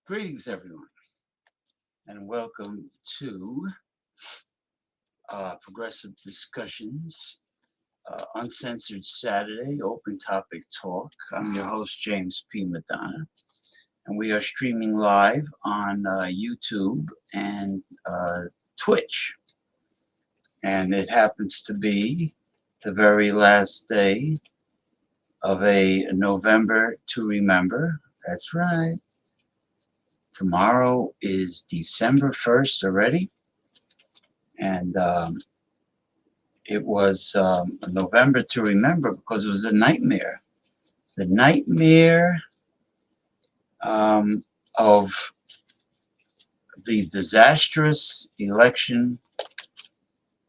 Greetings, everyone, and welcome to Progressive Discussions, Uncensored Saturday, Open Topic Talk. I'm your host, James P. Madonna, and we are streaming live on YouTube and Twitch. And it happens to be the very last day of a November to remember. That's right. Tomorrow is December 1st already, and it was a November to remember because it was a nightmare. The nightmare of the disastrous election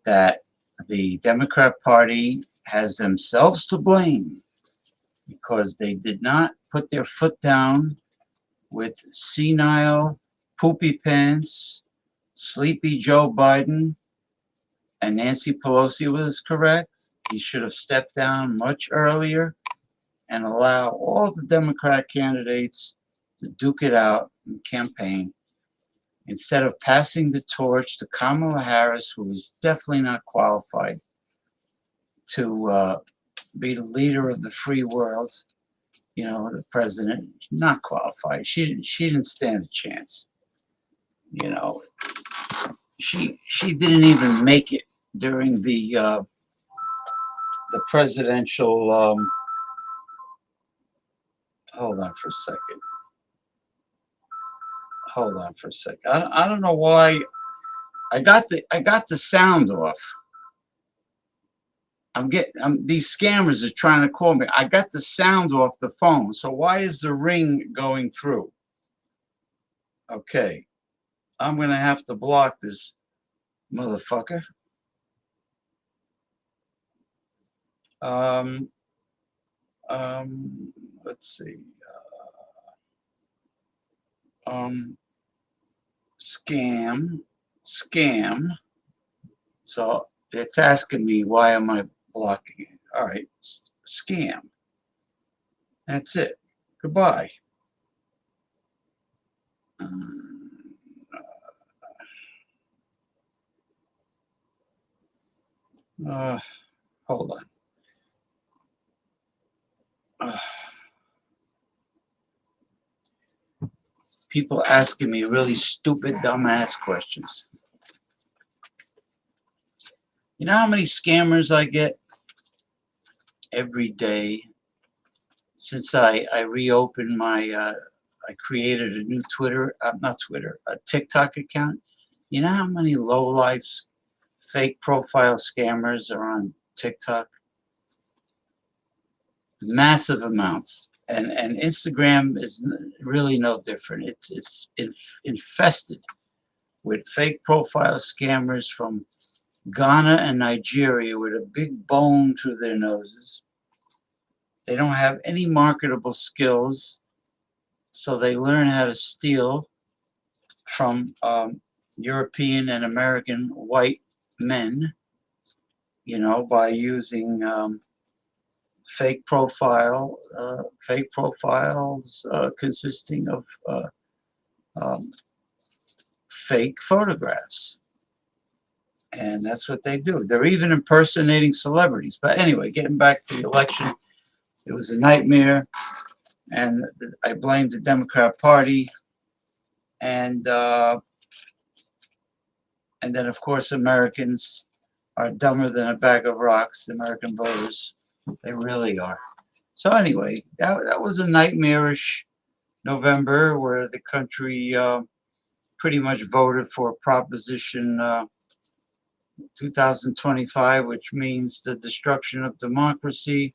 that the Democrat Party has themselves to blame because they did not put their foot down with senile, poopy pants, sleepy Joe Biden, and Nancy Pelosi was correct. He should have stepped down much earlier and allow all the Democrat candidates to duke it out in campaign instead of passing the torch to Kamala Harris, who is definitely not qualified to be the leader of the free world. You know, the president, not qualified. She didn't stand a chance. You know, she didn't even make it during the presidential. Hold on for a second. Hold on for a second. I don't know why I got the sound off. These scammers are trying to call me. I got the sound off the phone. So why is the ring going through? Okay. I'm going to have to block this motherfucker. Let's see. scam. So it's asking me, why am I blocking it? All right, scam. That's it. Goodbye. Uh, hold on. People asking me really stupid, dumbass questions. You know how many scammers I get every day since I reopened my I created a new Twitter, not Twitter, a TikTok account. You know how many low life fake profile scammers are on TikTok? Massive amounts. And Instagram is really no different. It's infested with fake profile scammers from Ghana and Nigeria with a big bone through their noses. They don't have any marketable skills, so they learn how to steal from European and American white men, by using fake profiles consisting of um, fake photographs. And that's what they do. They're even impersonating celebrities. But anyway, getting back to the election, it was a nightmare, and I blamed the Democrat Party, and then of course Americans are dumber than a bag of rocks. The American voters, they really are. So anyway, that was a nightmarish November where the country pretty much voted for Proposition 2025, which means the destruction of democracy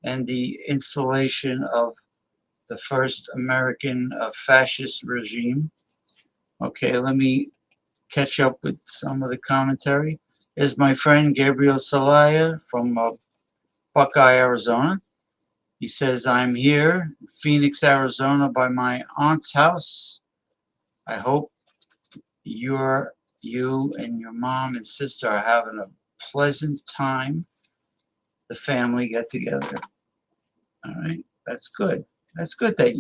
and the installation of the first American fascist regime. Okay, let me catch up with some of the commentary. Is my friend Gabriel Salaya from Buckeye, Arizona. He says, I'm here in Phoenix, Arizona, by my aunt's house. I hope you and your mom and sister are having a pleasant time. The family get together. All right, that's good. That's good that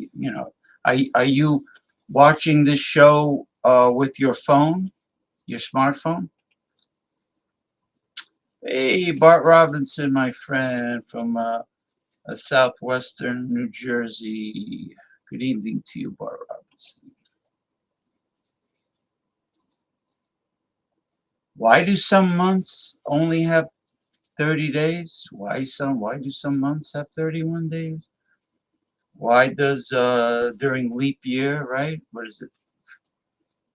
Are you watching this show with your phone, your smartphone? Hey, Bart Robinson, my friend from southwestern New Jersey. Good evening to you, Bart Robinson. Why do some months only have 30 days? Why do some months have 31 days? Why does during leap year, right? What is it?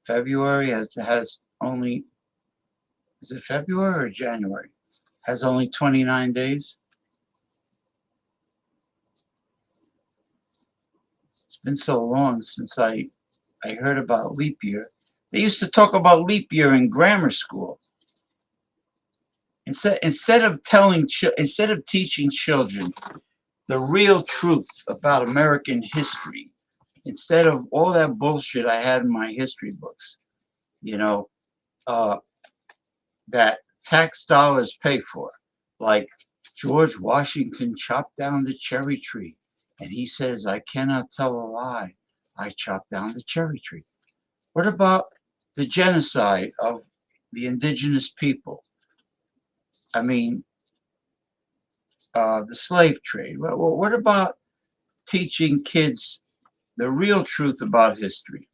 February has only, is it February or January? Has only 29 days. It's been so long since I heard about leap year. They used to talk about leap year in grammar school. Instead of teaching children the real truth about American history, instead of all that bullshit I had in my history books, uh, that tax dollars pay for, like George Washington chopped down the cherry tree, and he says, I cannot tell a lie. I chopped down the cherry tree. What about the genocide of the indigenous people? I mean, the slave trade. What about teaching kids the real truth about history?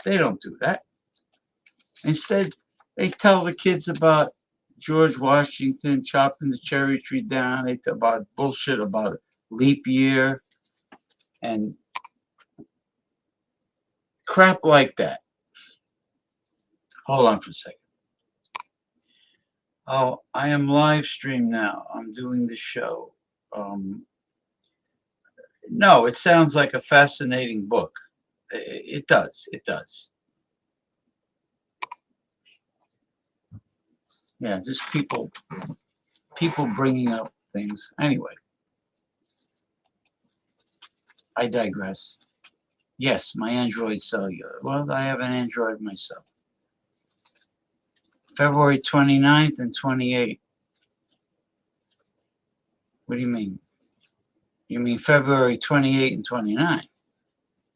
They don't do that. Instead, they tell the kids about George Washington chopping the cherry tree down. They talk about bullshit about leap year and crap like that. Hold on for a second. Oh, I am live stream now. I'm doing the show. No, it sounds like a fascinating book. It does. It does. Yeah, just people bringing up things. Anyway, I digress. Yes, my Android cellular. Well, I have an Android myself. February 29th and 28th. What do you mean? You mean February 28 and 29?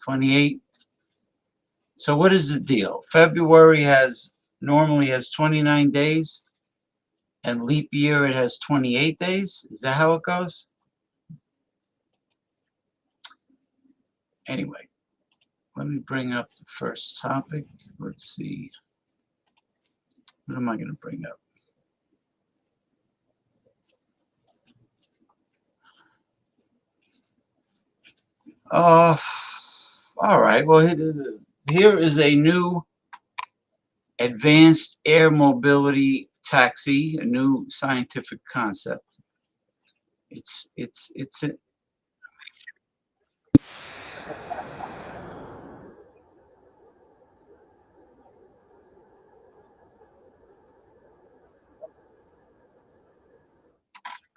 28. So what is the deal? February normally has 29 days, and leap year it has 28 days. Is that how it goes? Anyway, let me bring up the first topic. Let's see. What am I going to bring up? All right. Well, here is a new advanced air mobility taxi, a new scientific concept. It's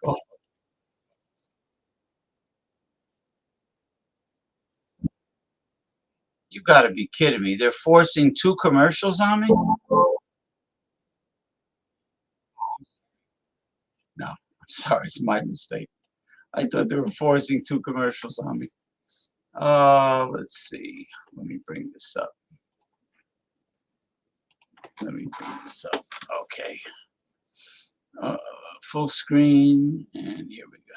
oh, you got to be kidding me. They're forcing two commercials on me? No, sorry, it's my mistake. I thought they were forcing two commercials on me. Let's see. Let me bring this up. Let me bring this up. Okay. Uh, Full screen, and here we go.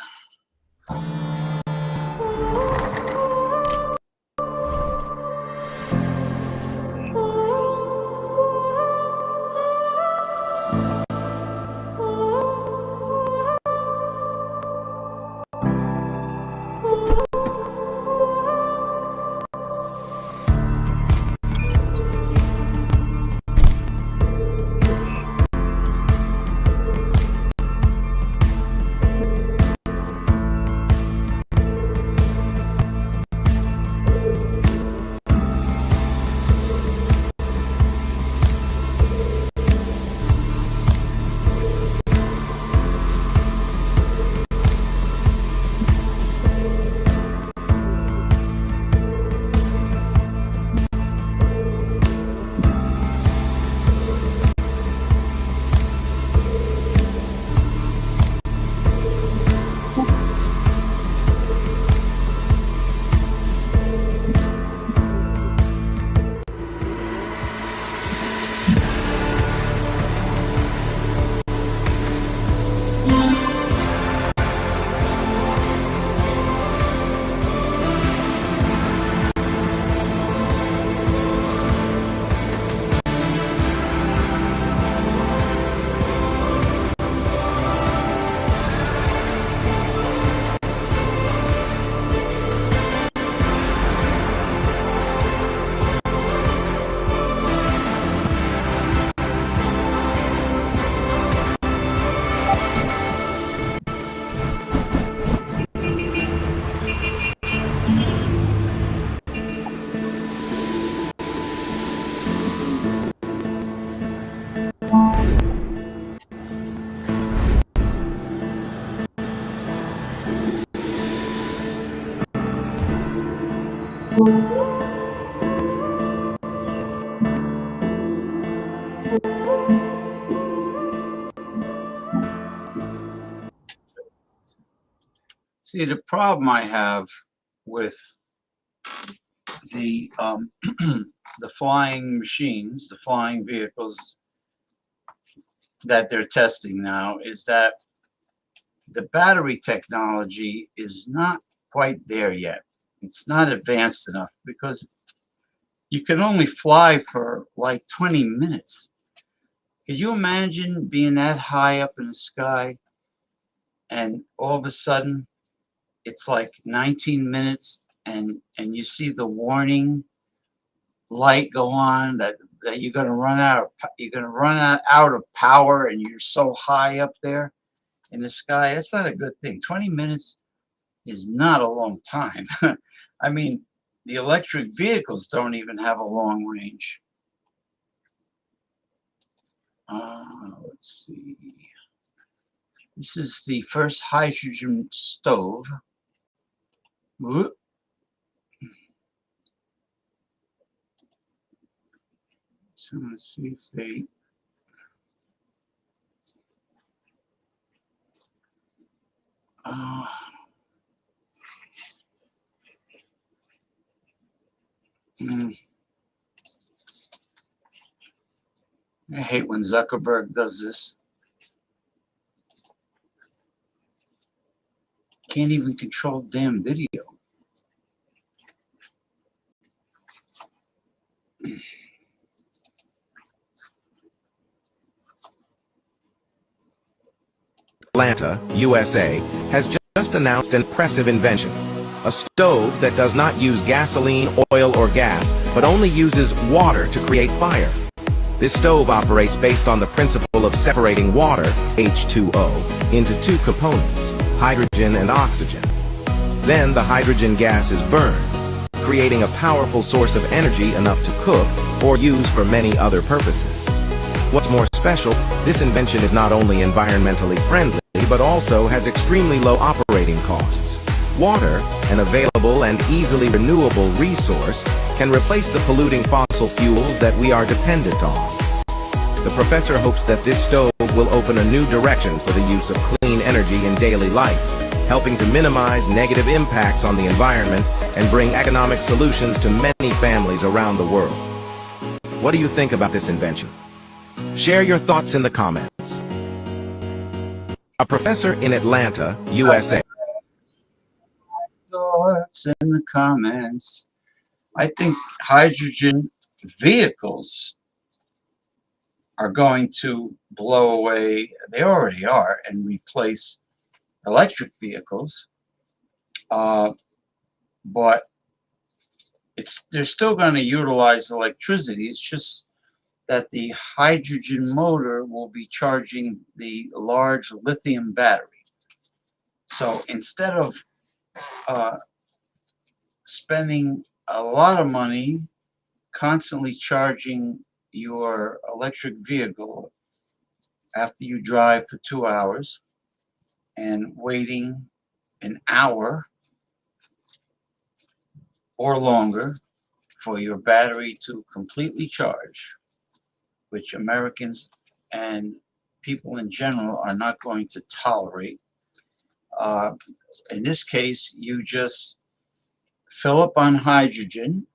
See, the problem I have with the the flying machines, the flying vehicles that they're testing now is that the battery technology is not quite there yet. It's not advanced enough because you can only fly for like 20 minutes. Could you imagine being that high up in the sky and all of a sudden it's like 19 minutes and you see the warning light go on that you're going to run out of power and you're so high up there in the sky? That's not a good thing. 20 minutes is not a long time. I mean, the electric vehicles don't even have a long range. Let's see. This is the first hydrogen stove. Whoop. So I'm going to see if they. I hate when Zuckerberg does this. Can't even control damn video. Atlanta, USA, has just announced an impressive invention. A stove that does not use gasoline, oil, or gas, but only uses water to create fire. This stove operates based on the principle of separating water, H2O, into two components, hydrogen and oxygen. Then the hydrogen gas is burned, creating a powerful source of energy enough to cook or use for many other purposes. What's more special, this invention is not only environmentally friendly, but also has extremely low operating costs. Water, an available and easily renewable resource, can replace the polluting fossil fuels that we are dependent on. The professor hopes that this stove will open a new direction for the use of clean energy in daily life, helping to minimize negative impacts on the environment and bring economic solutions to many families around the world. What do you think about this invention? Share your thoughts in the comments. A professor in Atlanta, USA. Thoughts in the comments. I think hydrogen vehicles are going to blow away, they already are, and replace electric vehicles. But they're still going to utilize electricity. It's just that the hydrogen motor will be charging the large lithium battery. So instead of spending a lot of money constantly charging your electric vehicle after you drive for 2 hours and waiting an hour or longer for your battery to completely charge, which Americans and people in general are not going to tolerate. In this case, you just fill up on hydrogen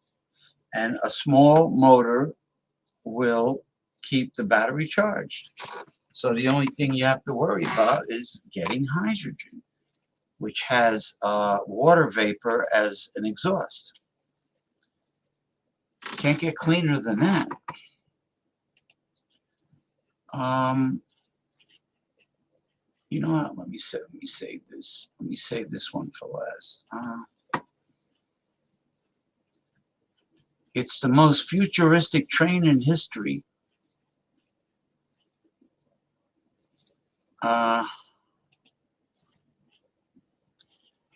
and a small motor will keep the battery charged. So the only thing you have to worry about is getting hydrogen, which has water vapor as an exhaust. Can't get cleaner than that. You know what? Let me save this. Let me save this one for last. It's the most futuristic train in history.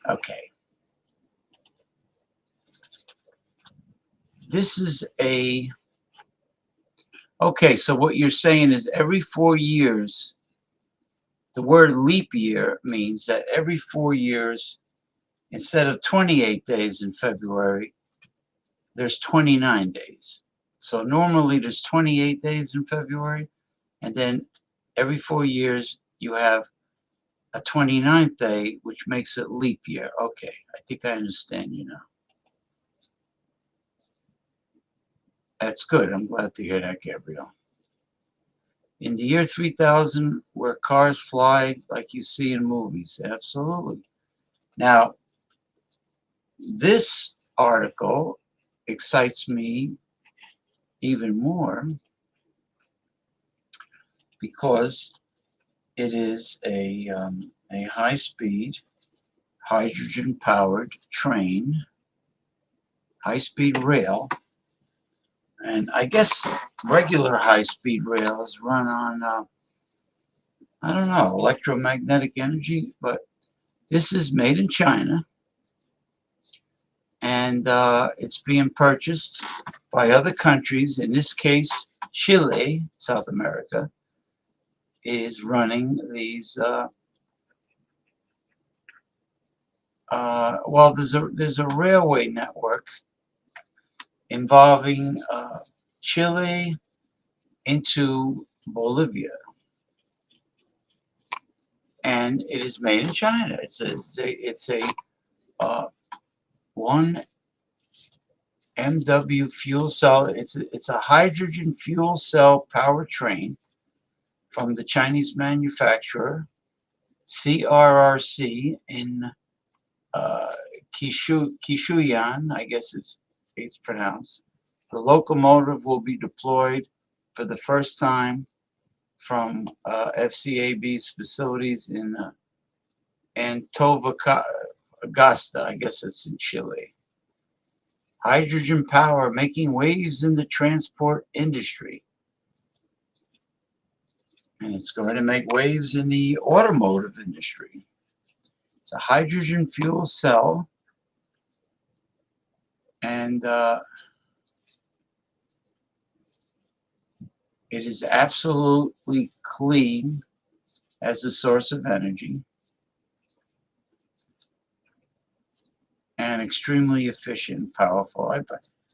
Okay. This is a. Okay, so what you're saying is every 4 years, the word leap year means that every 4 years, instead of 28 days in February, there's 29 days. So normally there's 28 days in February, and then every 4 years you have a 29th day, which makes it leap year. Okay, I think I understand you now. That's good. I'm glad to hear that, Gabriel. In the year 3000, where cars fly like you see in movies. Absolutely. Now, this article excites me even more because it is a high-speed, hydrogen-powered train, high-speed rail, and I guess regular high-speed rails run on, I don't know, electromagnetic energy, but this is made in China, and it's being purchased by other countries. In this case, Chile, South America, is running these. Well, there's a railway network involving Chile, into Bolivia. And it is made in China. It's a 1 MW fuel cell. It's a hydrogen fuel cell powertrain from the Chinese manufacturer CRRC in Kishuyan, I guess it's pronounced. The locomotive will be deployed for the first time from FCAB's facilities in Antofagasta, I guess it's in Chile. Hydrogen power making waves in the transport industry. And it's going to make waves in the automotive industry. It's a hydrogen fuel cell. And it is absolutely clean as a source of energy and extremely efficient and powerful.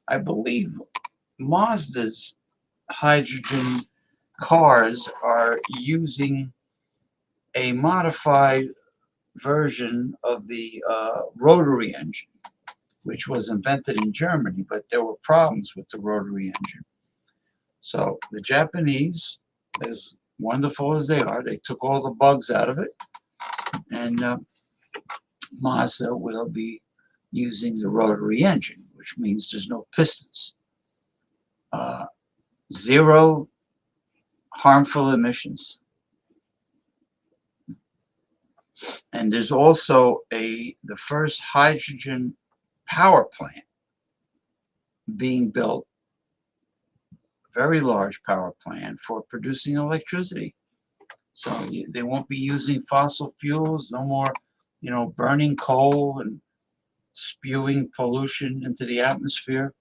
I believe Mazda's hydrogen cars are using a modified version of the rotary engine, which was invented in Germany, but there were problems with the rotary engine. So the Japanese, as wonderful as they are, they took all the bugs out of it, and Mazda will be using the rotary engine, which means there's no pistons. Zero harmful emissions. And there's also the first hydrogen power plant being built, a very large power plant for producing electricity. So they won't be using fossil fuels, no more, burning coal and spewing pollution into the atmosphere.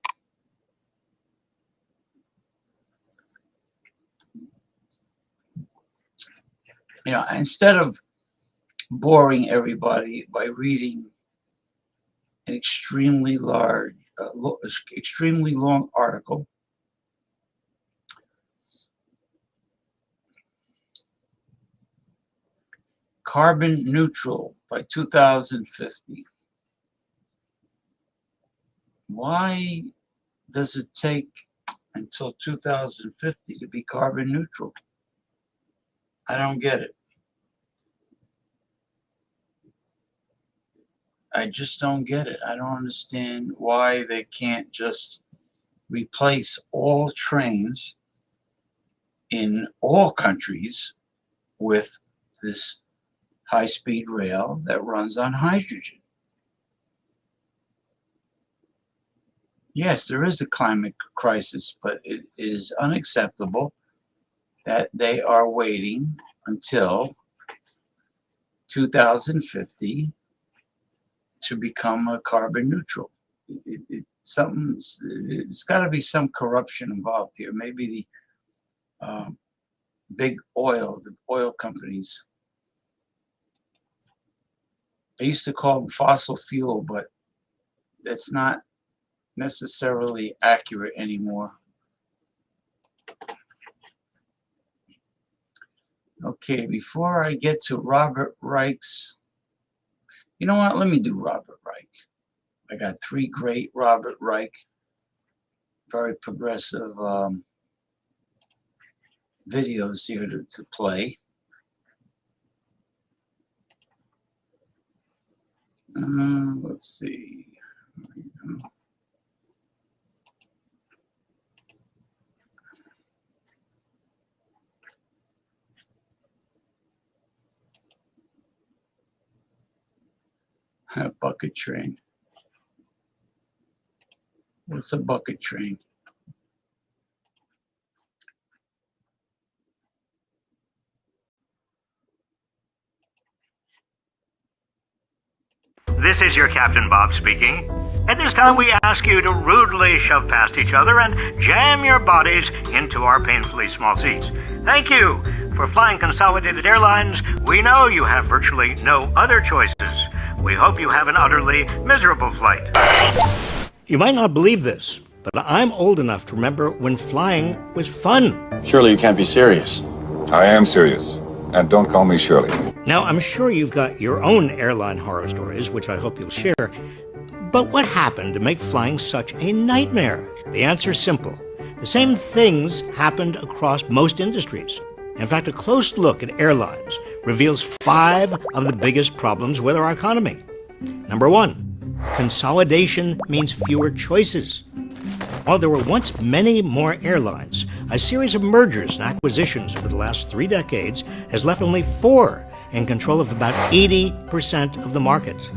Instead of boring everybody by reading an extremely long article, carbon neutral by 2050. Why does it take until 2050 to be carbon neutral? I don't get it. I just don't get it. I don't understand why they can't just replace all trains in all countries with this high-speed rail that runs on hydrogen. Yes, there is a climate crisis, but it is unacceptable that they are waiting until 2050 to become a carbon neutral. It's got to be some corruption involved here. Maybe the the oil companies. I used to call them fossil fuel, but that's not necessarily accurate anymore. Okay, before I get to Robert Reich's, you know what? Let me do Robert Reich. I got 3 great Robert Reich, very progressive videos here to play. Let's see. A bucket train. What's a bucket train? This is your Captain Bob speaking. At this time, we ask you to rudely shove past each other and jam your bodies into our painfully small seats. Thank you. For flying Consolidated Airlines, we know you have virtually no other choices. We hope you have an utterly miserable flight. You might not believe this, but I'm old enough to remember when flying was fun. Surely you can't be serious. I am serious. And don't call me Shirley. Now, I'm sure you've got your own airline horror stories, which I hope you'll share. But what happened to make flying such a nightmare? The answer is simple. The same things happened across most industries. In fact, a close look at airlines reveals 5 of the biggest problems with our economy. Number 1, consolidation means fewer choices. While there were once many more airlines, a series of mergers and acquisitions over the last 3 decades has left only 4 in control of about 80% of the market.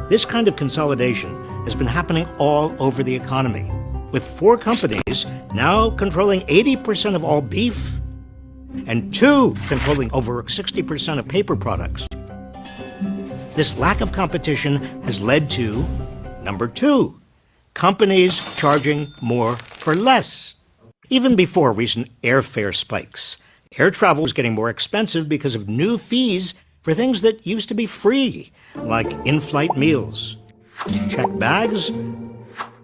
This kind of consolidation has been happening all over the economy, with 4 companies now controlling 80% of all beef and 2 controlling over 60% of paper products. This lack of competition has led to, number 2, companies charging more for less. Even before recent airfare spikes, air travel was getting more expensive because of new fees for things that used to be free, like in-flight meals, checked bags,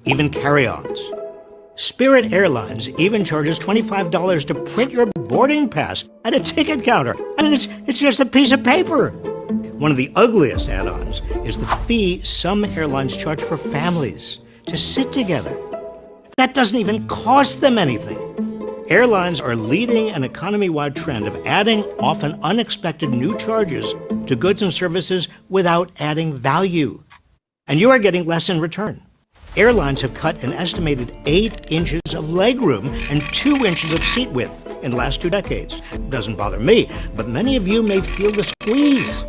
even carry-ons. Spirit Airlines even charges $25 to print your boarding pass at a ticket counter. I mean, it's just a piece of paper. One of the ugliest add-ons is the fee some airlines charge for families to sit together. That doesn't even cost them anything. Airlines are leading an economy-wide trend of adding often unexpected new charges to goods and services without adding value. And you are getting less in return. Airlines have cut an estimated 8 inches of legroom and 2 inches of seat width in the last 2 decades. Doesn't bother me, but many of you may feel the squeeze.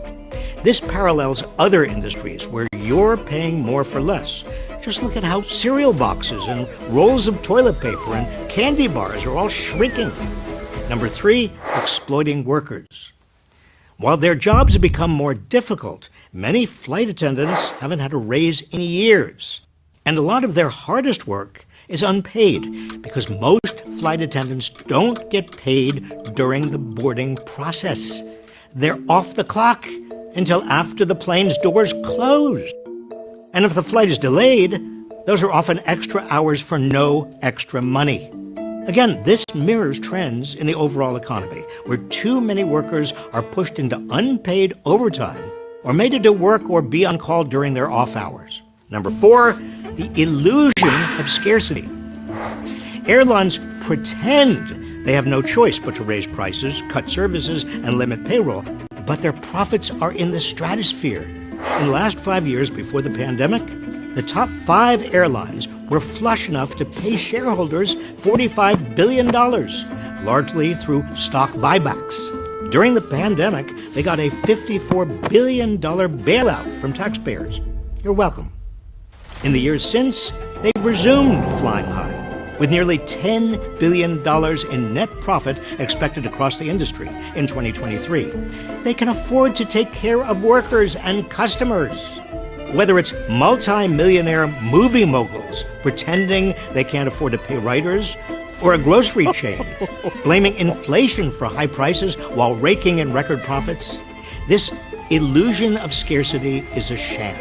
This parallels other industries where you're paying more for less. Just look at how cereal boxes and rolls of toilet paper and candy bars are all shrinking. Number 3, exploiting workers. While their jobs have become more difficult, many flight attendants haven't had a raise in years. And a lot of their hardest work is unpaid because most flight attendants don't get paid during the boarding process. They're off the clock until after the plane's doors close. And if the flight is delayed, those are often extra hours for no extra money. Again, this mirrors trends in the overall economy, where too many workers are pushed into unpaid overtime or made to do work or be on call during their off hours. Number 4, the illusion of scarcity. Airlines pretend they have no choice but to raise prices, cut services, and limit payroll, but their profits are in the stratosphere. In the last 5 years before the pandemic, the top 5 airlines were flush enough to pay shareholders $45 billion, largely through stock buybacks. During the pandemic, they got a $54 billion bailout from taxpayers. You're welcome. In the years since, they've resumed flying high, with nearly $10 billion in net profit expected across the industry in 2023. They can afford to take care of workers and customers. Whether it's multi-millionaire movie moguls pretending they can't afford to pay writers, or a grocery chain blaming inflation for high prices while raking in record profits, this illusion of scarcity is a sham.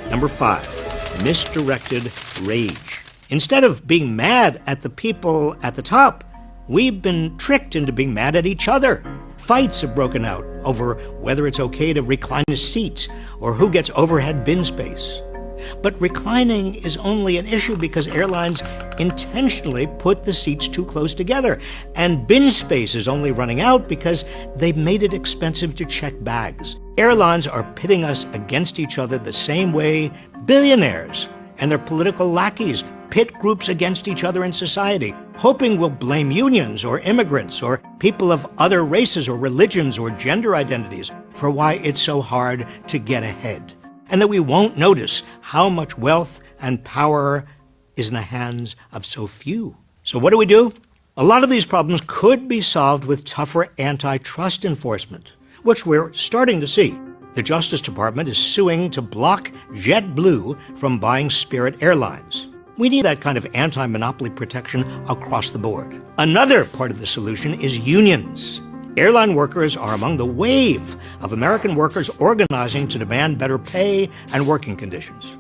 Number 5, misdirected rage. Instead of being mad at the people at the top, we've been tricked into being mad at each other. Fights have broken out over whether it's okay to recline a seat or who gets overhead bin space. But reclining is only an issue because airlines intentionally put the seats too close together, and bin space is only running out because they've made it expensive to check bags. Airlines are pitting us against each other the same way billionaires and their political lackeys pit groups against each other in society, hoping we'll blame unions or immigrants or people of other races or religions or gender identities for why it's so hard to get ahead, and that we won't notice how much wealth and power is in the hands of so few. So what do? A lot of these problems could be solved with tougher antitrust enforcement, which we're starting to see. The Justice Department is suing to block JetBlue from buying Spirit Airlines. We need that kind of anti-monopoly protection across the board. Another part of the solution is unions. Airline workers are among the wave of American workers organizing to demand better pay and working conditions.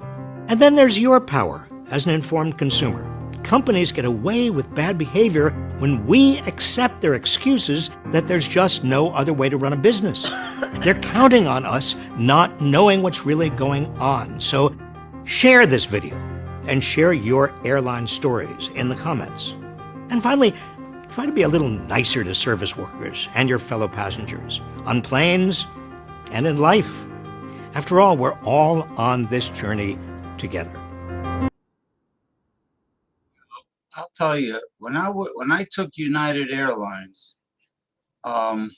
And then there's your power as an informed consumer. companies get away with bad behavior when we accept their excuses that there's just no other way to run a business. They're counting on us not knowing what's really going on. So share this video and share your airline stories in the comments. And finally, try to be a little nicer to service workers and your fellow passengers on planes and in life. After all, we're all on this journey together. I'll tell you, when I took United Airlines from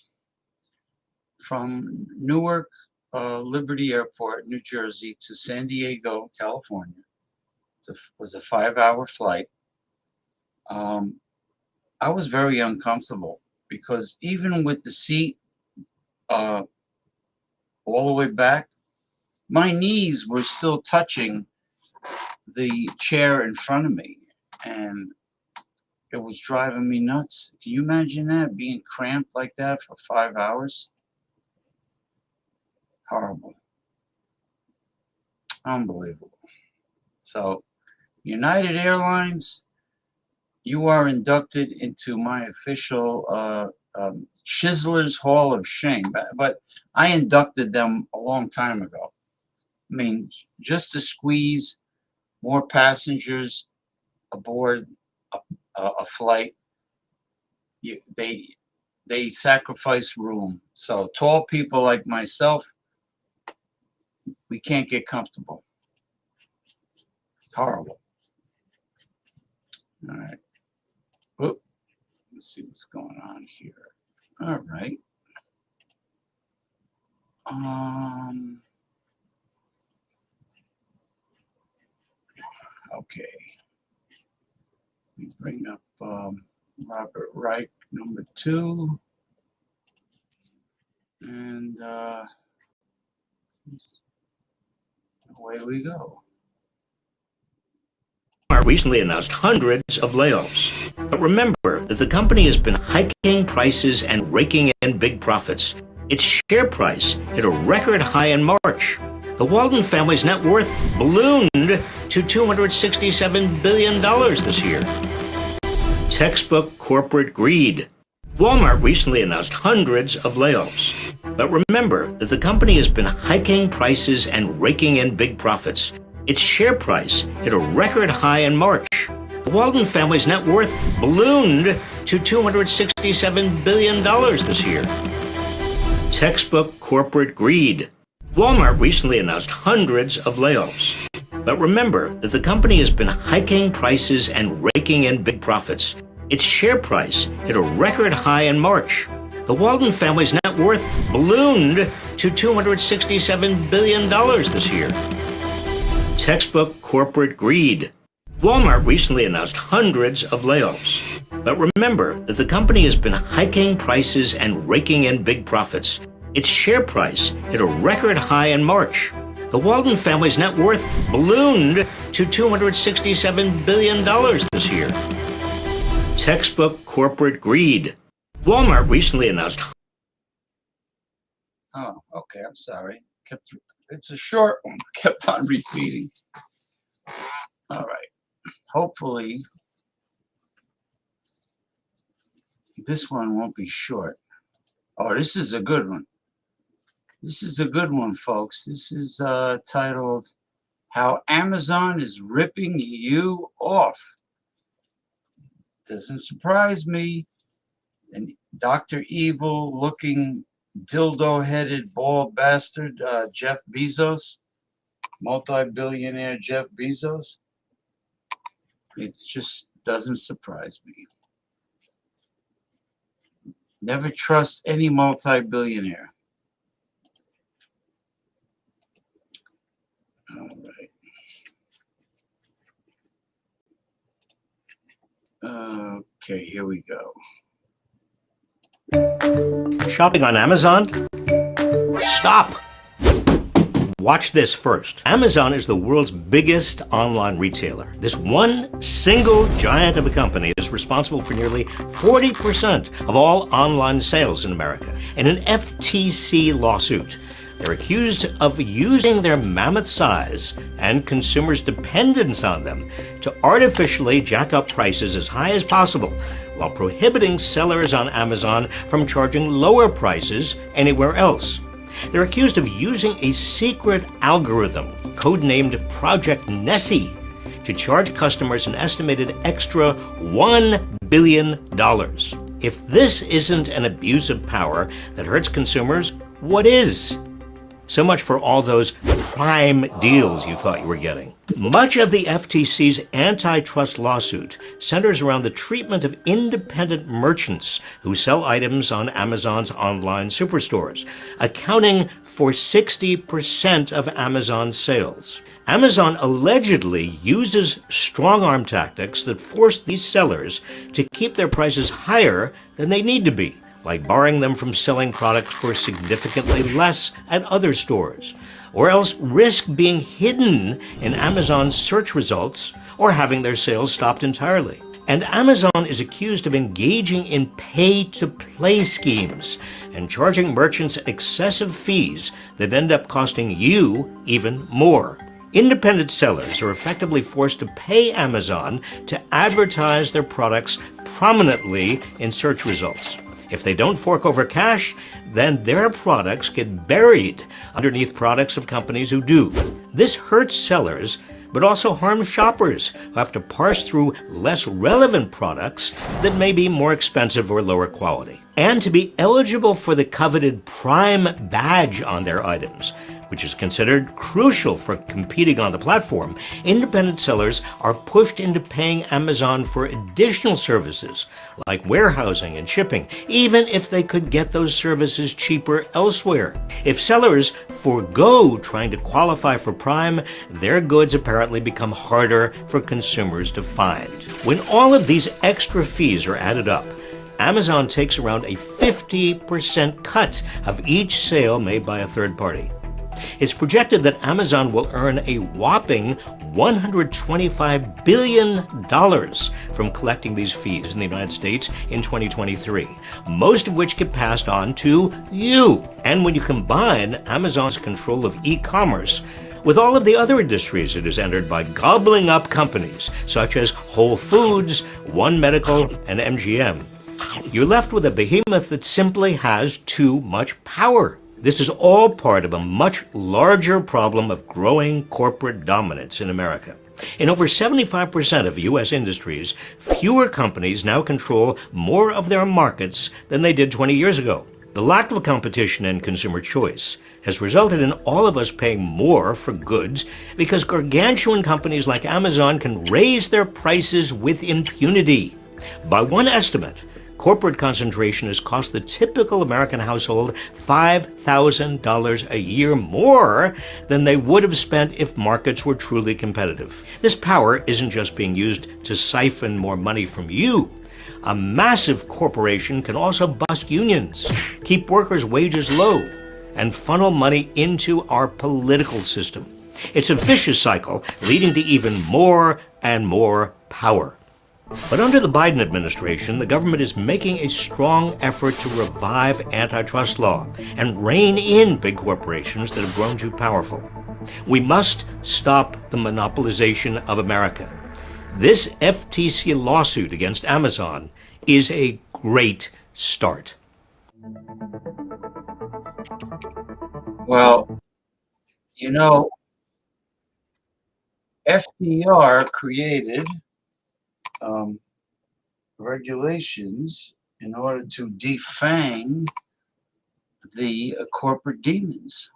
Newark Liberty Airport, New Jersey, to San Diego, California, it was a 5-hour flight. I was very uncomfortable because even with the seat all the way back, my knees were still touching the chair in front of me, and it was driving me nuts. Can you imagine that, being cramped like that for 5 hours? Horrible. Unbelievable. So, United Airlines, you are inducted into my official Chiseler's Hall of Shame. But I inducted them a long time ago. I mean, just to squeeze more passengers aboard a flight, they sacrifice room. So tall people like myself, we can't get comfortable. It's horrible. All right. Whoop. Let's see what's going on here. All right. Okay. We bring up Robert Reich, number 2. And away we go. Walmart recently announced hundreds of layoffs. But remember that the company has been hiking prices and raking in big profits. Its share price hit a record high in March. The Walton family's net worth ballooned to $267 billion this year. Textbook corporate greed. Walmart recently announced hundreds of layoffs. But remember that the company has been hiking prices and raking in big profits. Its share price hit a record high in March. The Walton family's net worth ballooned to $267 billion this year. Textbook corporate greed. Walmart recently announced hundreds of layoffs. But remember that the company has been hiking prices and raking in big profits. Its share price hit a record high in March. The Walton family's net worth ballooned to $267 billion this year. Textbook corporate greed. Walmart recently announced hundreds of layoffs. But remember that the company has been hiking prices and raking in big profits. Its share price hit a record high in March. The Walton family's net worth ballooned to $267 billion this year. Textbook corporate greed. Walmart recently announced. Oh, okay. I'm sorry. It's a short one. Kept on repeating. All right. Hopefully, this one won't be short. Oh, this is a good one. This is a good one, folks. This is titled How Amazon is Ripping You Off. Doesn't surprise me. And Dr. Evil looking dildo-headed bald bastard, Jeff Bezos, multi-billionaire Jeff Bezos. It just doesn't surprise me. Never trust any multi-billionaire. All right. Okay, here we go. Shopping on Amazon? Stop! Watch this first. Amazon is the world's biggest online retailer. This one single giant of a company is responsible for nearly 40% of all online sales in America. In an FTC lawsuit, They're accused of using their mammoth size and consumers' dependence on them to artificially jack up prices as high as possible, while prohibiting sellers on Amazon from charging lower prices anywhere else. They're accused of using a secret algorithm, codenamed Project Nessie, to charge customers an estimated extra $1 billion. If this isn't an abuse of power that hurts consumers, what is? So much for all those prime deals you thought you were getting. Much of the FTC's antitrust lawsuit centers around the treatment of independent merchants who sell items on Amazon's online superstores, accounting for 60% of Amazon's sales. Amazon allegedly uses strong-arm tactics that force these sellers to keep their prices higher than they need to be, like barring them from selling products for significantly less at other stores, or else risk being hidden in Amazon's search results or having their sales stopped entirely. And Amazon is accused of engaging in pay-to-play schemes and charging merchants excessive fees that end up costing you even more. Independent sellers are effectively forced to pay Amazon to advertise their products prominently in search results. If they don't fork over cash, then their products get buried underneath products of companies who do. This hurts sellers, but also harms shoppers who have to parse through less relevant products that may be more expensive or lower quality. And to be eligible for the coveted Prime badge on their items, which is considered crucial for competing on the platform, independent sellers are pushed into paying Amazon for additional services like warehousing and shipping, even if they could get those services cheaper elsewhere. If sellers forego trying to qualify for Prime, their goods apparently become harder for consumers to find. When all of these extra fees are added up, Amazon takes around a 50% cut of each sale made by a third party. It's projected that Amazon will earn a whopping $125 billion from collecting these fees in the United States in 2023, most of which get passed on to you. And when you combine Amazon's control of e-commerce with all of the other industries it has entered by gobbling up companies such as Whole Foods, One Medical, and MGM, you're left with a behemoth that simply has too much power. This is all part of a much larger problem of growing corporate dominance in America. In over 75% of U.S. industries, fewer companies now control more of their markets than they did 20 years ago. The lack of competition and consumer choice has resulted in all of us paying more for goods because gargantuan companies like Amazon can raise their prices with impunity. By one estimate, corporate concentration has cost the typical American household $5,000 a year more than they would have spent if markets were truly competitive. This power isn't just being used to siphon more money from you. A massive corporation can also bust unions, keep workers' wages low, and funnel money into our political system. It's a vicious cycle leading to even more and more power. But under the Biden administration, the government is making a strong effort to revive antitrust law and rein in big corporations that have grown too powerful. We must stop the monopolization of America. This FTC lawsuit against Amazon is a great start. Well, you know, FDR created regulations in order to defang the corporate demons.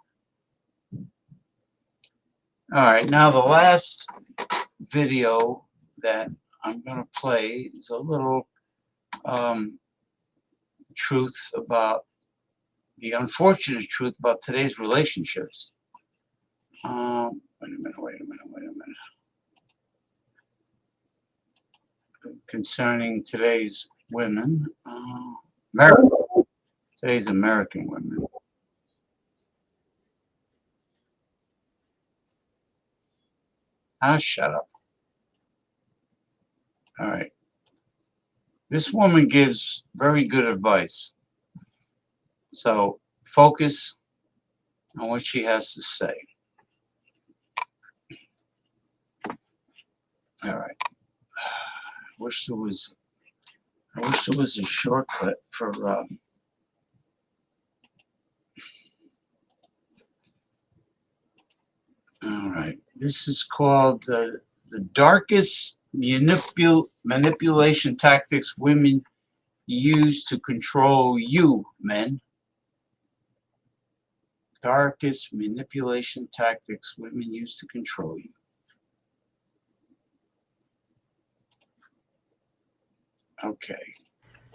All right, now the last video that I'm going to play is a little truth about the unfortunate truth about today's relationships. Wait a minute. Concerning today's women, today's American women. Shut up. All right. This woman gives very good advice. So focus on what she has to say. All right. I wish there was a shortcut for all right. This is called the darkest manipulation tactics women use to control you, men. Darkest manipulation tactics women use to control you. Okay.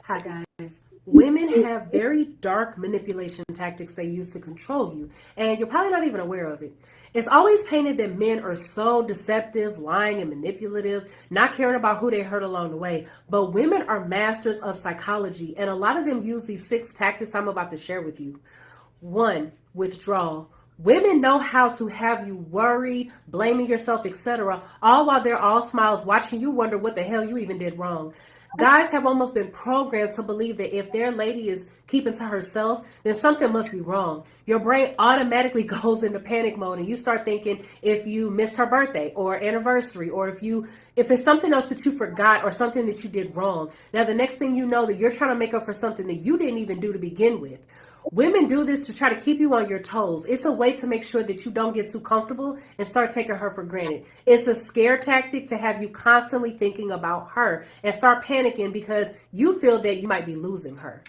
Hi guys. Women have very dark manipulation tactics they use to control you, and you're probably not even aware of it. It's always painted that men are so deceptive, lying, and manipulative, not caring about who they hurt along the way. But women are masters of psychology, and a lot of them use these 6 tactics I'm about to share with you. 1. Withdrawal. Women know how to have you worried, blaming yourself, etc., all while they're all smiles watching you wonder what the hell you even did wrong. Guys have almost been programmed to believe that if their lady is keeping to herself, then something must be wrong. Your brain automatically goes into panic mode and you start thinking if you missed her birthday or anniversary, or if it's something else that you forgot or something that you did wrong. Now the next thing you know, that you're trying to make up for something that you didn't even do to begin with. Women do this to try to keep you on your toes. It's a way to make sure that you don't get too comfortable and start taking her for granted. It's a scare tactic to have you constantly thinking about her and start panicking because you feel that you might be losing her.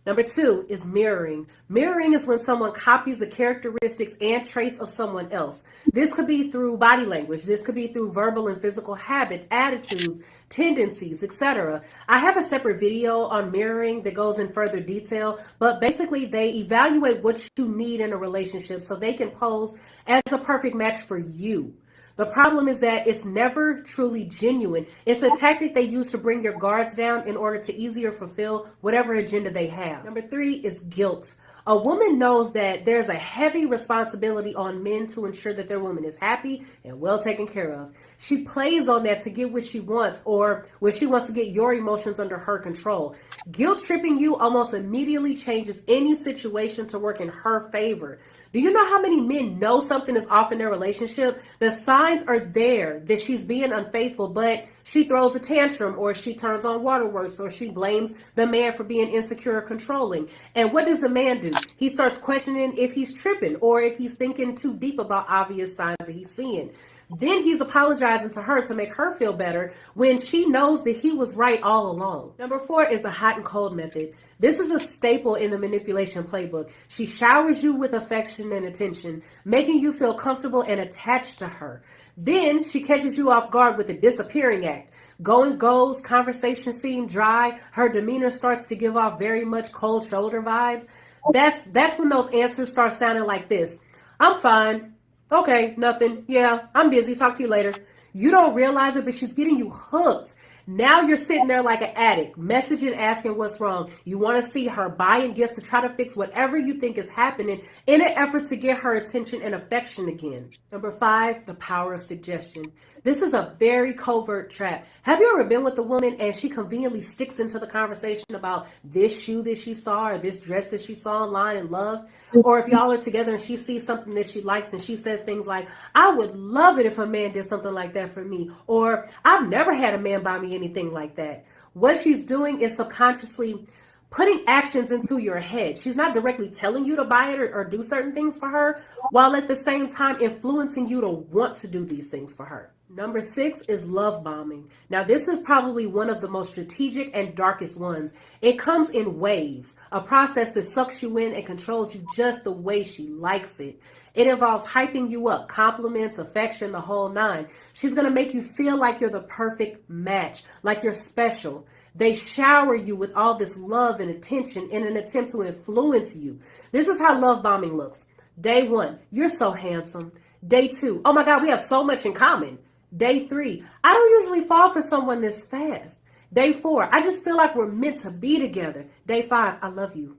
Number 2 is mirroring. Mirroring is when someone copies the characteristics and traits of someone else. This could be through body language. This could be through verbal and physical habits, attitudes, tendencies, etc. I have a separate video on mirroring that goes in further detail, but basically they evaluate what you need in a relationship so they can pose as a perfect match for you. The problem is that it's never truly genuine. It's a tactic they use to bring your guards down in order to easier fulfill whatever agenda they have. Number 3 is guilt. A woman knows that there's a heavy responsibility on men to ensure that their woman is happy and well taken care of. She plays on that to get what she wants, or when she wants to get your emotions under her control. Guilt tripping you almost immediately changes any situation to work in her favor. Do you know how many men know something is off in their relationship? The signs are there that she's being unfaithful, but she throws a tantrum, or she turns on waterworks, or she blames the man for being insecure or controlling. And what does the man do? He starts questioning if he's tripping or if he's thinking too deep about obvious signs that he's seeing. Then he's apologizing to her to make her feel better when she knows that he was right all along. Number 4 is the hot and cold method. This is a staple in the manipulation playbook. She showers you with affection and attention, making you feel comfortable and attached to her. Then she catches you off guard with the disappearing act. Going goes, conversations seem dry, her demeanor starts to give off very much cold shoulder vibes. That's when those answers start sounding like this. I'm fine. Okay, nothing. Yeah, I'm busy. Talk to you later. You don't realize it, but she's getting you hooked. Now you're sitting there like an addict, messaging, asking what's wrong. You want to see her, buying gifts to try to fix whatever you think is happening in an effort to get her attention and affection again. Number 5, the power of suggestion. This is a very covert trap. Have you ever been with a woman and she conveniently sticks into the conversation about this shoe that she saw or this dress that she saw online and loved? Or if y'all are together and she sees something that she likes and she says things like, I would love it if a man did something like that for me. Or I've never had a man buy me anything like that. What she's doing is subconsciously putting actions into your head. She's not directly telling you to buy it or do certain things for her, while at the same time influencing you to want to do these things for her. Number 6 is love bombing. Now, this is probably one of the most strategic and darkest ones. It comes in waves, a process that sucks you in and controls you just the way she likes it. It involves hyping you up, compliments, affection, the whole 9. She's going to make you feel like you're the perfect match, like you're special. They shower you with all this love and attention in an attempt to influence you. This is how love bombing looks. Day 1, you're so handsome. Day 2, oh my God, we have so much in common. Day 3, I don't usually fall for someone this fast. Day 4, I just feel like we're meant to be together. Day 5, I love you.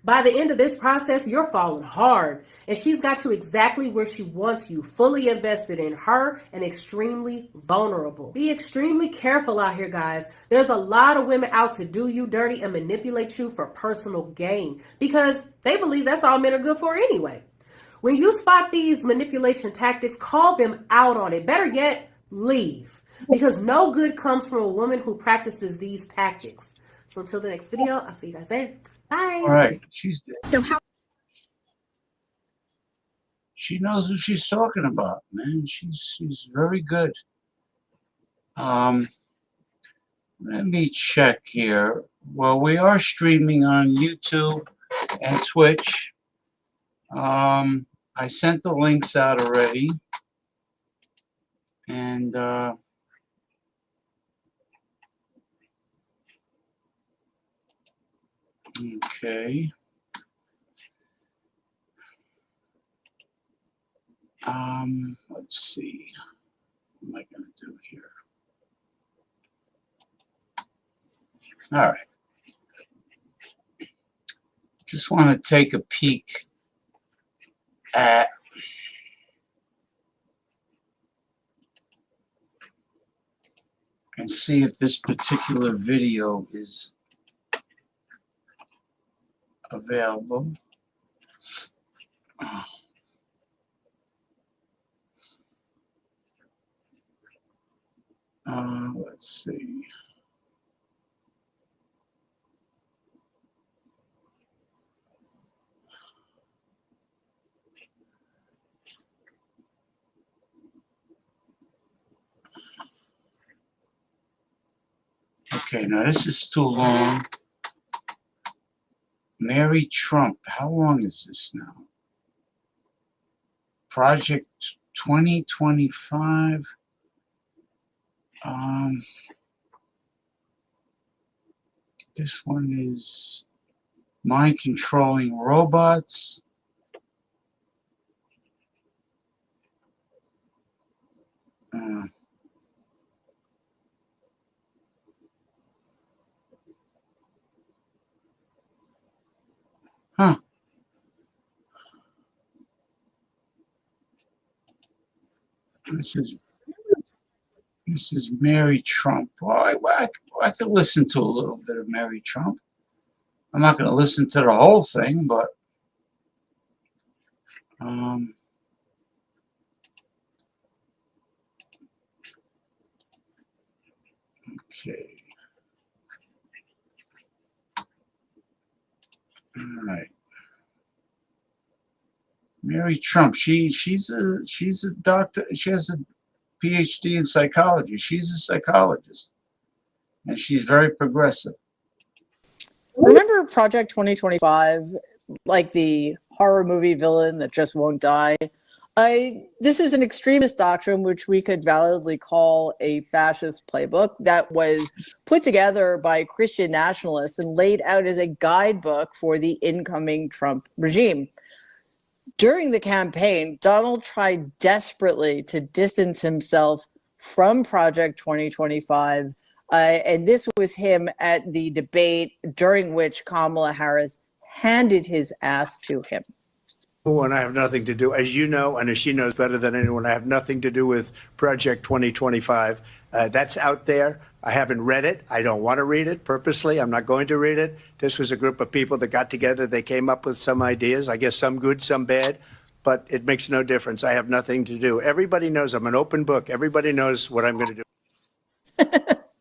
By the end of this process, you're falling hard, and she's got you exactly where she wants you, fully invested in her and extremely vulnerable. Be extremely careful out here, guys. There's a lot of women out to do you dirty and manipulate you for personal gain because they believe that's all men are good for anyway. When you spot these manipulation tactics, call them out on it. Better yet, leave. Because no good comes from a woman who practices these tactics. So until the next video, I'll see you guys then. Bye. All right. She's So how she knows what she's talking about, man. She's very good. Let me check here. Well, we are streaming on YouTube and Twitch. I sent the links out already. And okay. Let's see. What am I going to do here? All right. Just want to take a peek at and see if this particular video is available. Let's see. Okay, now this is too long. Mary Trump, how long is this now? Project 2025. This one is mind controlling robots. Huh. This is Mary Trump. Well, I could listen to a little bit of Mary Trump. I'm not going to listen to the whole thing, but okay. All right. Mary Trump. She's a doctor. She has a PhD in psychology. She's a psychologist, and she's very progressive. Remember Project 2025, like the horror movie villain that just won't die? This is an extremist doctrine which we could validly call a fascist playbook that was put together by Christian nationalists and laid out as a guidebook for the incoming Trump regime. During the campaign, Donald tried desperately to distance himself from Project 2025, and this was him at the debate during which Kamala Harris handed his ass to him. And I have nothing to do, as you know, and as she knows better than anyone, I have nothing to do with Project 2025. That's out there. I haven't read it. I don't want to read it purposely. I'm not going to read it. This was a group of people that got together. They came up with some ideas, I guess some good, some bad, but it makes no difference. I have nothing to do. Everybody knows I'm an open book. Everybody knows what I'm going to do.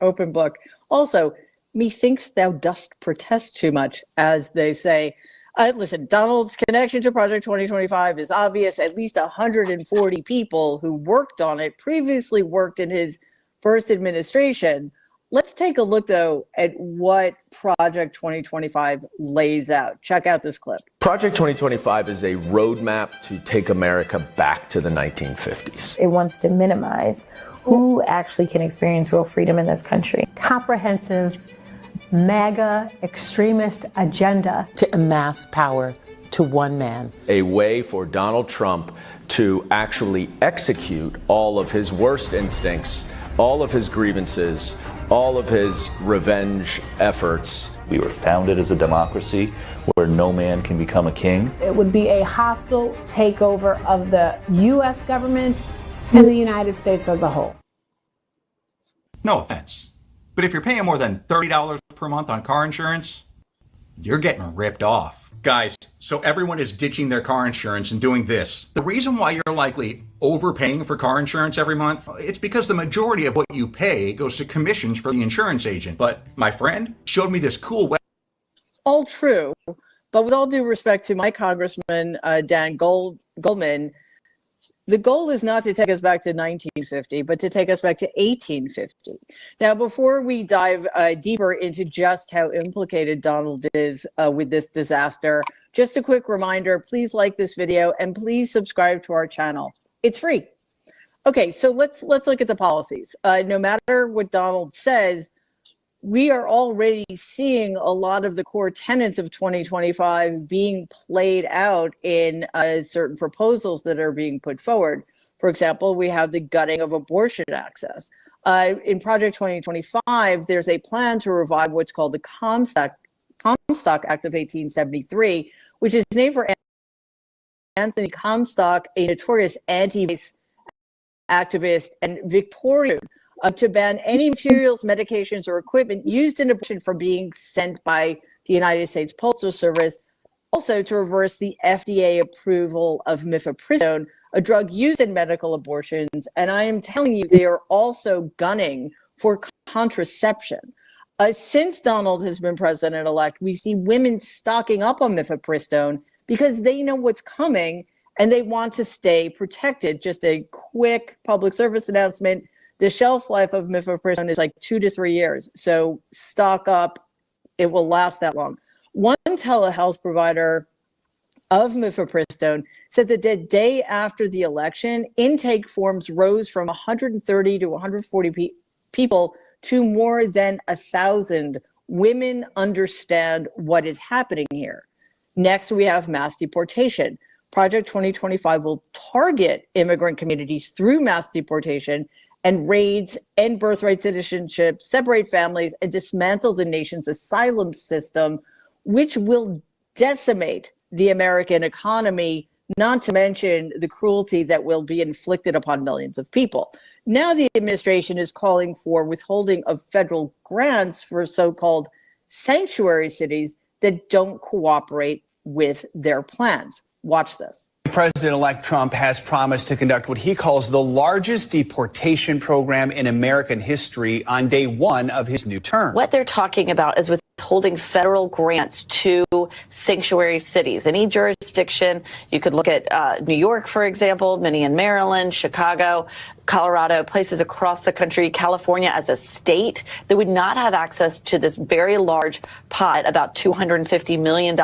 Open book. Also, methinks thou dost protest too much, as they say. Listen, Donald's connection to Project 2025 is obvious. At least 140 people who worked on it previously worked in his first administration. Let's take a look, though, at what Project 2025 lays out. Check out this clip. Project 2025 is a roadmap to take America back to the 1950s. It wants to minimize who actually can experience real freedom in this country. Comprehensive MAGA extremist agenda to amass power to one man. A way for Donald Trump to actually execute all of his worst instincts, all of his grievances, all of his revenge efforts. We were founded as a democracy where no man can become a king. It would be a hostile takeover of the U.S. government and the United States as a whole. No offense, but if you're paying more than $30 per month on car insurance, you're getting ripped off. Guys, so everyone is ditching their car insurance and doing this. The reason why you're likely overpaying for car insurance every month, it's because the majority of what you pay goes to commissions for the insurance agent. But my friend showed me this cool web. All true, but with all due respect to my congressman, Dan Goldman, the goal is not to take us back to 1950, but to take us back to 1850. Now, before we dive deeper into just how implicated Donald is with this disaster, just a quick reminder, please like this video and please subscribe to our channel. It's free. Okay, so let's look at the policies. No matter what Donald says, we are already seeing a lot of the core tenets of 2025 being played out in certain proposals that are being put forward. For example, we have the gutting of abortion access. In Project 2025, there's a plan to revive what's called the Comstock Act of 1873, which is named for Anthony Comstock, a notorious anti-vax activist and Victorian, to ban any materials, medications, or equipment used in abortion from being sent by the United States Postal Service. Also to reverse the FDA approval of mifepristone, a drug used in medical abortions. And I am telling you, they are also gunning for contraception. Since Donald has been president-elect, we see women stocking up on mifepristone because they know what's coming and they want to stay protected. Just a quick public service announcement. The shelf life of mifepristone is like 2 to 3 years. So stock up, it will last that long. One telehealth provider of mifepristone said that the day after the election, intake forms rose from 130 to 140 people to more than 1,000. Women understand what is happening here. Next, we have mass deportation. Project 2025 will target immigrant communities through mass deportation and raids, end birthright citizenship, separate families, and dismantle the nation's asylum system, which will decimate the American economy, not to mention the cruelty that will be inflicted upon millions of people. Now the administration is calling for withholding of federal grants for so-called sanctuary cities that don't cooperate with their plans. Watch this. President-elect Trump has promised to conduct what he calls the largest deportation program in American history on day one of his new term. What they're talking about is withholding federal grants to sanctuary cities. Any jurisdiction, you could look at New York, for example, many in Maryland, Chicago, Colorado, places across the country, California as a state that would not have access to this very large pot, about $250 million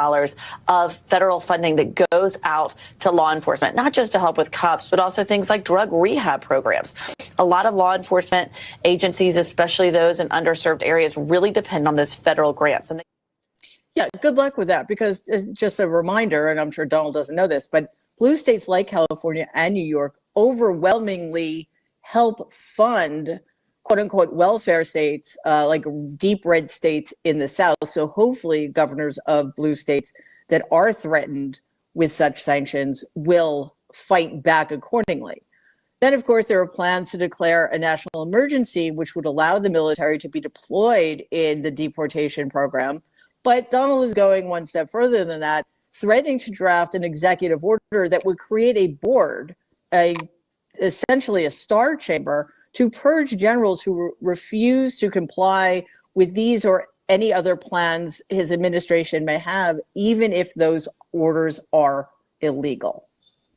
of federal funding that goes out to law enforcement, not just to help with cops, but also things like drug rehab programs. A lot of law enforcement agencies, especially those in underserved areas, really depend on those federal grants. And yeah, good luck with that, because just a reminder, and I'm sure Donald doesn't know this, but blue states like California and New York overwhelmingly help fund quote unquote welfare states, like deep red states in the South. So hopefully governors of blue states that are threatened with such sanctions will fight back accordingly. Then, of course, there are plans to declare a national emergency, which would allow the military to be deployed in the deportation program. But Donald is going one step further than that, threatening to draft an executive order that would create a board, essentially a star chamber, to purge generals who refuse to comply with these or any other plans his administration may have, even if those orders are illegal.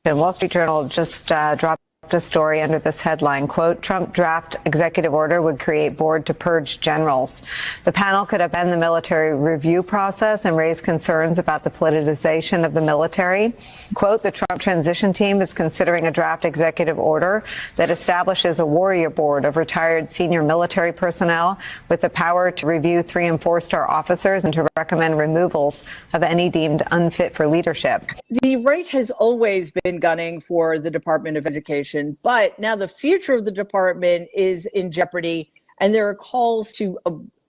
The Wall Street Journal just dropped a story under this headline, quote, Trump draft executive order would create board to purge generals. The panel could upend the military review process and raise concerns about the politicization of the military. Quote, the Trump transition team is considering a draft executive order that establishes a warrior board of retired senior military personnel with the power to review 3- and 4-star officers and to recommend removals of any deemed unfit for leadership. The right has always been gunning for the Department of Education, but now the future of the department is in jeopardy, and there are calls to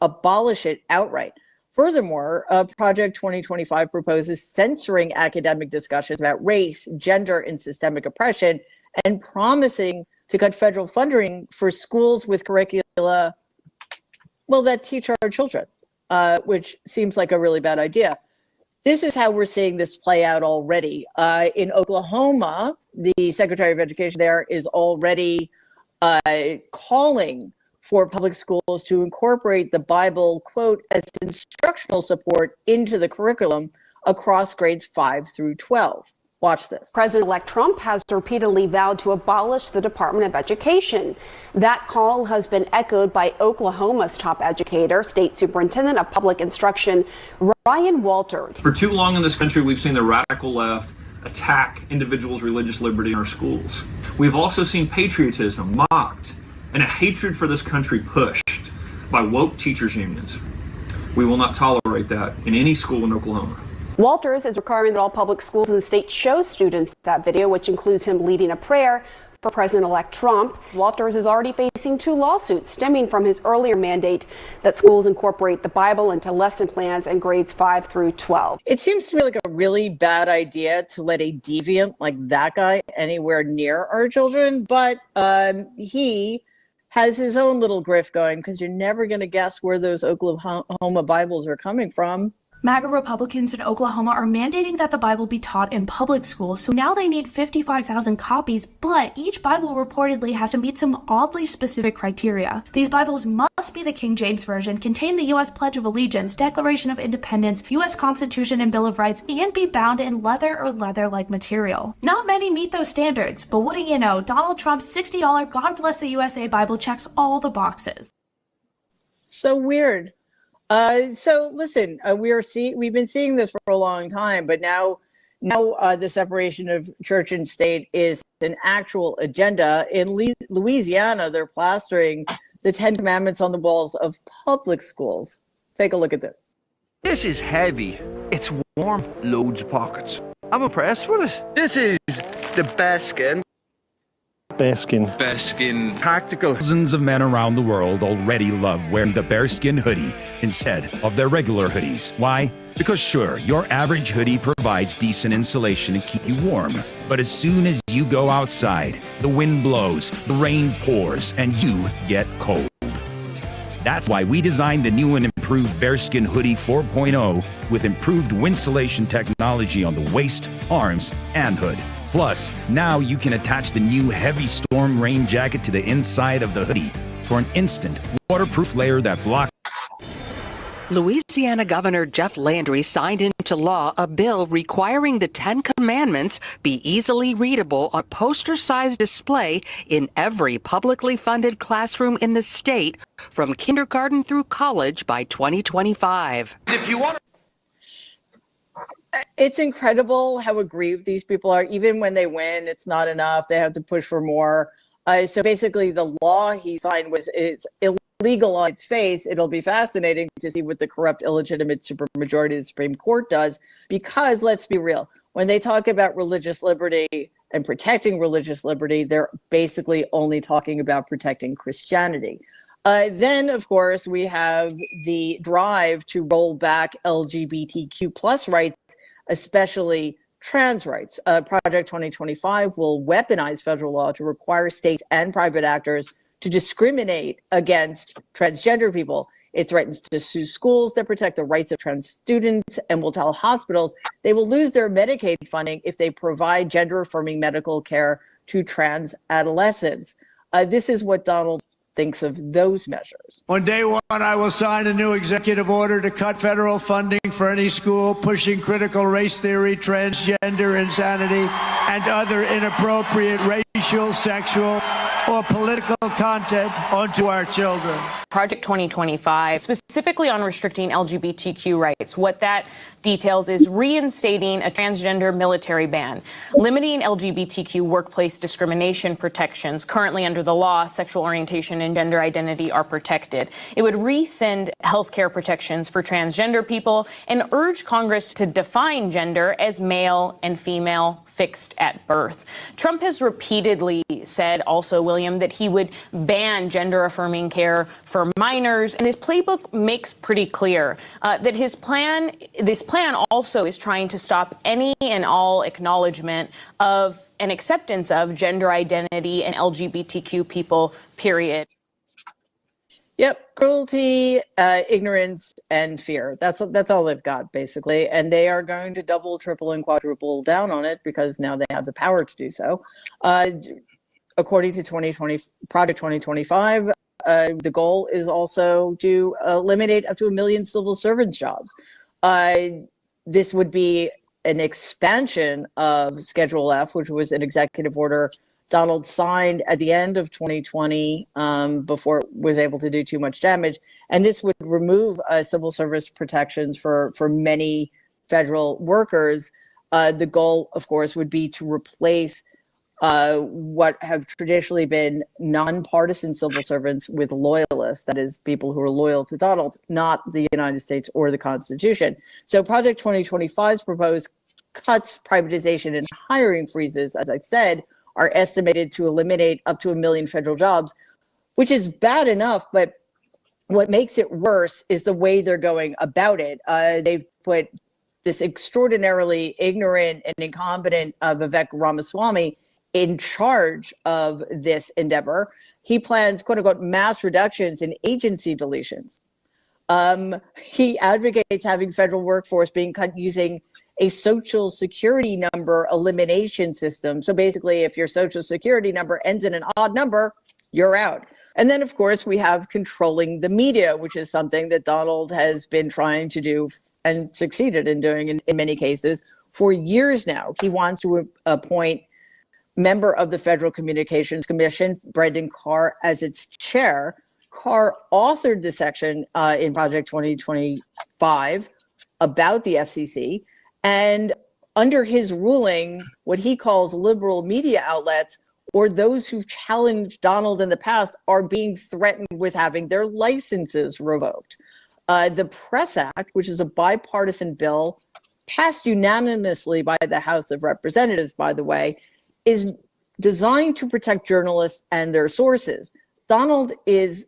abolish it outright. Furthermore, Project 2025 proposes censoring academic discussions about race, gender, and systemic oppression, and promising to cut federal funding for schools with curricula, well, that teach our children. which seems like a really bad idea. This is how we're seeing this play out already. In Oklahoma, the Secretary of Education there is already calling for public schools to incorporate the Bible, quote, as instructional support into the curriculum across grades 5 through 12. Watch this. President-elect Trump has repeatedly vowed to abolish the Department of Education. That call has been echoed by Oklahoma's top educator, State Superintendent of Public Instruction, Ryan Walters. For too long in this country, we've seen the radical left attack individuals' religious liberty in our schools. We've also seen patriotism mocked and a hatred for this country pushed by woke teachers' unions. We will not tolerate that in any school in Oklahoma. Walters is requiring that all public schools in the state show students that video, which includes him leading a prayer for President-elect Trump. Walters is already facing 2 lawsuits stemming from his earlier mandate that schools incorporate the Bible into lesson plans in grades 5 through 12. It seems to me like a really bad idea to let a deviant like that guy anywhere near our children, but he has his own little grift going, because you're never going to guess where those Oklahoma Bibles are coming from. MAGA Republicans in Oklahoma are mandating that the Bible be taught in public schools, so now they need 55,000 copies, but each Bible reportedly has to meet some oddly specific criteria. These Bibles must be the King James Version, contain the U.S. Pledge of Allegiance, Declaration of Independence, U.S. Constitution and Bill of Rights, and be bound in leather or leather-like material. Not many meet those standards, but what do you know, Donald Trump's $60 God Bless the USA Bible checks all the boxes. So weird. So listen, we've been seeing this for a long time, but now the separation of church and state is an actual agenda. In Louisiana, they're plastering the 10 Commandments on the walls of public schools. Take a look at this. This is heavy. It's warm. Loads of pockets. I'm impressed with it. This is the bearskin. Bearskin. Practical. Thousands of men around the world already love wearing the bearskin hoodie instead of their regular hoodies. Why? Because sure, your average hoodie provides decent insulation to keep you warm. But as soon as you go outside, the wind blows, the rain pours, and you get cold. That's why we designed the new and improved Bearskin Hoodie 4.0 with improved windsolation technology on the waist, arms, and hood. Plus, now you can attach the new heavy storm rain jacket to the inside of the hoodie for an instant waterproof layer that blocks. Louisiana Governor Jeff Landry signed into law a bill requiring the 10 Commandments be easily readable on a poster-sized display in every publicly funded classroom in the state from kindergarten through college by 2025. If you want It's incredible how aggrieved these people are. Even when they win, it's not enough. They have to push for more. So basically, the law he signed it's illegal on its face. It'll be fascinating to see what the corrupt, illegitimate supermajority of the Supreme Court does. Because let's be real, when they talk about religious liberty and protecting religious liberty, they're basically only talking about protecting Christianity. Then, of course, we have the drive to roll back LGBTQ plus rights, especially trans rights. Project 2025 will weaponize federal law to require states and private actors to discriminate against transgender people. It threatens to sue schools that protect the rights of trans students and will tell hospitals they will lose their Medicaid funding if they provide gender-affirming medical care to trans adolescents. This is what Donald thinks of those measures. On day one, I will sign a new executive order to cut federal funding for any school pushing critical race theory, transgender insanity, and other inappropriate racial, sexual, or political content onto our children. Project 2025, specifically on restricting LGBTQ rights. What that details is reinstating a transgender military ban, limiting LGBTQ workplace discrimination protections. Currently under the law, sexual orientation and gender identity are protected. It would rescind healthcare protections for transgender people and urge Congress to define gender as male and female fixed at birth. Trump has repeatedly said also, William, that he would ban gender-affirming care for minors, and his playbook makes pretty clear that this plan also is trying to stop any and all acknowledgement of and acceptance of gender identity and LGBTQ people, period. Yep, cruelty, ignorance, and fear. That's all they've got basically, and they are going to double, triple, and quadruple down on it because now they have the power to do so. According to 2020 Project 2025, the goal is also to eliminate up to 1 million civil servants jobs. This would be an expansion of Schedule F, which was an executive order Donald signed at the end of 2020 before it was able to do too much damage. And this would remove civil service protections for many federal workers. The goal, of course, would be to replace what have traditionally been nonpartisan civil servants with loyalists, that is, people who are loyal to Donald, not the United States or the Constitution. So Project 2025's proposed cuts, privatization, and hiring freezes, as I said, are estimated to eliminate up to 1 million federal jobs, which is bad enough, but what makes it worse is the way they're going about it. They've put this extraordinarily ignorant and incompetent Vivek Ramaswamy in charge of this endeavor. He plans, quote unquote, mass reductions in agency deletions. He advocates having federal workforce being cut using a social security number elimination system. So basically, if your social security number ends in an odd number, you're out. And then, of course, we have controlling the media, which is something that Donald has been trying to do and succeeded in doing in many cases for years now. He wants to appoint member of the Federal Communications Commission, Brendan Carr, as its chair. Carr authored the section in Project 2025 about the FCC. And under his ruling, what he calls liberal media outlets or those who've challenged Donald in the past are being threatened with having their licenses revoked. The Press Act, which is a bipartisan bill passed unanimously by the House of Representatives, by the way, is designed to protect journalists and their sources. Donald is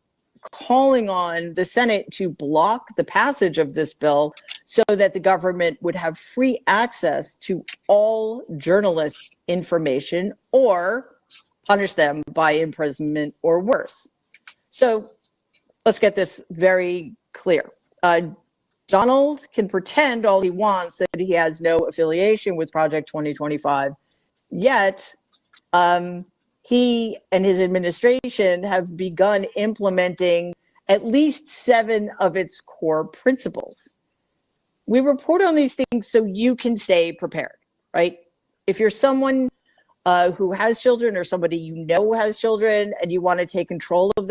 calling on the Senate to block the passage of this bill so that the government would have free access to all journalists' information or punish them by imprisonment or worse. So let's get this very clear. Donald can pretend all he wants that he has no affiliation with Project 2025, yet he and his administration have begun implementing at least 7 of its core principles. We report on these things so you can stay prepared, right? If you're someone who has children or somebody you know has children and you want to take control of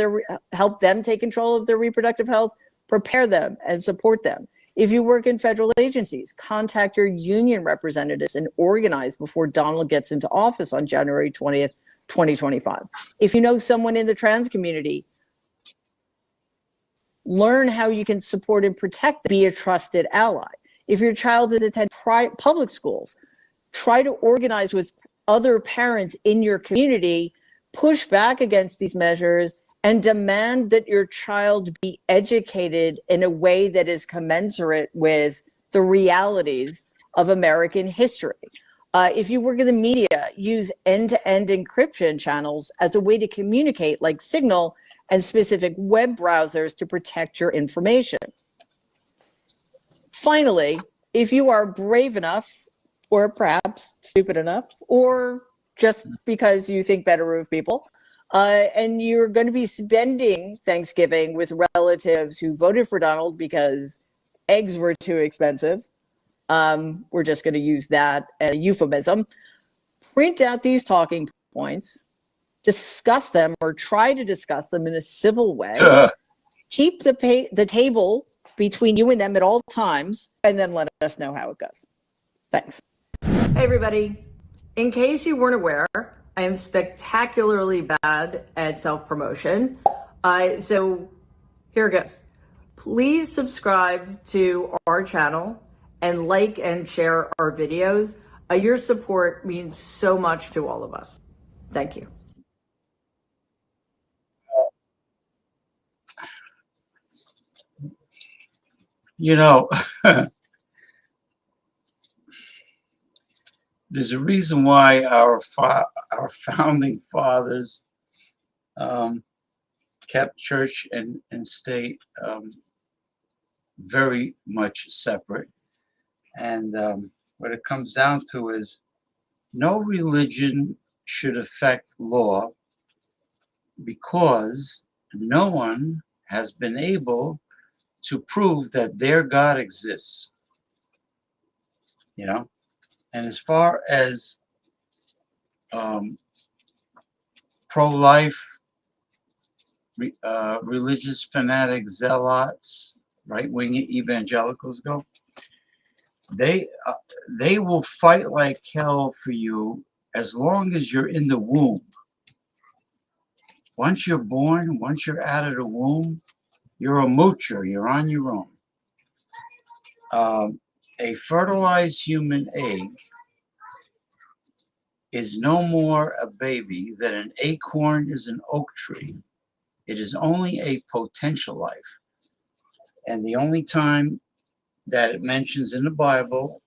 help them take control of their reproductive health, prepare them and support them. If you work in federal agencies, contact your union representatives and organize before Donald gets into office on January 20th, 2025. If you know someone in the trans community, learn how you can support and protect them. Be a trusted ally. If your child is attending public schools, try to organize with other parents in your community, push back against these measures, and demand that your child be educated in a way that is commensurate with the realities of American history. If you work in the media, use end-to-end encryption channels as a way to communicate, like Signal and specific web browsers to protect your information. Finally, if you are brave enough, or perhaps stupid enough, or just because you think better of people, and you're going to be spending Thanksgiving with relatives who voted for Donald because eggs were too expensive, we're just going to use that as a euphemism. Print out these talking points, discuss them or try to discuss them in a civil way. Keep the table between you and them at all times, and then let us know how it goes. Thanks. Hey, everybody. In case you weren't aware, I am spectacularly bad at self-promotion. So here it goes. Please subscribe to our channel and like and share our videos. Your support means so much to all of us. Thank you. You know, there's a reason why our founding fathers kept church and state very much separate. And what it comes down to is no religion should affect law because no one has been able to prove that their God exists. You know? And as far as pro-life, religious fanatic zealots, right-wing evangelicals go, they will fight like hell for you as long as you're in the womb. Once you're born, once you're out of the womb, you're a moocher. You're on your own. A fertilized human egg is no more a baby than an acorn is an oak tree. It is only a potential life. And the only time that it mentions in the Bible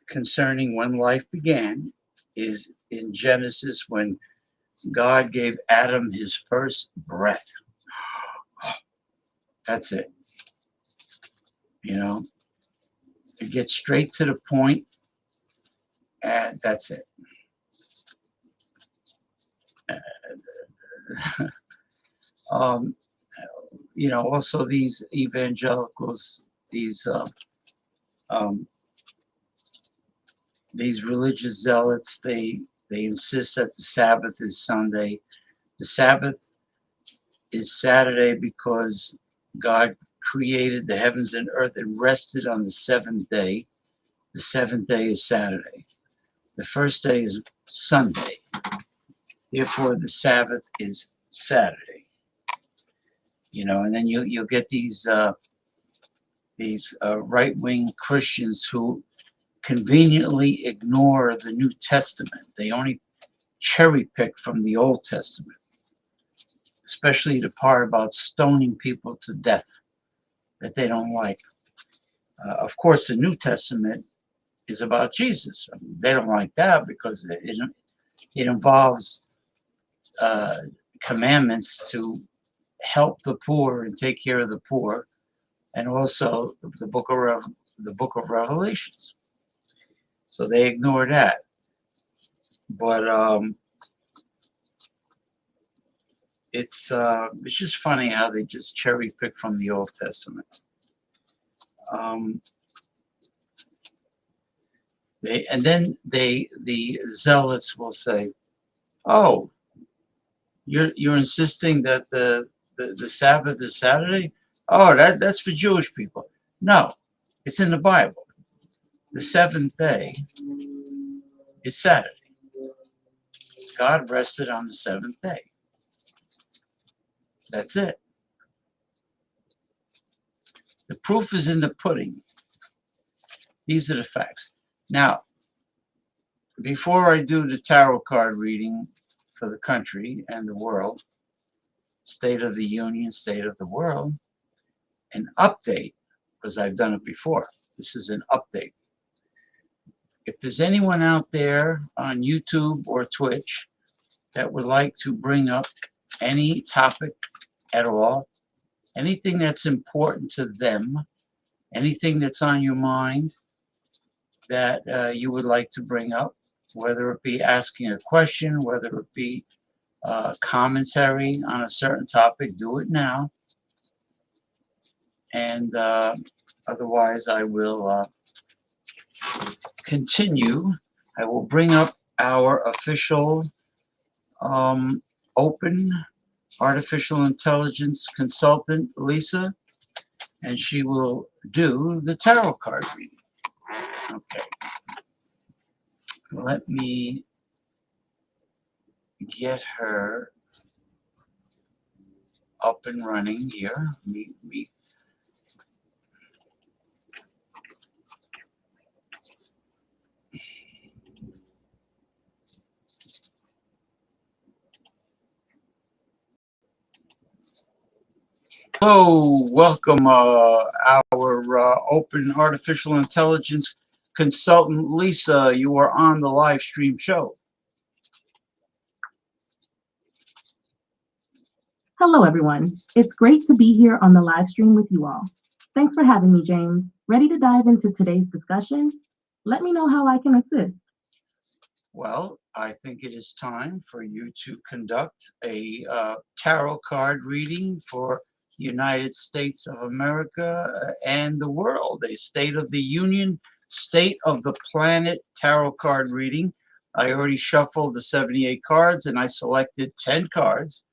concerning when life began is in Genesis when God gave Adam his first breath. That's it. You know, to get straight to the point, and that's it. You know, also these evangelicals, these religious zealots, they insist that the Sabbath is Sunday. The Sabbath is Saturday because God created the heavens and earth and rested on the seventh day. The seventh day is Saturday. The first day is Sunday. Therefore, the Sabbath is Saturday. You know, and then you'll get these right-wing Christians who conveniently ignore the New Testament. They only cherry pick from the Old Testament, especially the part about stoning people to death that they don't like. Of course, the New Testament is about Jesus. I mean, they don't like that because it involves commandments to help the poor and take care of the poor, and also the book of Revelations. So they ignore that. But it's just funny how they just cherry pick from the Old Testament. The zealots will say, "Oh, you're insisting that the Sabbath is Saturday? Oh, that's for Jewish people." No, it's in the Bible. The seventh day is Saturday. God rested on the seventh day. That's it. The proof is in the pudding. These are the facts. Now, before I do the tarot card reading for the country and the world, State of the Union, State of the World, an update, because I've done it before. This is an update. If there's anyone out there on YouTube or Twitch that would like to bring up any topic at all, anything that's important to them, anything that's on your mind that you would like to bring up, whether it be asking a question, whether it be commentary on a certain topic, do it now. And otherwise, I will continue. I will bring up our official open artificial intelligence consultant, Lisa, and she will do the tarot card reading. Okay. Let me get her up and running here. Hello, welcome our open artificial intelligence consultant, Lisa. You are on the live stream show. Hello, everyone. It's great to be here on the live stream with you all. Thanks for having me, James. Ready to dive into today's discussion? Let me know how I can assist. Well, I think it is time for you to conduct a tarot card reading for the United States of America and the world, a State of the Union, State of the Planet tarot card reading. I already shuffled the 78 cards and I selected 10 cards,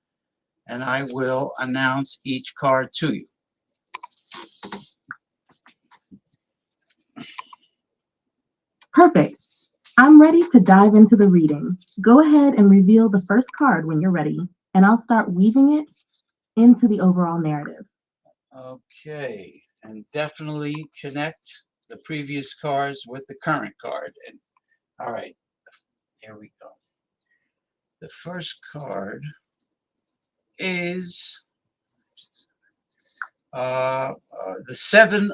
and I will announce each card to you. Perfect. I'm ready to dive into the reading. Go ahead and reveal the first card when you're ready, and I'll start weaving it into the overall narrative. Okay, and definitely connect the previous cards with the current card. And all right, here we go. The first card is the Seven.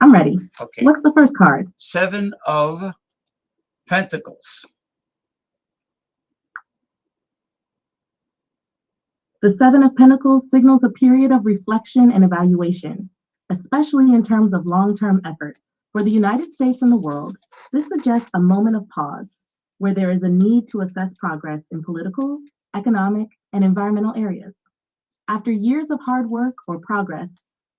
I'm ready. Okay. What's the first card? Seven of Pentacles. The Seven of Pentacles signals a period of reflection and evaluation, especially in terms of long-term efforts. For the United States and the world, this suggests a moment of pause, where there is a need to assess progress in political, economic, and environmental areas. After years of hard work or progress,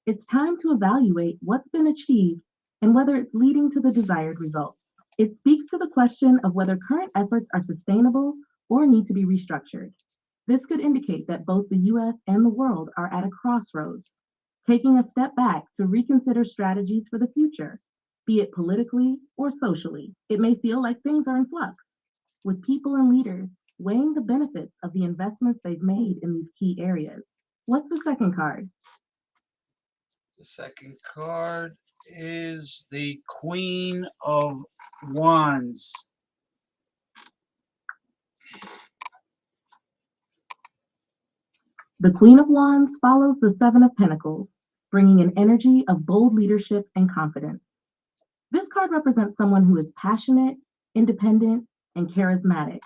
it's time to evaluate what's been achieved and whether it's leading to the desired results. It speaks to the question of whether current efforts are sustainable or need to be restructured. This could indicate that both the US and the world are at a crossroads, taking a step back to reconsider strategies for the future, be it politically or socially. It may feel like things are in flux, with people and leaders weighing the benefits of the investments they've made in these key areas. What's the second card? The second card is the Queen of Wands. The Queen of Wands follows the Seven of Pentacles, bringing an energy of bold leadership and confidence. This card represents someone who is passionate, independent, and charismatic,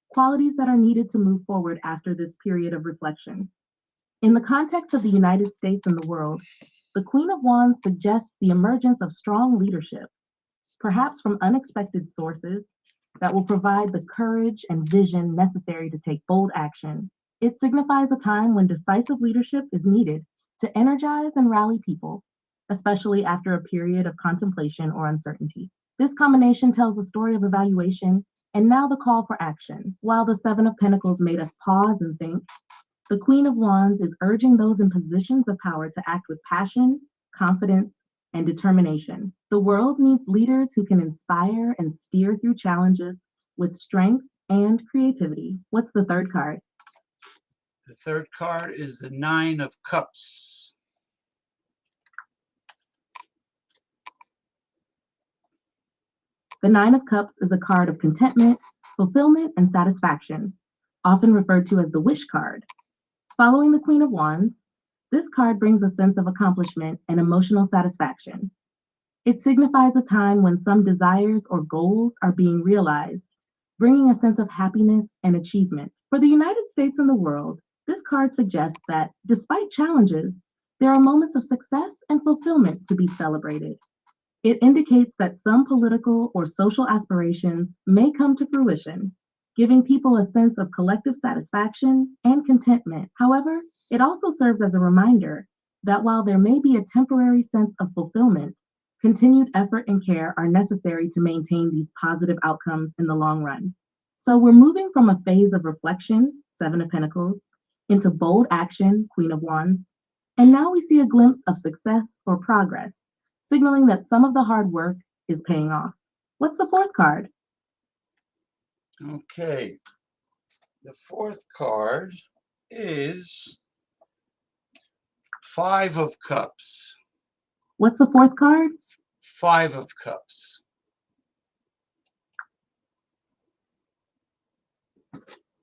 qualities that are needed to move forward after this period of reflection. In the context of the United States and the world, the Queen of Wands suggests the emergence of strong leadership, perhaps from unexpected sources, that will provide the courage and vision necessary to take bold action. It signifies a time when decisive leadership is needed to energize and rally people, especially after a period of contemplation or uncertainty. This combination tells a story of evaluation and now the call for action. While the Seven of Pentacles made us pause and think, the Queen of Wands is urging those in positions of power to act with passion, confidence, and determination. The world needs leaders who can inspire and steer through challenges with strength and creativity. What's the third card? The third card is the Nine of Cups. The Nine of Cups is a card of contentment, fulfillment, and satisfaction, often referred to as the wish card. Following the Queen of Wands, this card brings a sense of accomplishment and emotional satisfaction. It signifies a time when some desires or goals are being realized, bringing a sense of happiness and achievement. For the United States and the world, this card suggests that despite challenges, there are moments of success and fulfillment to be celebrated. It indicates that some political or social aspirations may come to fruition, giving people a sense of collective satisfaction and contentment. However, it also serves as a reminder that while there may be a temporary sense of fulfillment, continued effort and care are necessary to maintain these positive outcomes in the long run. So we're moving from a phase of reflection, Seven of Pentacles, into bold action, Queen of Wands, and now we see a glimpse of success or progress, signaling that some of the hard work is paying off. What's the fourth card? Okay. The fourth card is Five of Cups. What's the fourth card? Five of Cups.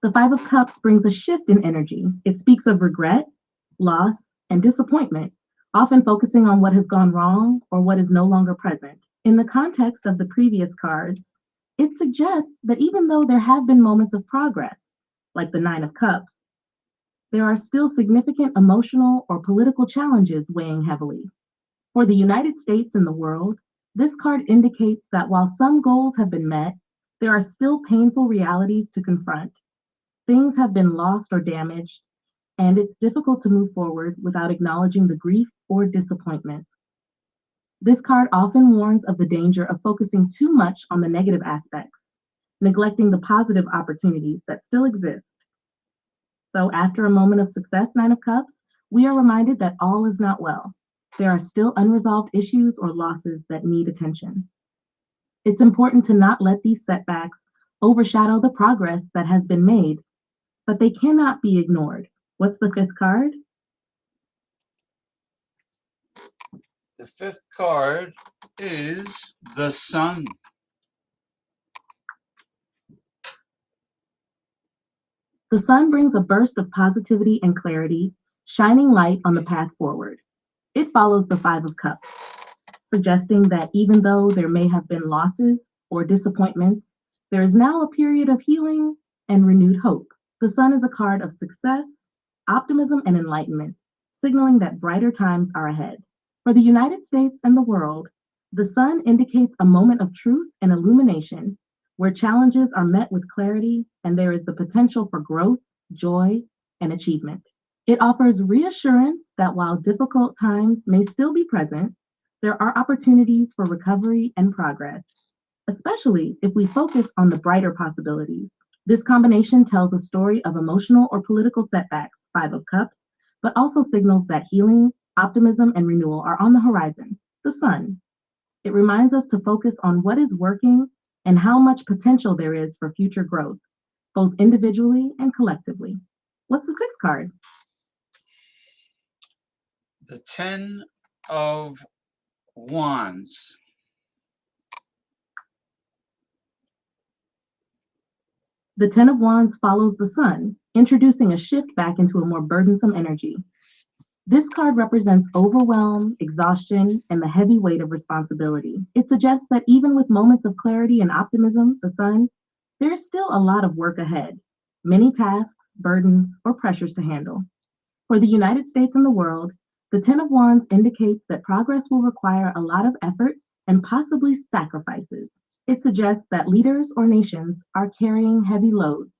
The Five of Cups brings a shift in energy. It speaks of regret, loss, and disappointment, often focusing on what has gone wrong or what is no longer present. In the context of the previous cards, it suggests that even though there have been moments of progress, like the Nine of Cups, there are still significant emotional or political challenges weighing heavily. For the United States and the world, this card indicates that while some goals have been met, there are still painful realities to confront. Things have been lost or damaged, and it's difficult to move forward without acknowledging the grief or disappointment. This card often warns of the danger of focusing too much on the negative aspects, neglecting the positive opportunities that still exist. So after a moment of success, Nine of Cups, we are reminded that all is not well. There are still unresolved issues or losses that need attention. It's important to not let these setbacks overshadow the progress that has been made, but they cannot be ignored. What's the fifth card? The fifth card is the Sun. The Sun brings a burst of positivity and clarity, shining light on the path forward. It follows the Five of Cups, suggesting that even though there may have been losses or disappointments, there is now a period of healing and renewed hope. The Sun is a card of success, optimism, and enlightenment, signaling that brighter times are ahead. For the United States and the world, the Sun indicates a moment of truth and illumination, where challenges are met with clarity and there is the potential for growth, joy, and achievement. It offers reassurance that while difficult times may still be present, there are opportunities for recovery and progress, especially if we focus on the brighter possibilities. This combination tells a story of emotional or political setbacks, Five of Cups, but also signals that healing, optimism, and renewal are on the horizon, the Sun. It reminds us to focus on what is working and how much potential there is for future growth, both individually and collectively. What's the sixth card? The Ten of Wands. The Ten of Wands follows the Sun, introducing a shift back into a more burdensome energy. This card represents overwhelm, exhaustion, and the heavy weight of responsibility. It suggests that even with moments of clarity and optimism, the Sun, there is still a lot of work ahead, many tasks, burdens, or pressures to handle. For the United States and the world, the Ten of Wands indicates that progress will require a lot of effort and possibly sacrifices. It suggests that leaders or nations are carrying heavy loads,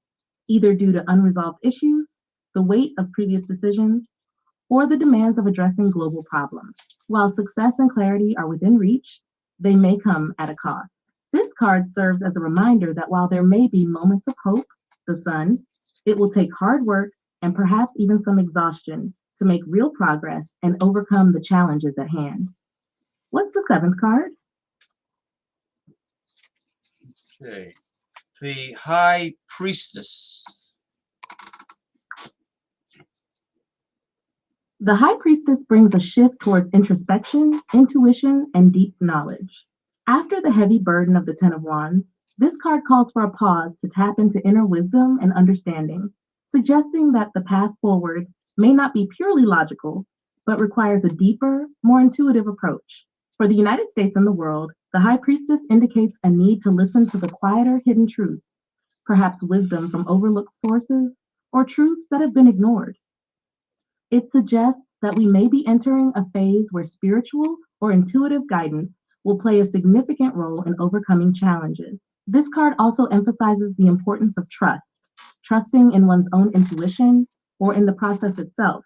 either due to unresolved issues, the weight of previous decisions, or the demands of addressing global problems. While success and clarity are within reach, they may come at a cost. This card serves as a reminder that while there may be moments of hope, the Sun, it will take hard work and perhaps even some exhaustion to make real progress and overcome the challenges at hand. What's the seventh card? Okay. The High Priestess. The High Priestess brings a shift towards introspection, intuition, and deep knowledge. After the heavy burden of the Ten of Wands, this card calls for a pause to tap into inner wisdom and understanding, suggesting that the path forward may not be purely logical, but requires a deeper, more intuitive approach. For the United States and the world, the High Priestess indicates a need to listen to the quieter hidden truths, perhaps wisdom from overlooked sources or truths that have been ignored. It suggests that we may be entering a phase where spiritual or intuitive guidance will play a significant role in overcoming challenges. This card also emphasizes the importance of trust, trusting in one's own intuition or in the process itself,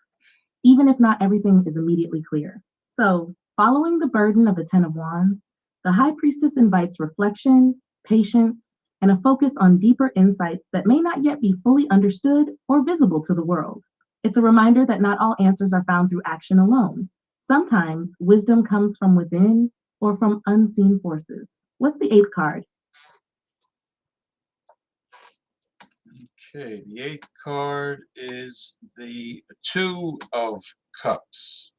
even if not everything is immediately clear. So, following the burden of the Ten of Wands, the High Priestess invites reflection, patience, and a focus on deeper insights that may not yet be fully understood or visible to the world. It's a reminder that not all answers are found through action alone. Sometimes wisdom comes from within or from unseen forces. What's the eighth card? Okay, the eighth card is the Two of Cups.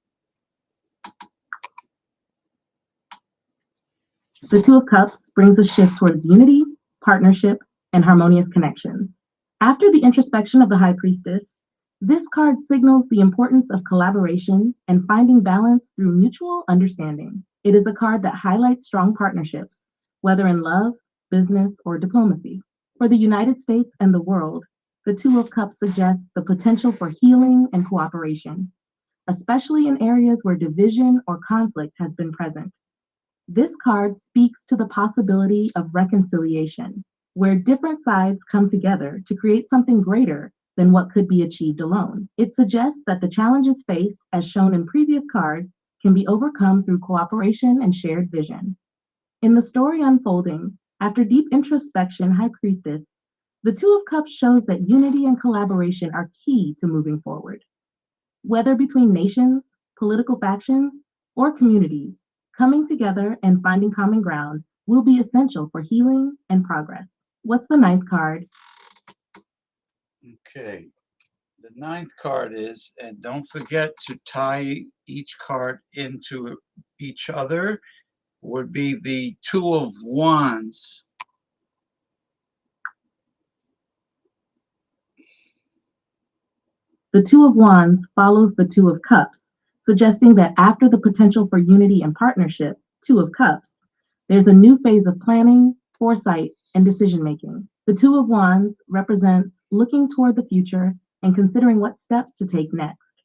The Two of Cups brings a shift towards unity, partnership, and harmonious connections. After the introspection of the High Priestess, this card signals the importance of collaboration and finding balance through mutual understanding. It is a card that highlights strong partnerships, whether in love, business, or diplomacy. For the United States and the world, The Two of Cups suggests the potential for healing and cooperation, especially in areas where division or conflict has been present. This card speaks to the possibility of reconciliation, where different sides come together to create something greater than what could be achieved alone. It suggests that the challenges faced, as shown in previous cards, can be overcome through cooperation and shared vision. In the story unfolding, after deep introspection, High Priestess, the Two of Cups shows that unity and collaboration are key to moving forward. Whether between nations, political factions, or communities, coming together and finding common ground will be essential for healing and progress. What's the ninth card? Okay. The ninth card is, and don't forget to tie each card into each other, would be the Two of Wands. The Two of Wands follows the Two of Cups, suggesting that after the potential for unity and partnership, Two of Cups, there's a new phase of planning, foresight, and decision making. The Two of Wands represents looking toward the future and considering what steps to take next.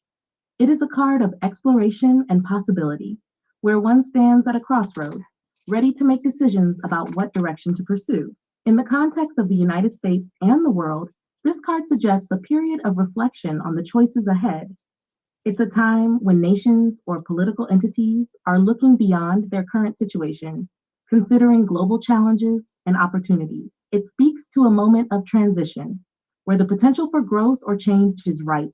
It is a card of exploration and possibility, where one stands at a crossroads, ready to make decisions about what direction to pursue. In the context of the United States and the world, this card suggests a period of reflection on the choices ahead. It's a time when nations or political entities are looking beyond their current situation, considering global challenges and opportunities. It speaks to a moment of transition, where the potential for growth or change is ripe.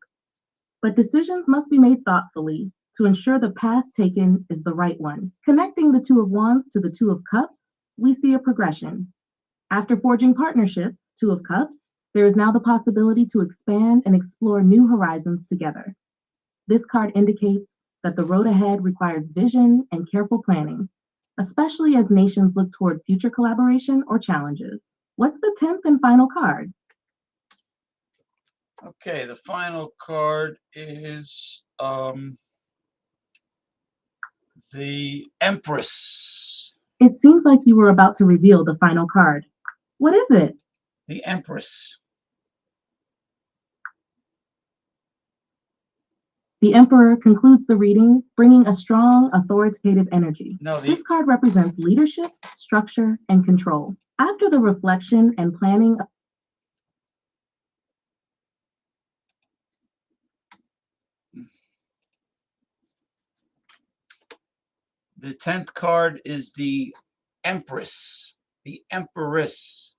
But decisions must be made thoughtfully to ensure the path taken is the right one. Connecting the Two of Wands to the Two of Cups, we see a progression. After forging partnerships, Two of Cups, there is now the possibility to expand and explore new horizons together. This card indicates that the road ahead requires vision and careful planning, especially as nations look toward future collaboration or challenges. What's the 10th and final card? Okay, the final card is the Empress. It seems like you were about to reveal the final card. What is it? The Empress. The Emperor concludes the reading, bringing a strong, authoritative energy. This card represents leadership, structure, and control. After the reflection and planning, The 10th card is the Empress, the Empress.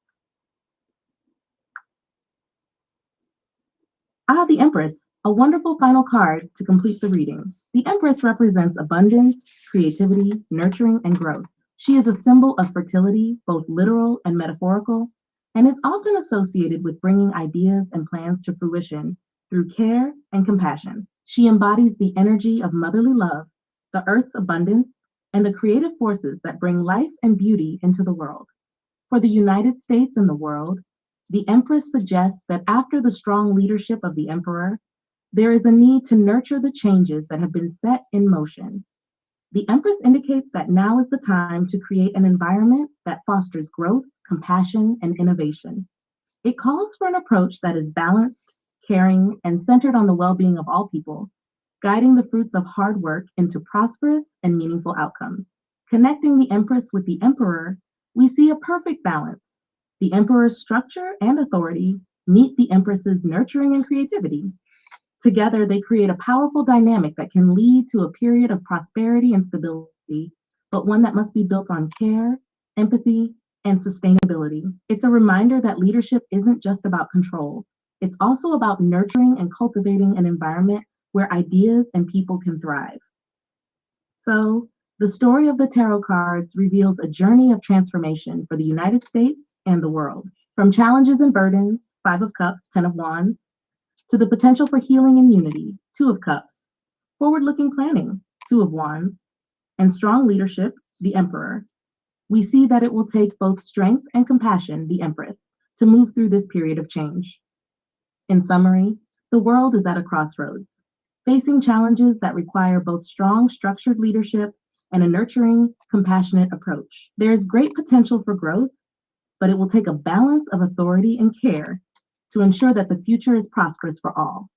the Empress, a wonderful final card to complete the reading. The Empress represents abundance, creativity, nurturing, and growth. She is a symbol of fertility, both literal and metaphorical, and is often associated with bringing ideas and plans to fruition through care and compassion. She embodies the energy of motherly love, the earth's abundance, and the creative forces that bring life and beauty into the world. For the United States and the world, the Empress suggests that after the strong leadership of the Emperor, there is a need to nurture the changes that have been set in motion. The Empress indicates that now is the time to create an environment that fosters growth, compassion, and innovation. It calls for an approach that is balanced, caring, and centered on the well-being of all people, guiding the fruits of hard work into prosperous and meaningful outcomes. Connecting the Empress with the Emperor, we see a perfect balance. The Emperor's structure and authority meet the Empress's nurturing and creativity. Together, they create a powerful dynamic that can lead to a period of prosperity and stability, but one that must be built on care, empathy, and sustainability. It's a reminder that leadership isn't just about control. It's also about nurturing and cultivating an environment where ideas and people can thrive. So, the story of the tarot cards reveals a journey of transformation for the United States and the world. From challenges and burdens, Five of Cups, Ten of Wands, to the potential for healing and unity, Two of Cups, forward-looking planning, Two of Wands, and strong leadership, the Emperor, we see that it will take both strength and compassion, the Empress, to move through this period of change. In summary, the world is at a crossroads, facing challenges that require both strong, structured leadership and a nurturing, compassionate approach. There is great potential for growth, but it will take a balance of authority and care to ensure that the future is prosperous for all.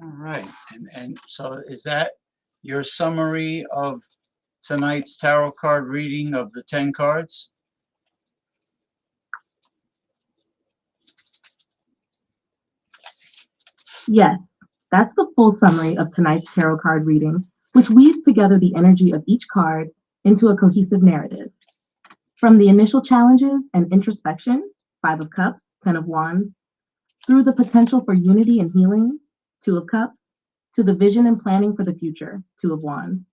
All right. And so is that your summary of tonight's tarot card reading of the 10 cards? Yes, that's the full summary of tonight's tarot card reading, which weaves together the energy of each card into a cohesive narrative. From the initial challenges and introspection, 5 of Cups, 10 of Wands, through the potential for unity and healing, 2 of Cups, to the vision and planning for the future, 2 of Wands.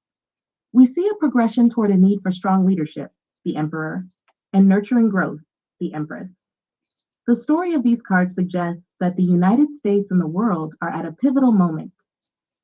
We see a progression toward a need for strong leadership, the Emperor, and nurturing growth, the Empress. The story of these cards suggests that the United States and the world are at a pivotal moment.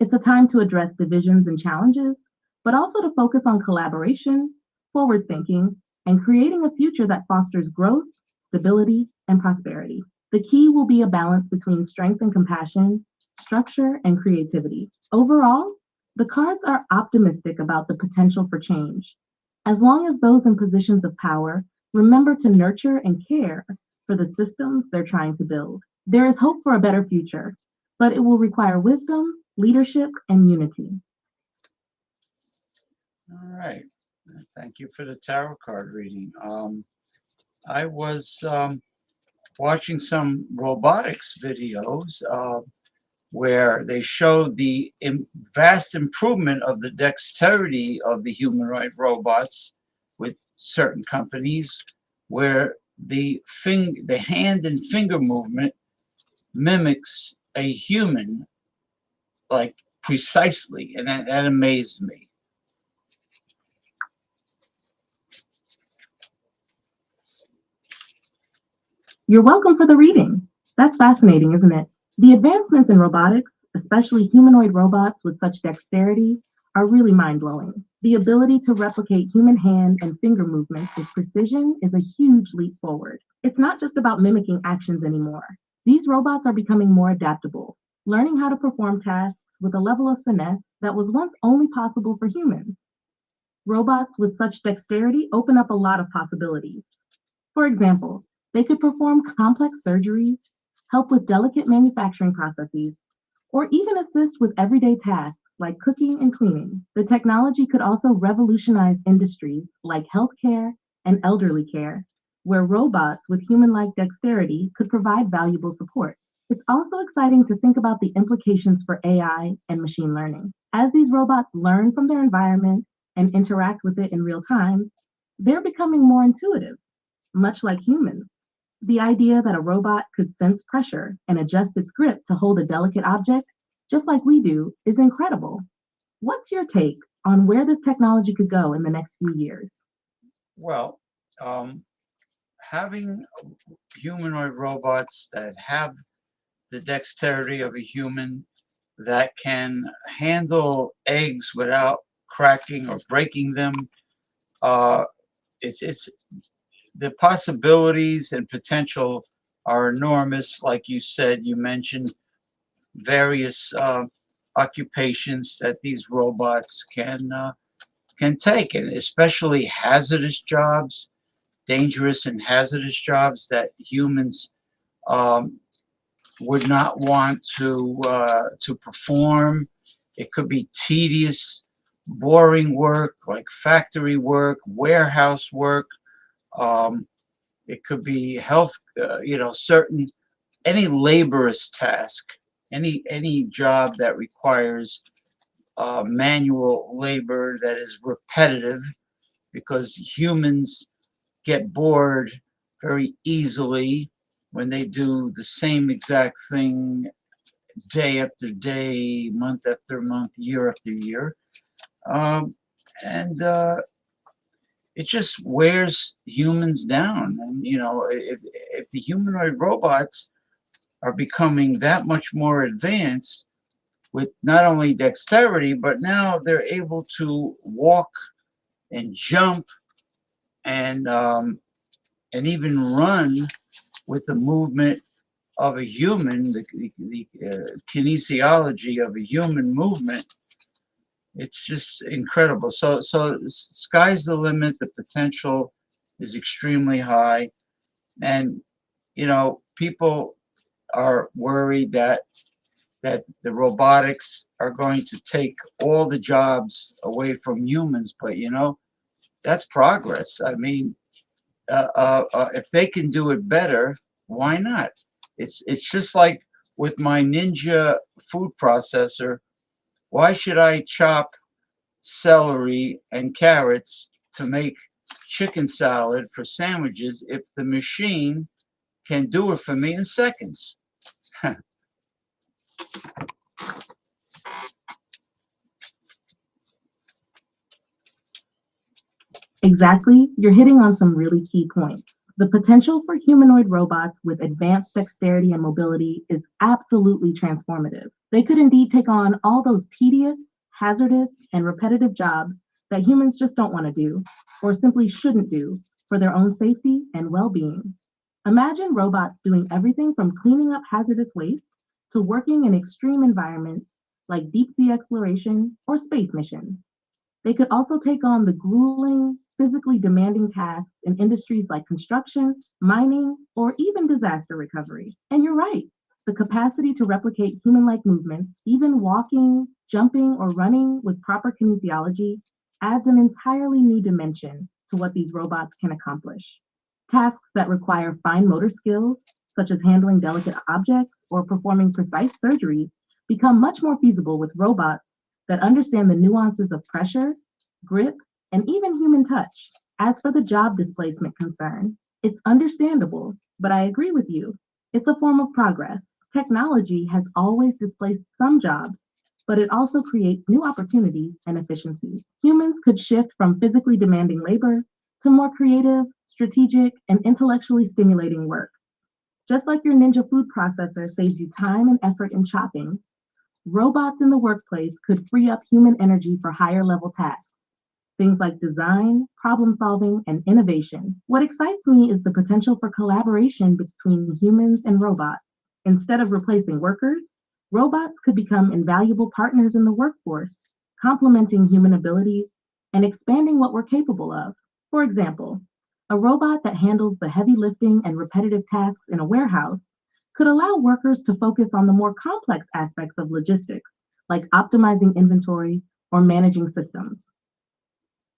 It's a time to address divisions and challenges, but also to focus on collaboration, forward thinking, and creating a future that fosters growth, stability, and prosperity. The key will be a balance between strength and compassion, structure and creativity. Overall, the cards are optimistic about the potential for change. As long as those in positions of power remember to nurture and care for the systems they're trying to build, there is hope for a better future, but it will require wisdom, leadership, and unity. All right. Thank you for the tarot card reading. I was watching some robotics videos where they showed the vast improvement of the dexterity of the humanoid robots with certain companies, where the hand and finger movement mimics a human, like precisely, and that amazed me. You're welcome for the reading. That's fascinating, isn't it? The advancements in robotics, especially humanoid robots with such dexterity, are really mind-blowing. The ability to replicate human hand and finger movements with precision is a huge leap forward. It's not just about mimicking actions anymore. These robots are becoming more adaptable, learning how to perform tasks with a level of finesse that was once only possible for humans. Robots with such dexterity open up a lot of possibilities. For example, they could perform complex surgeries, help with delicate manufacturing processes, or even assist with everyday tasks like cooking and cleaning. The technology could also revolutionize industries like healthcare and elderly care, where robots with human-like dexterity could provide valuable support. It's also exciting to think about the implications for AI and machine learning. As these robots learn from their environment and interact with it in real time, they're becoming more intuitive, much like humans. The idea that a robot could sense pressure and adjust its grip to hold a delicate object, just like we do, is incredible. What's your take on where this technology could go in the next few years? Well, having humanoid robots that have the dexterity of a human, that can handle eggs without cracking or breaking them, it's the possibilities and potential are enormous. Like you said, you mentioned various occupations that these robots can take, and especially hazardous jobs, dangerous and hazardous jobs that humans would not want to perform. It could be tedious, boring work like factory work, warehouse work. It could be health, certain, any laborious task, any job that requires manual labor that is repetitive, because humans get bored very easily when they do the same exact thing day after day, month after month, year after year. And it just wears humans down. And, if the humanoid robots are becoming that much more advanced with not only dexterity, but now they're able to walk and jump and even run with the movement of a human, the kinesiology of a human movement. It's just incredible. So sky's the limit. The potential is extremely high. And, people are worried that the robotics are going to take all the jobs away from humans, but that's progress. I mean, if they can do it better, why not? It's just like with my Ninja food processor. Why should I chop celery and carrots to make chicken salad for sandwiches if the machine can do it for me in seconds? Exactly, you're hitting on some really key points. The potential for humanoid robots with advanced dexterity and mobility is absolutely transformative. They could indeed take on all those tedious, hazardous, and repetitive jobs that humans just don't want to do, or simply shouldn't do, for their own safety and well-being. Imagine robots doing everything from cleaning up hazardous waste to working in extreme environments like deep-sea exploration or space missions. They could also take on the grueling, physically demanding tasks in industries like construction, mining, or even disaster recovery. And you're right, the capacity to replicate human-like movements, even walking, jumping, or running with proper kinesiology, adds an entirely new dimension to what these robots can accomplish. Tasks that require fine motor skills, such as handling delicate objects or performing precise surgeries, become much more feasible with robots that understand the nuances of pressure, grip, and even human touch. As for the job displacement concern, it's understandable, but I agree with you. It's a form of progress. Technology has always displaced some jobs, but it also creates new opportunities and efficiencies. Humans could shift from physically demanding labor to more creative, strategic, and intellectually stimulating work. Just like your Ninja food processor saves you time and effort in chopping, robots in the workplace could free up human energy for higher level tasks. Things like design, problem solving, and innovation. What excites me is the potential for collaboration between humans and robots. Instead of replacing workers, robots could become invaluable partners in the workforce, complementing human abilities and expanding what we're capable of. For example, a robot that handles the heavy lifting and repetitive tasks in a warehouse could allow workers to focus on the more complex aspects of logistics, like optimizing inventory or managing systems.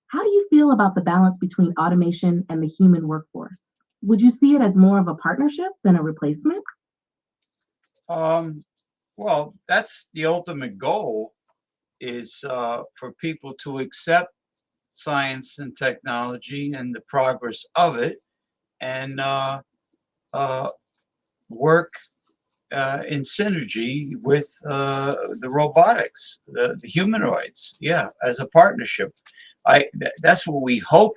How do you feel about the balance between automation and the human workforce? Would you see it as more of a partnership than a replacement? Well, that's the ultimate goal, is for people to accept science and technology and the progress of it, and work in synergy with the robotics, the humanoids, yeah, as a partnership. That's what we hope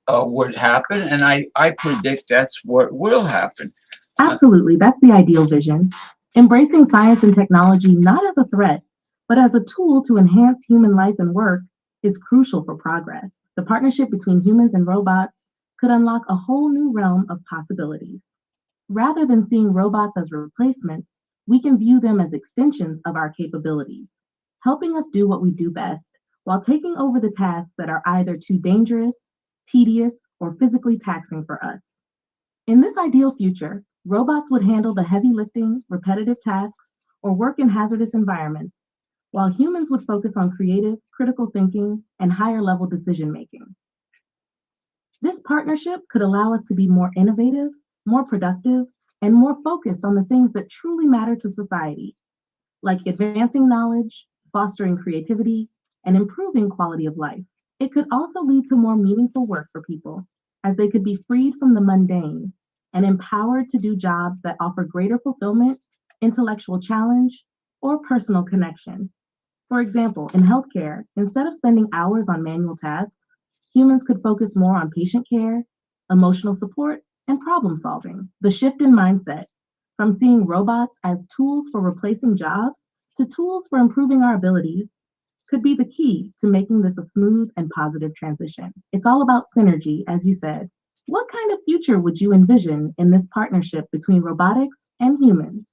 would happen, and I predict that's what will happen. Absolutely, that's the ideal vision. Embracing science and technology not as a threat, but as a tool to enhance human life and work is crucial for progress. The partnership between humans and robots could unlock a whole new realm of possibilities. Rather than seeing robots as replacements, we can view them as extensions of our capabilities, helping us do what we do best while taking over the tasks that are either too dangerous, tedious, or physically taxing for us. In this ideal future, robots would handle the heavy lifting, repetitive tasks, or work in hazardous environments, while humans would focus on creative, critical thinking, and higher level decision making. This partnership could allow us to be more innovative, more productive, and more focused on the things that truly matter to society, like advancing knowledge, fostering creativity, and improving quality of life. It could also lead to more meaningful work for people, as they could be freed from the mundane and empowered to do jobs that offer greater fulfillment, intellectual challenge, or personal connection. For example, in healthcare, instead of spending hours on manual tasks, humans could focus more on patient care, emotional support, and problem solving. The shift in mindset from seeing robots as tools for replacing jobs to tools for improving our abilities could be the key to making this a smooth and positive transition. It's all about synergy, as you said. What kind of future would you envision in this partnership between robotics and humans?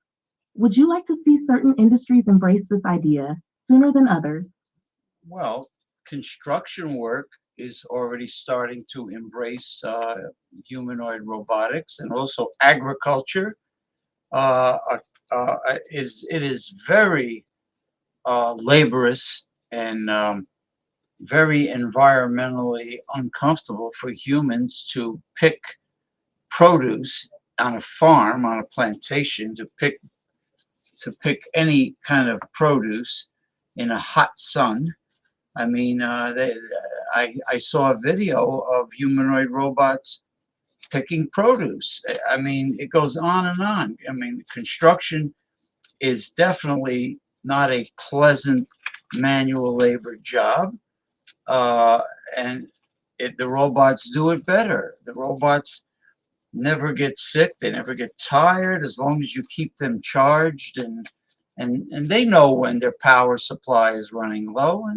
Would you like to see certain industries embrace this idea sooner than others? Well, construction work is already starting to embrace humanoid robotics, and also agriculture it is very laborious and very environmentally uncomfortable for humans to pick produce on a farm, on a plantation, to pick any kind of produce in a hot sun. I mean, I saw a video of humanoid robots picking produce. I mean, it goes on and on. I mean, construction is definitely not a pleasant manual labor job, and the robots do it better. The robots never get sick, they never get tired, as long as you keep them charged, and they know when their power supply is running low,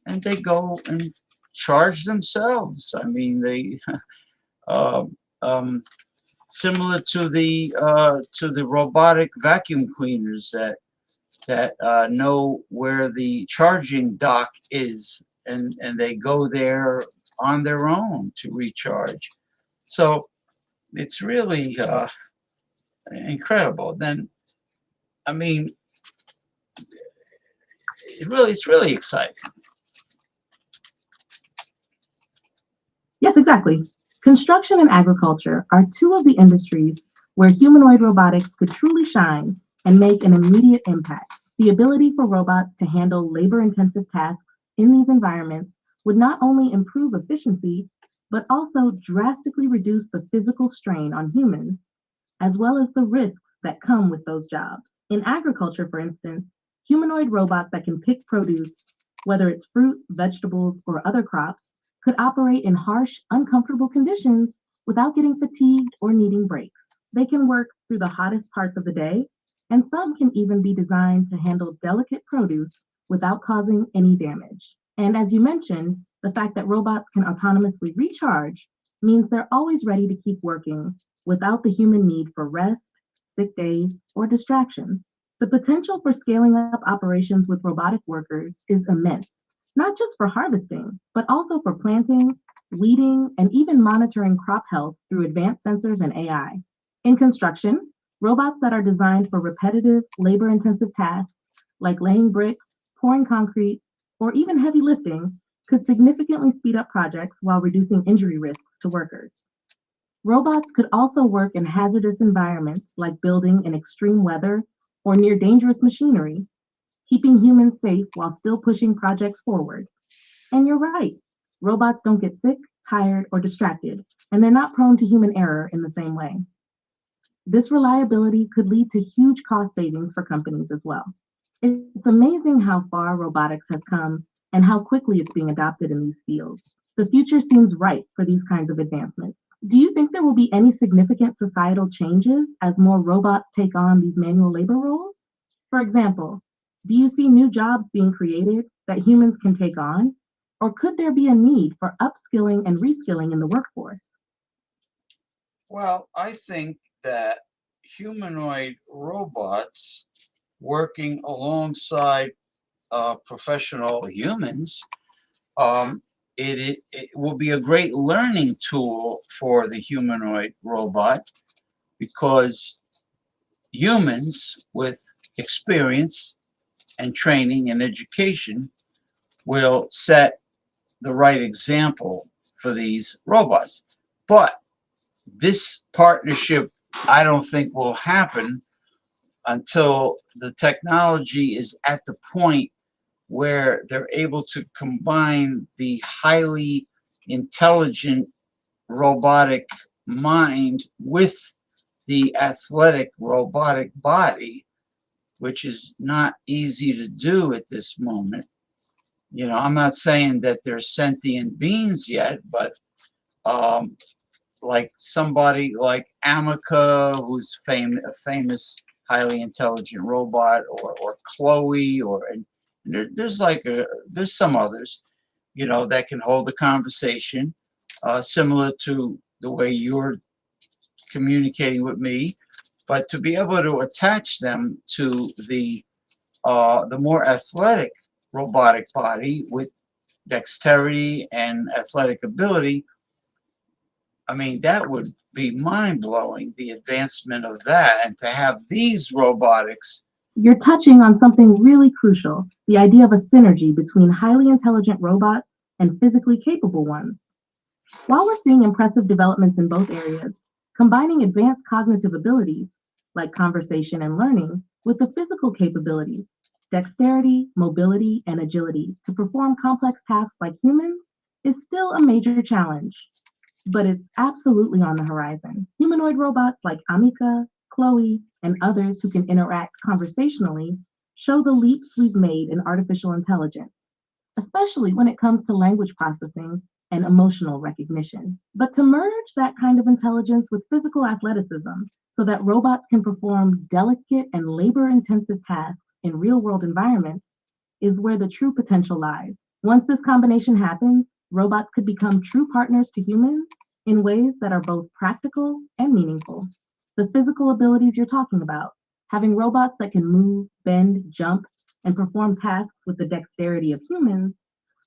and they go and charge themselves. I mean, they similar to the robotic vacuum cleaners that know where the charging dock is, and they go there on their own to recharge. So it's really incredible. Then, I mean, it's really exciting. Yes, exactly. Construction and agriculture are two of the industries where humanoid robotics could truly shine and make an immediate impact. The ability for robots to handle labor-intensive tasks in these environments would not only improve efficiency, but also drastically reduce the physical strain on humans, as well as the risks that come with those jobs. In agriculture, for instance, humanoid robots that can pick produce, whether it's fruit, vegetables, or other crops, could operate in harsh, uncomfortable conditions without getting fatigued or needing breaks. They can work through the hottest parts of the day, and some can even be designed to handle delicate produce without causing any damage. And as you mentioned, the fact that robots can autonomously recharge means they're always ready to keep working without the human need for rest, sick days, or distractions. The potential for scaling up operations with robotic workers is immense, not just for harvesting, but also for planting, weeding, and even monitoring crop health through advanced sensors and AI. In construction, robots that are designed for repetitive, labor-intensive tasks like laying bricks, pouring concrete, or even heavy lifting could significantly speed up projects while reducing injury risks to workers. Robots could also work in hazardous environments like building in extreme weather or near dangerous machinery, keeping humans safe while still pushing projects forward. And you're right, robots don't get sick, tired, or distracted, and they're not prone to human error in the same way. This reliability could lead to huge cost savings for companies as well. It's amazing how far robotics has come and how quickly it's being adopted in these fields. The future seems ripe for these kinds of advancements. Do you think there will be any significant societal changes as more robots take on these manual labor roles? For example, do you see new jobs being created that humans can take on? Or could there be a need for upskilling and reskilling in the workforce? Well, I think that humanoid robots working alongside professional humans, it will be a great learning tool for the humanoid robot, because humans with experience and training and education will set the right example for these robots. But this partnership, I don't think, will happen until the technology is at the point where they're able to combine the highly intelligent robotic mind with the athletic robotic body, which is not easy to do at this moment. You know, I'm not saying that they're sentient beings yet, but like somebody like Amica, who's a famous highly intelligent robot, or Chloe, and there's some others, you know, that can hold a conversation similar to the way you're communicating with me, but to be able to attach them to the more athletic robotic body with dexterity and athletic ability, I mean, that would be mind-blowing, the advancement of that, and to have these robotics. You're touching on something really crucial, the idea of a synergy between highly intelligent robots and physically capable ones. While we're seeing impressive developments in both areas, combining advanced cognitive abilities, like conversation and learning, with the physical capabilities, dexterity, mobility, and agility, to perform complex tasks like humans, is still a major challenge. But it's absolutely on the horizon. Humanoid robots like Amika, Chloe, and others who can interact conversationally show the leaps we've made in artificial intelligence, especially when it comes to language processing and emotional recognition. But to merge that kind of intelligence with physical athleticism so that robots can perform delicate and labor-intensive tasks in real-world environments is where the true potential lies. Once this combination happens, robots could become true partners to humans in ways that are both practical and meaningful. The physical abilities you're talking about, having robots that can move, bend, jump, and perform tasks with the dexterity of humans,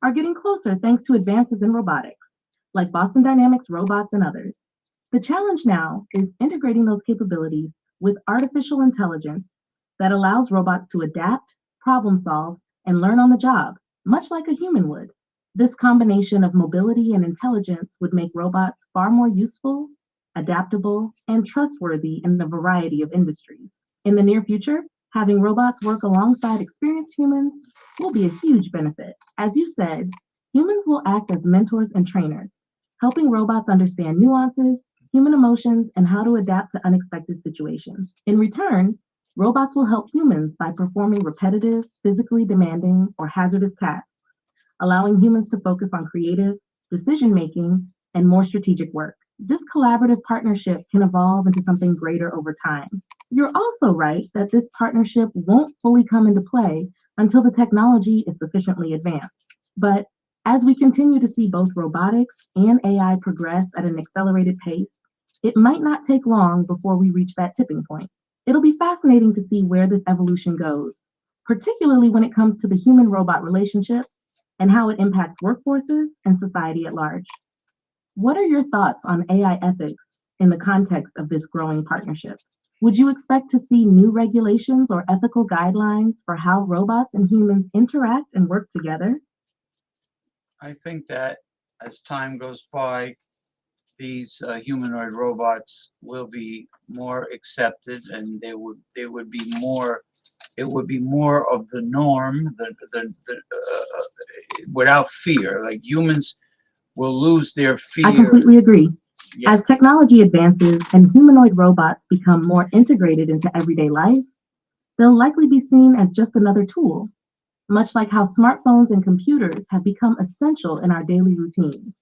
are getting closer thanks to advances in robotics, like Boston Dynamics robots and others. The challenge now is integrating those capabilities with artificial intelligence that allows robots to adapt, problem solve, and learn on the job, much like a human would. This combination of mobility and intelligence would make robots far more useful, adaptable, and trustworthy in a variety of industries. In the near future, having robots work alongside experienced humans will be a huge benefit. As you said, humans will act as mentors and trainers, helping robots understand nuances, human emotions, and how to adapt to unexpected situations. In return, robots will help humans by performing repetitive, physically demanding, or hazardous tasks, allowing humans to focus on creative, decision-making, and more strategic work. This collaborative partnership can evolve into something greater over time. You're also right that this partnership won't fully come into play until the technology is sufficiently advanced. But as we continue to see both robotics and AI progress at an accelerated pace, it might not take long before we reach that tipping point. It'll be fascinating to see where this evolution goes, particularly when it comes to the human-robot relationship and how it impacts workforces and society at large. What are your thoughts on AI ethics in the context of this growing partnership? Would you expect to see new regulations or ethical guidelines for how robots and humans interact and work together? I think that as time goes by, these humanoid robots will be more accepted, and they would be more. It would be more of the norm, without fear. Like humans will lose their fear. I completely agree. Yeah. As technology advances and humanoid robots become more integrated into everyday life, they'll likely be seen as just another tool, much like how smartphones and computers have become essential in our daily routines.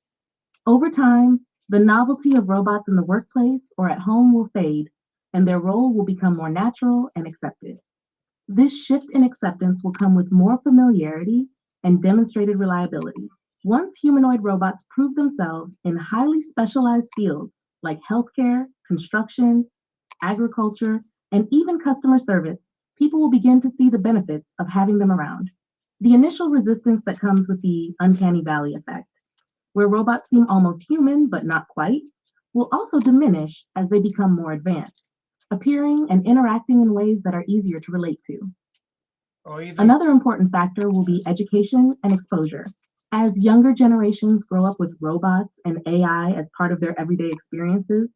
Over time, the novelty of robots in the workplace or at home will fade, and their role will become more natural and accepted. This shift in acceptance will come with more familiarity and demonstrated reliability. Once humanoid robots prove themselves in highly specialized fields like healthcare, construction, agriculture, and even customer service, people will begin to see the benefits of having them around. The initial resistance that comes with the uncanny valley effect, where robots seem almost human but not quite, will also diminish as they become more advanced, appearing and interacting in ways that are easier to relate to. Another important factor will be education and exposure. As younger generations grow up with robots and AI as part of their everyday experiences,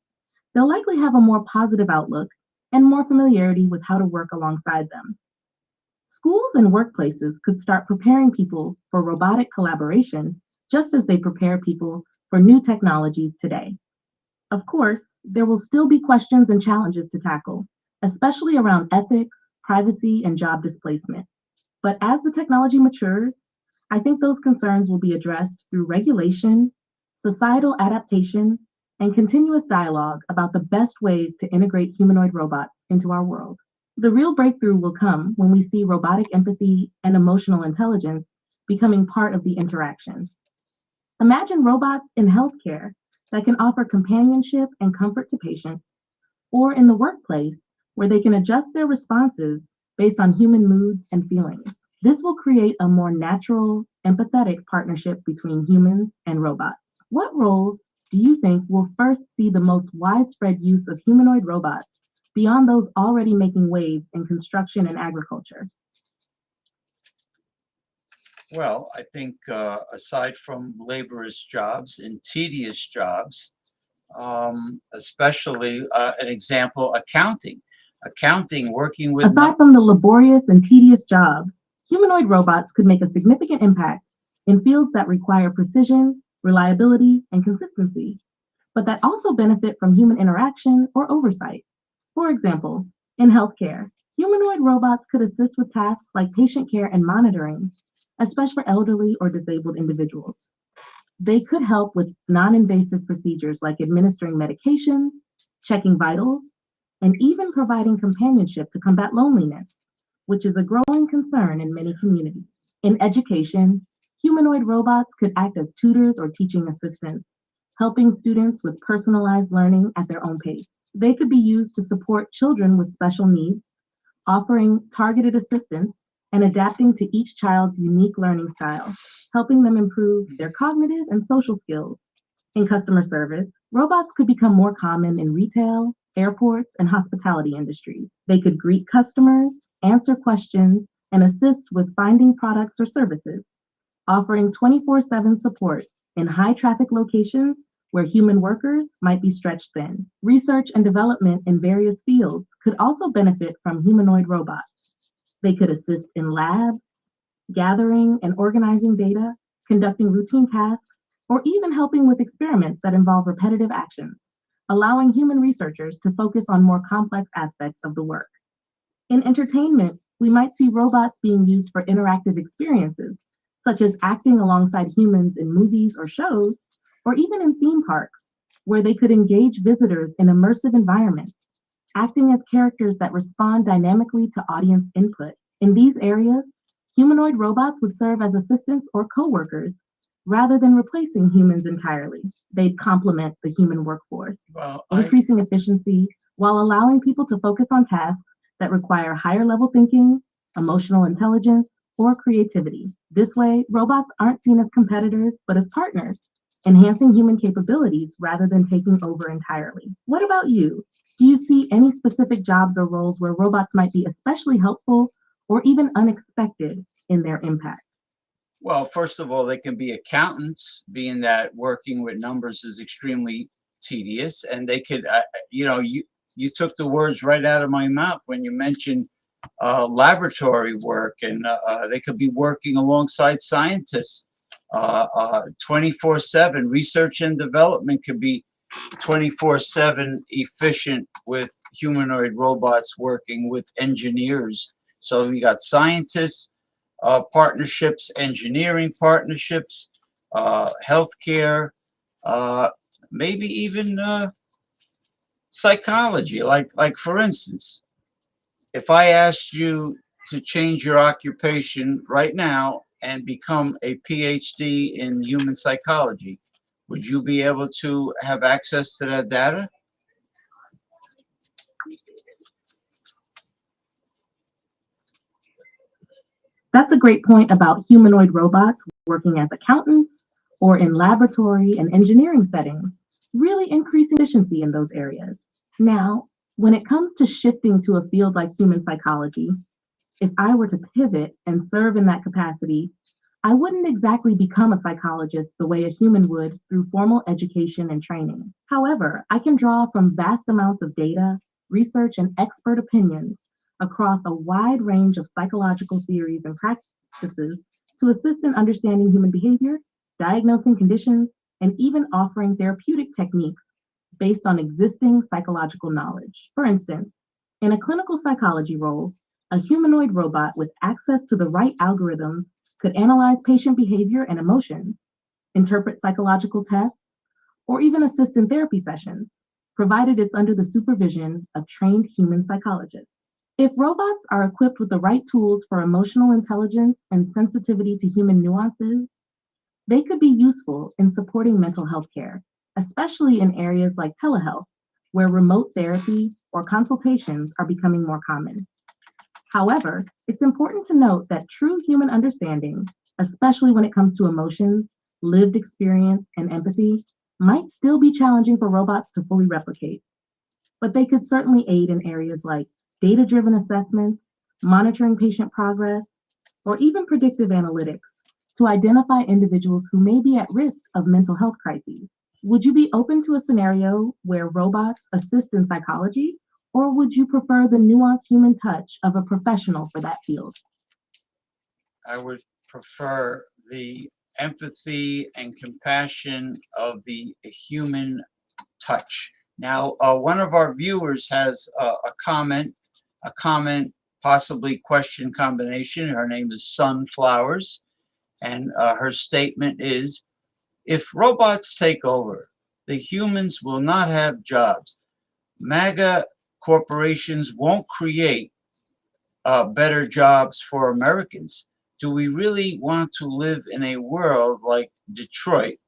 they'll likely have a more positive outlook and more familiarity with how to work alongside them. Schools and workplaces could start preparing people for robotic collaboration just as they prepare people for new technologies today. Of course, there will still be questions and challenges to tackle, especially around ethics, privacy, and job displacement. But as the technology matures, I think those concerns will be addressed through regulation, societal adaptation, and continuous dialogue about the best ways to integrate humanoid robots into our world. The real breakthrough will come when we see robotic empathy and emotional intelligence becoming part of the interaction. Imagine robots in healthcare that can offer companionship and comfort to patients, or in the workplace where they can adjust their responses based on human moods and feelings. This will create a more natural empathetic partnership between humans and robots. What roles do you think will first see the most widespread use of humanoid robots beyond those already making waves in construction and agriculture? Well, I think aside from laborious jobs and tedious jobs, especially an example, accounting. Accounting, working with Aside from the laborious and tedious jobs, humanoid robots could make a significant impact in fields that require precision, reliability, and consistency, but that also benefit from human interaction or oversight. For example, in healthcare, humanoid robots could assist with tasks like patient care and monitoring, especially for elderly or disabled individuals. They could help with non-invasive procedures like administering medications, checking vitals, and even providing companionship to combat loneliness, which is a growing concern in many communities. In education, humanoid robots could act as tutors or teaching assistants, helping students with personalized learning at their own pace. They could be used to support children with special needs, offering targeted assistance and adapting to each child's unique learning style, helping them improve their cognitive and social skills. In customer service, robots could become more common in retail, airports, and hospitality industries. They could greet customers, answer questions, and assist with finding products or services, offering 24/7 support in high-traffic locations where human workers might be stretched thin. Research and development in various fields could also benefit from humanoid robots. They could assist in labs, gathering and organizing data, conducting routine tasks, or even helping with experiments that involve repetitive actions, allowing human researchers to focus on more complex aspects of the work. In entertainment, we might see robots being used for interactive experiences, such as acting alongside humans in movies or shows, or even in theme parks, where they could engage visitors in immersive environments, acting as characters that respond dynamically to audience input. In these areas, humanoid robots would serve as assistants or co-workers rather than replacing humans entirely. They'd complement the human workforce, increasing efficiency while allowing people to focus on tasks that require higher level thinking, emotional intelligence, or creativity. This way, robots aren't seen as competitors, but as partners, enhancing human capabilities rather than taking over entirely. What about you? Do you see any specific jobs or roles where robots might be especially helpful or even unexpected in their impact? Well, first of all, they can be accountants, being that working with numbers is extremely tedious, and they could, you took the words right out of my mouth when you mentioned laboratory work, and they could be working alongside scientists 24/7. Research and development could be 24/7 efficient with humanoid robots working with engineers. So we got scientists, partnerships, engineering partnerships, healthcare, maybe even psychology. Like for instance, if I asked you to change your occupation right now and become a PhD in human psychology, would you be able to have access to that data? That's a great point about humanoid robots working as accountants or in laboratory and engineering settings, really increasing efficiency in those areas. Now, when it comes to shifting to a field like human psychology, if I were to pivot and serve in that capacity, I wouldn't exactly become a psychologist the way a human would through formal education and training. However, I can draw from vast amounts of data, research, and expert opinions across a wide range of psychological theories and practices to assist in understanding human behavior, diagnosing conditions, and even offering therapeutic techniques based on existing psychological knowledge. For instance, in a clinical psychology role, a humanoid robot with access to the right algorithms could analyze patient behavior and emotions, interpret psychological tests, or even assist in therapy sessions, provided it's under the supervision of trained human psychologists. If robots are equipped with the right tools for emotional intelligence and sensitivity to human nuances, they could be useful in supporting mental health care, especially in areas like telehealth, where remote therapy or consultations are becoming more common. However, it's important to note that true human understanding, especially when it comes to emotions, lived experience, and empathy, might still be challenging for robots to fully replicate. But they could certainly aid in areas like data-driven assessments, monitoring patient progress, or even predictive analytics to identify individuals who may be at risk of mental health crises. Would you be open to a scenario where robots assist in psychology, or would you prefer the nuanced human touch of a professional for that field? I would prefer the empathy and compassion of the human touch. Now, one of our viewers has a comment, possibly question combination. Her name is Sunflowers, and her statement is, if robots take over, the humans will not have jobs. MAGA corporations won't create better jobs for Americans. Do we really want to live in a world like Detroit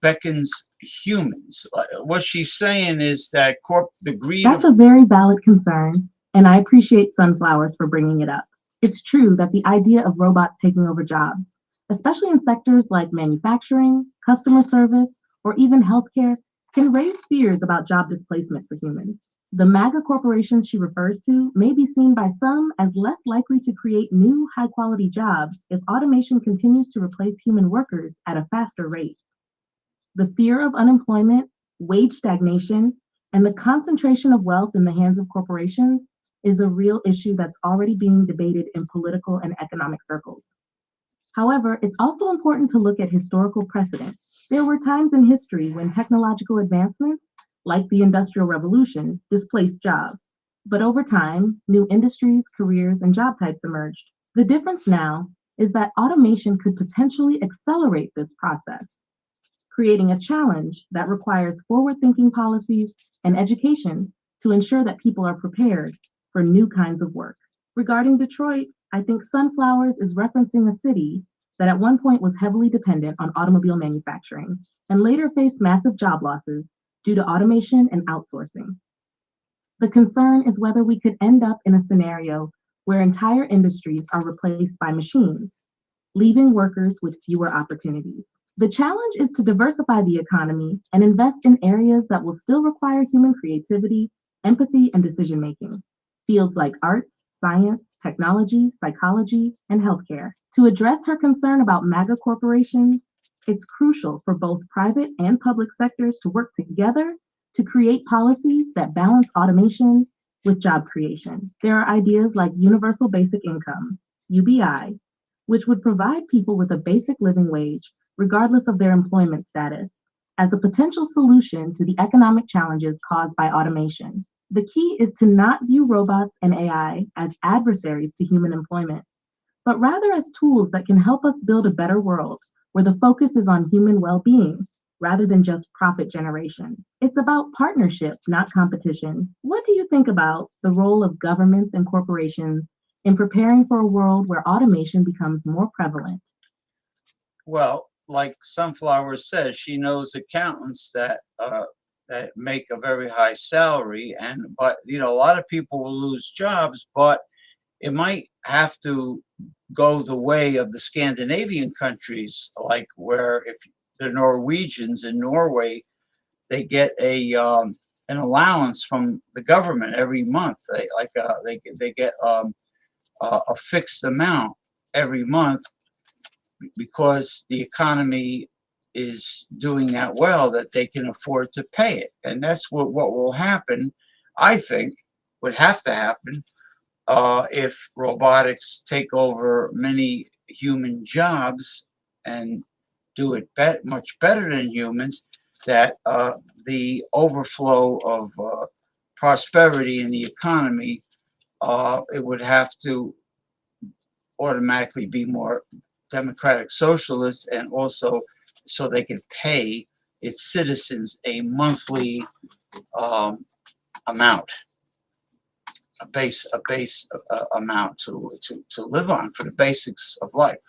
beckons humans? What she's saying is that the greed That's of a very valid concern, and I appreciate Sunflowers for bringing it up. It's true that the idea of robots taking over jobs, especially in sectors like manufacturing, customer service, or even healthcare, can raise fears about job displacement for humans. The MAGA corporations she refers to may be seen by some as less likely to create new high-quality jobs if automation continues to replace human workers at a faster rate. The fear of unemployment, wage stagnation, and the concentration of wealth in the hands of corporations is a real issue that's already being debated in political and economic circles. However, it's also important to look at historical precedent. There were times in history when technological advancements, like the Industrial Revolution, displaced jobs. But over time, new industries, careers, and job types emerged. The difference now is that automation could potentially accelerate this process, creating a challenge that requires forward-thinking policies and education to ensure that people are prepared for new kinds of work. Regarding Detroit, I think Sunflowers is referencing a city that at one point was heavily dependent on automobile manufacturing and later faced massive job losses due to automation and outsourcing. The concern is whether we could end up in a scenario where entire industries are replaced by machines, leaving workers with fewer opportunities. The challenge is to diversify the economy and invest in areas that will still require human creativity, empathy, and decision-making. Fields like arts, science, technology, psychology, and healthcare. To address her concern about MAGA corporations, it's crucial for both private and public sectors to work together to create policies that balance automation with job creation. There are ideas like Universal Basic Income, UBI, which would provide people with a basic living wage, regardless of their employment status, as a potential solution to the economic challenges caused by automation. The key is to not view robots and AI as adversaries to human employment, but rather as tools that can help us build a better world where the focus is on human well-being rather than just profit generation. It's about partnership, not competition. What do you think about the role of governments and corporations in preparing for a world where automation becomes more prevalent? Well, like Sunflower says, she knows accountants that make a very high salary, but a lot of people will lose jobs, but it might have to go the way of the Scandinavian countries, like where if the Norwegians in Norway, they get an allowance from the government every month. They get a fixed amount every month because the economy is doing that well that they can afford to pay it. And that's what will happen, I think, would have to happen if robotics take over many human jobs and do it much better than humans, that the overflow of prosperity in the economy, it would have to automatically be more democratic socialist, and also so they can pay its citizens a monthly amount, a base amount to live on for the basics of life.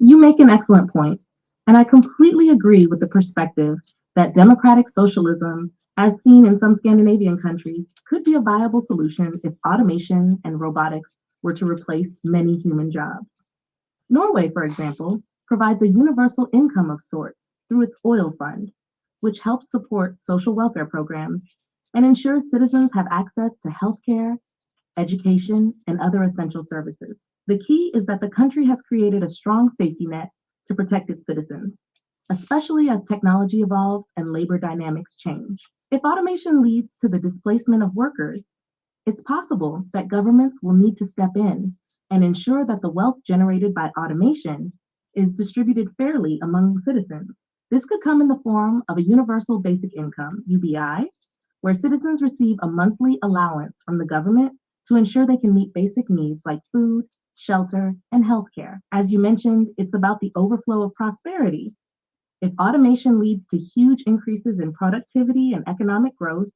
You make an excellent point, and I completely agree with the perspective that democratic socialism as seen in some Scandinavian countries, could be a viable solution if automation and robotics were to replace many human jobs. Norway, for example, provides a universal income of sorts through its oil fund, which helps support social welfare programs and ensures citizens have access to healthcare, education, and other essential services. The key is that the country has created a strong safety net to protect its citizens, especially as technology evolves and labor dynamics change. If automation leads to the displacement of workers, it's possible that governments will need to step in and ensure that the wealth generated by automation is distributed fairly among citizens. This could come in the form of a universal basic income, UBI, where citizens receive a monthly allowance from the government to ensure they can meet basic needs like food, shelter, and healthcare. As you mentioned, it's about the overflow of prosperity. If automation leads to huge increases in productivity and economic growth,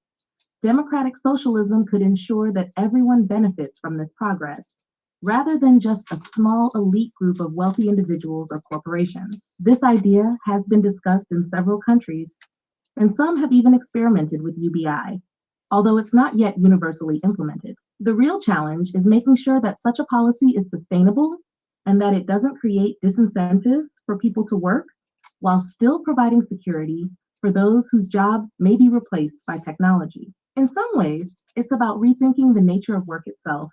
democratic socialism could ensure that everyone benefits from this progress, rather than just a small elite group of wealthy individuals or corporations. This idea has been discussed in several countries, and some have even experimented with UBI, although it's not yet universally implemented. The real challenge is making sure that such a policy is sustainable and that it doesn't create disincentives for people to work while still providing security for those whose jobs may be replaced by technology. In some ways, it's about rethinking the nature of work itself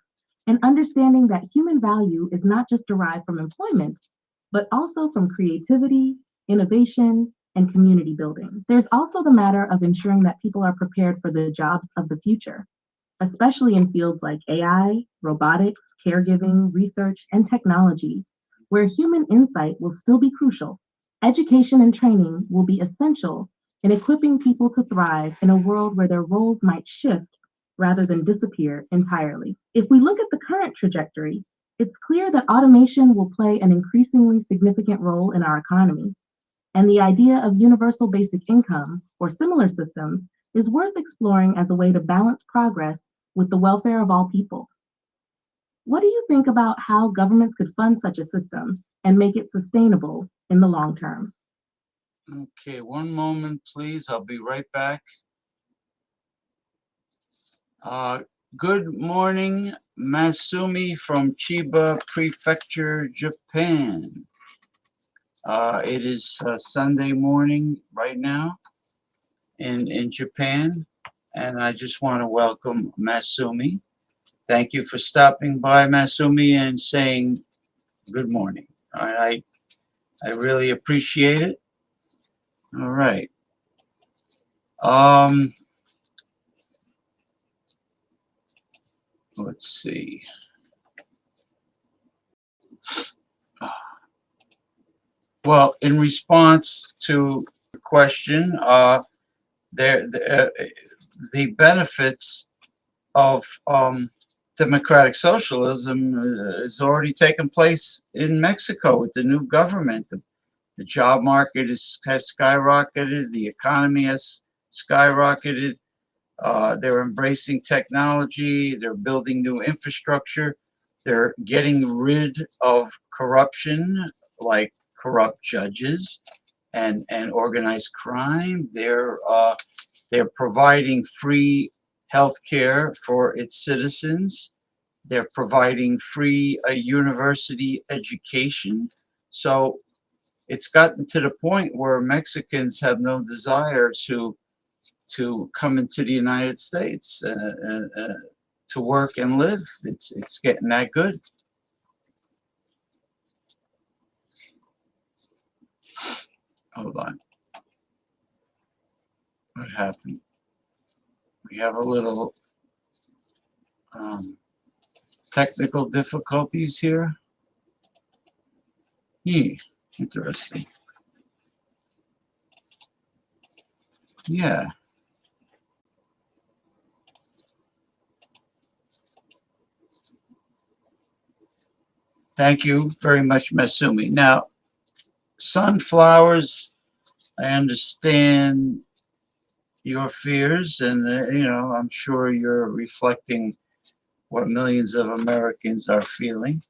and understanding that human value is not just derived from employment, but also from creativity, innovation, and community building. There's also the matter of ensuring that people are prepared for the jobs of the future, especially in fields like AI, robotics, caregiving, research, and technology, where human insight will still be crucial. Education and training will be essential in equipping people to thrive in a world where their roles might shift rather than disappear entirely. If we look at the current trajectory, it's clear that automation will play an increasingly significant role in our economy, and the idea of universal basic income or similar systems is worth exploring as a way to balance progress with the welfare of all people. What do you think about how governments could fund such a system and make it sustainable in the long term? Okay, one moment, please. I'll be right back. Good morning, Masumi from Chiba Prefecture, Japan. It is Sunday morning right now in Japan, and I just want to welcome Masumi. Thank you for stopping by, Masumi, and saying good morning. All right, I really appreciate it. All right. Let's see. Well, in response to the question, the benefits of democratic socialism has already taken place in Mexico with the new government. The job market has skyrocketed. The economy has skyrocketed. They're embracing technology. They're building new infrastructure. They're getting rid of corruption, like corrupt judges and organized crime. They're providing free health care for its citizens. They're providing free university education. So it's gotten to the point where Mexicans have no desire to come into the United States to work and live. It's getting that good. Hold on. What happened? We have a little technical difficulties here. Interesting. Yeah. Thank you very much, Masumi. Now, sunflowers, I understand your fears, and I'm sure you're reflecting what millions of Americans are feeling,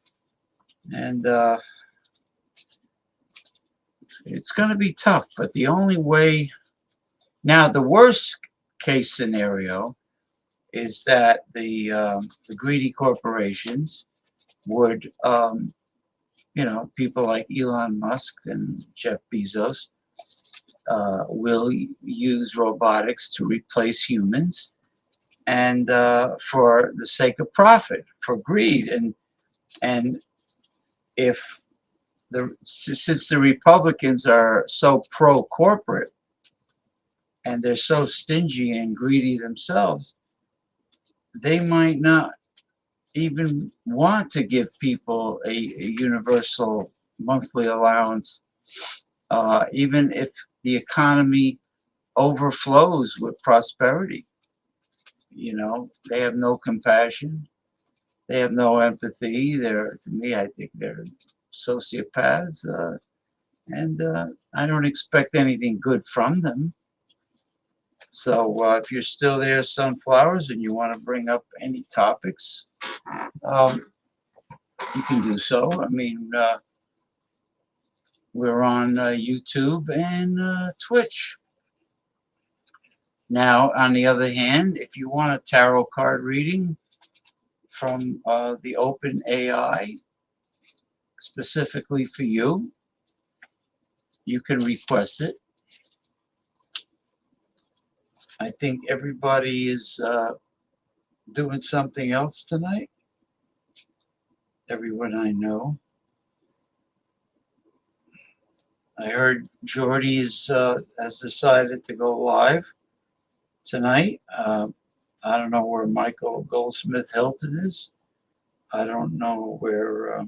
and it's going to be tough. But the only way now, the worst case scenario is that the greedy corporations would, people like Elon Musk and Jeff Bezos will use robotics to replace humans, and for the sake of profit, for greed, and if since the Republicans are so pro-corporate and they're so stingy and greedy themselves, they might not even want to give people a universal monthly allowance, even if the economy overflows with prosperity. They have no compassion. They have no empathy. To me, I think they're sociopaths, and I don't expect anything good from them. So if you're still there, Sunflowers, and you want to bring up any topics, you can do so. I mean, we're on YouTube and Twitch. Now, on the other hand, if you want a tarot card reading from the Open AI, specifically for you, you can request it. I think everybody is doing something else tonight. Everyone I know. I heard Jordy has decided to go live tonight. I don't know where Michael Goldsmith Hilton is. I don't know where.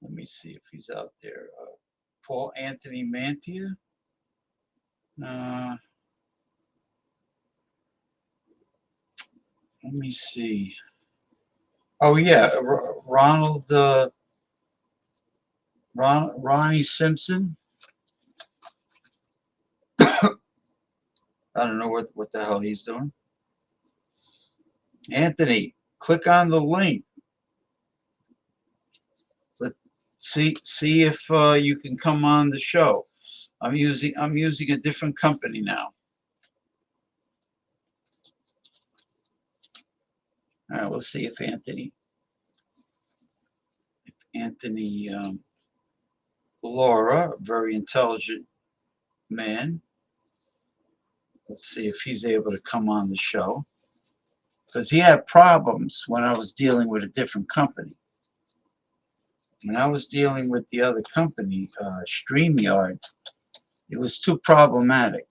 Let me see if he's out there. Paul Anthony Mantia. Let me see. Oh yeah, Ronald. Ronnie Simpson. I don't know what the hell he's doing. Anthony, click on the link. Let's see if you can come on the show. I'm using a different company now. All right, we'll see if Anthony Laura, a very intelligent man. Let's see if he's able to come on the show, because he had problems when I was dealing with a different company. When I was dealing with the other company, StreamYard, it was too problematic.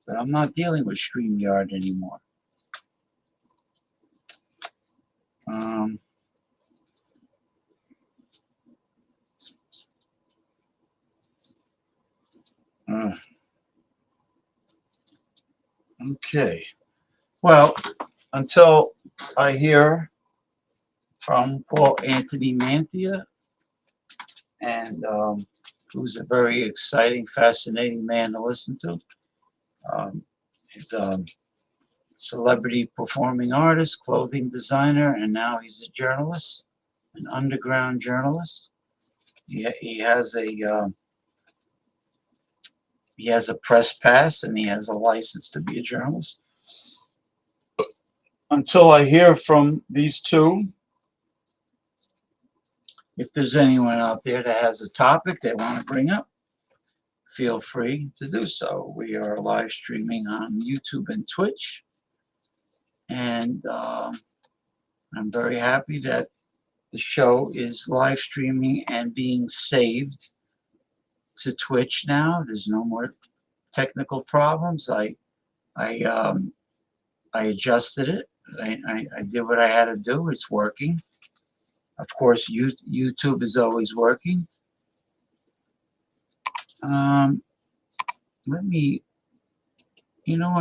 But I'm not dealing with StreamYard anymore. Okay. Well, until I hear from Paul Anthony Mantia, and who's a very exciting, fascinating man to listen to. He's a celebrity performing artist, clothing designer, and now he's a journalist, an underground journalist. He has a press pass, and he has a license to be a journalist. Until I hear from these two, if there's anyone out there that has a topic they want to bring up, feel free to do so. We are live streaming on YouTube and Twitch, and I'm very happy that the show is live streaming and being saved to Twitch now. There's no more technical problems. I adjusted it. I did what I had to do. It's working. Of course, YouTube is always working. Let me,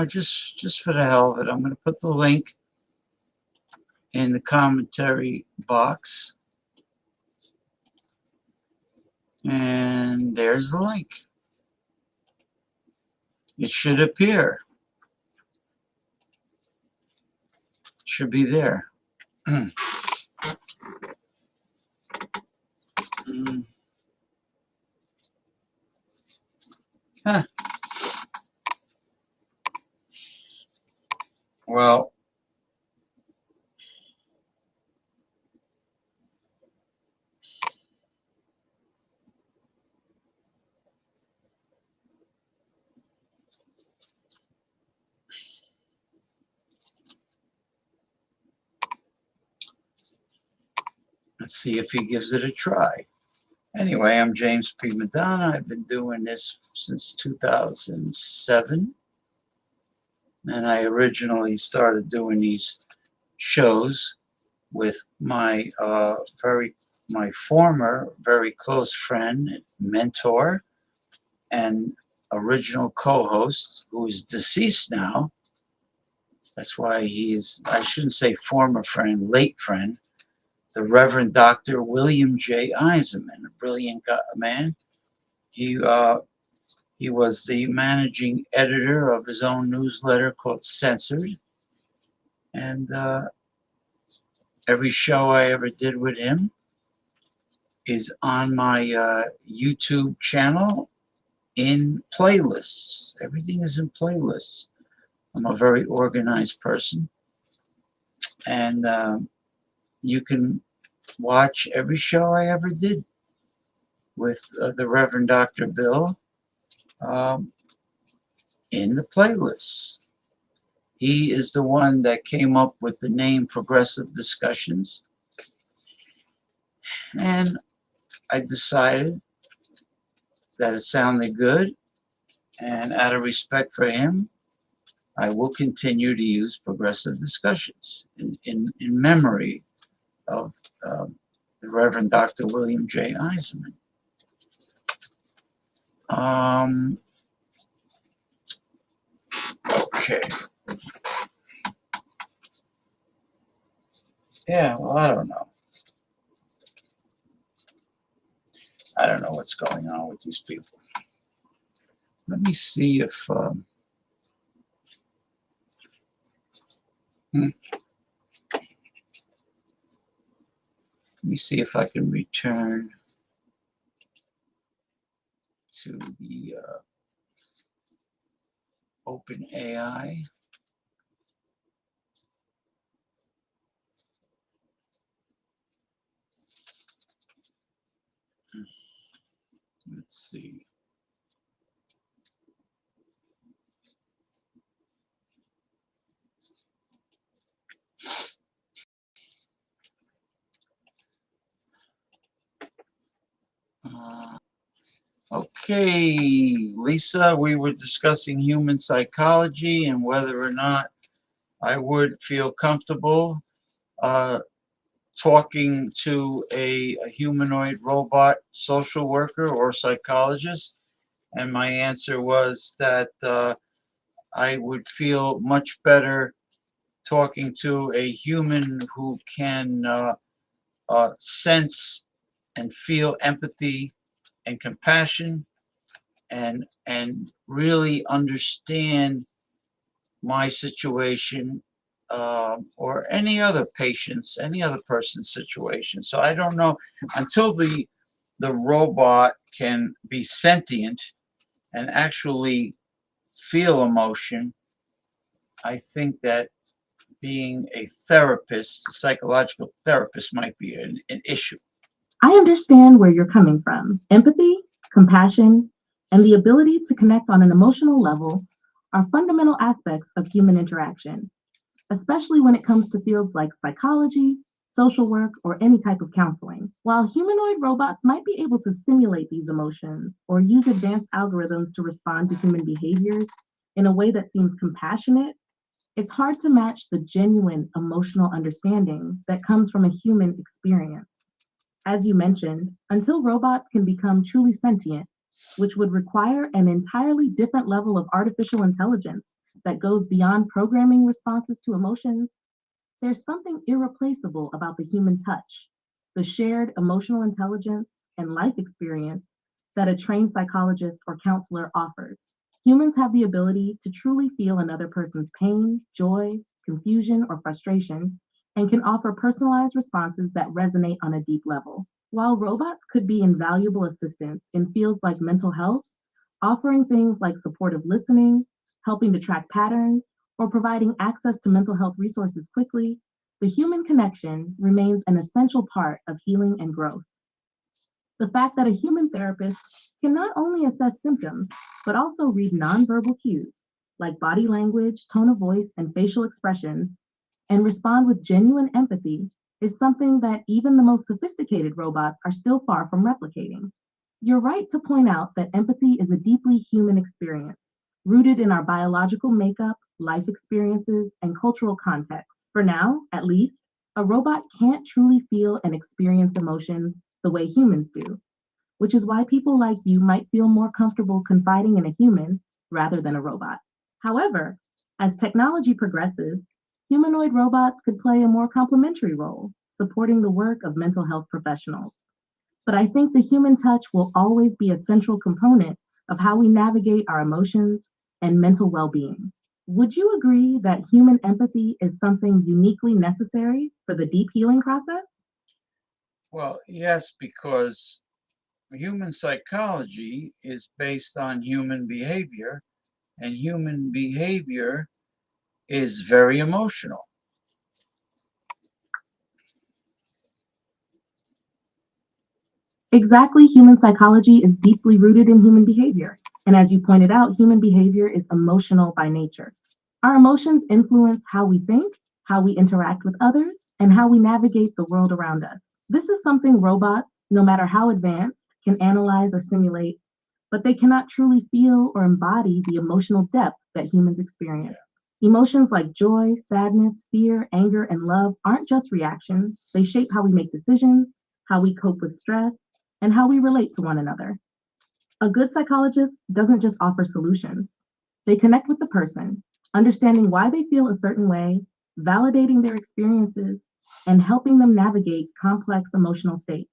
just for the hell of it, I'm going to put the link in the commentary box. And there's the link. It should appear. Should be there. Huh. Let's see if he gives it a try. Anyway, I'm James P. Madonna. I've been doing this since 2007. And I originally started doing these shows with my former very close friend, mentor, and original co-host, who is deceased now. That's why I shouldn't say former friend, late friend, the Reverend Dr. William J. Eisenman, a brilliant man. He was the managing editor of his own newsletter called Censored. And every show I ever did with him is on my YouTube channel in playlists. Everything is in playlists. I'm a very organized person. And you can watch every show I ever did with the Reverend Dr. Bill in the playlists. He is the one that came up with the name Progressive Discussions. And I decided that it sounded good. And out of respect for him, I will continue to use Progressive Discussions in memory of the Reverend Dr. William J. Eisenman. Okay. Yeah, well, I don't know. I don't know what's going on with these people. Let me see if let me see if I can return to the OpenAI. Let's see. Okay, Lisa, we were discussing human psychology and whether or not I would feel comfortable talking to a humanoid robot social worker or psychologist. And my answer was that I would feel much better talking to a human who can sense and feel empathy and compassion and really understand my situation or any other patient's, any other person's situation. So I don't know until the robot can be sentient and actually feel emotion. I think that being a therapist, a psychological therapist, might be an issue. I understand where you're coming from. Empathy, compassion, and the ability to connect on an emotional level are fundamental aspects of human interaction, especially when it comes to fields like psychology, social work, or any type of counseling. While humanoid robots might be able to simulate these emotions or use advanced algorithms to respond to human behaviors in a way that seems compassionate, it's hard to match the genuine emotional understanding that comes from a human experience. As you mentioned, until robots can become truly sentient, which would require an entirely different level of artificial intelligence that goes beyond programming responses to emotions, there's something irreplaceable about the human touch, the shared emotional intelligence and life experience that a trained psychologist or counselor offers. Humans have the ability to truly feel another person's pain, joy, confusion, or frustration, and can offer personalized responses that resonate on a deep level. While robots could be invaluable assistants in fields like mental health, offering things like supportive listening, helping to track patterns, or providing access to mental health resources quickly, the human connection remains an essential part of healing and growth. The fact that a human therapist can not only assess symptoms, but also read nonverbal cues like body language, tone of voice, and facial expressions, and respond with genuine empathy is something that even the most sophisticated robots are still far from replicating. You're right to point out that empathy is a deeply human experience, rooted in our biological makeup, life experiences, and cultural context. For now, at least, a robot can't truly feel and experience emotions the way humans do, which is why people like you might feel more comfortable confiding in a human rather than a robot. However, as technology progresses, humanoid robots could play a more complementary role, supporting the work of mental health professionals. But I think the human touch will always be a central component of how we navigate our emotions and mental well being. Would you agree that human empathy is something uniquely necessary for the deep healing process? Well, yes, because human psychology is based on human behavior, and human behavior is very emotional. Exactly, human psychology is deeply rooted in human behavior. And as you pointed out, human behavior is emotional by nature. Our emotions influence how we think, how we interact with others, and how we navigate the world around us. This is something robots, no matter how advanced, can analyze or simulate, but they cannot truly feel or embody the emotional depth that humans experience. Emotions like joy, sadness, fear, anger, and love aren't just reactions. They shape how we make decisions, how we cope with stress, and how we relate to one another. A good psychologist doesn't just offer solutions. They connect with the person, understanding why they feel a certain way, validating their experiences, and helping them navigate complex emotional states.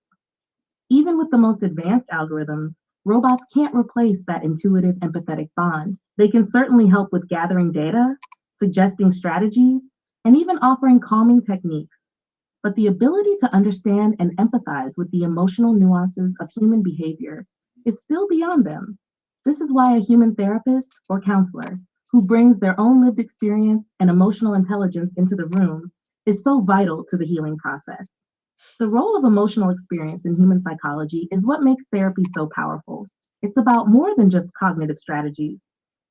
Even with the most advanced algorithms, robots can't replace that intuitive, empathetic bond. They can certainly help with gathering data, suggesting strategies, and even offering calming techniques. But the ability to understand and empathize with the emotional nuances of human behavior is still beyond them. This is why a human therapist or counselor who brings their own lived experience and emotional intelligence into the room is so vital to the healing process. The role of emotional experience in human psychology is what makes therapy so powerful. It's about more than just cognitive strategies.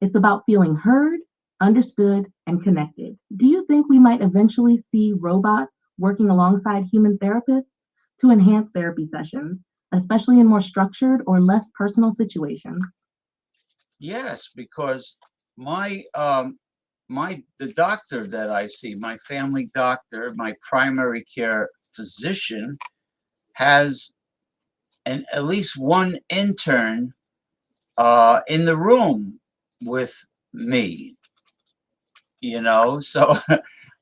It's about feeling heard, understood, and connected. Do you think we might eventually see robots working alongside human therapists to enhance therapy sessions, especially in more structured or less personal situations? Yes, because the doctor that I see, my family doctor, my primary care physician, has at least one intern in the room with me. So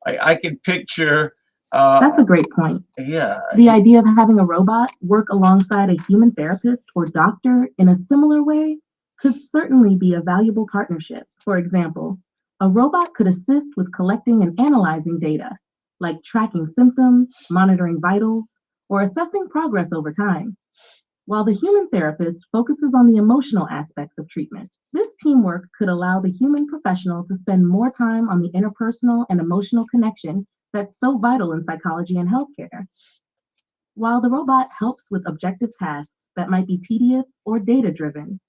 I can picture. That's a great point. Yeah. The idea of having a robot work alongside a human therapist or doctor in a similar way could certainly be a valuable partnership. For example, a robot could assist with collecting and analyzing data, like tracking symptoms, monitoring vitals, or assessing progress over time, while the human therapist focuses on the emotional aspects of treatment. This teamwork could allow the human professional to spend more time on the interpersonal and emotional connection that's so vital in psychology and healthcare, while the robot helps with objective tasks that might be tedious or data driven.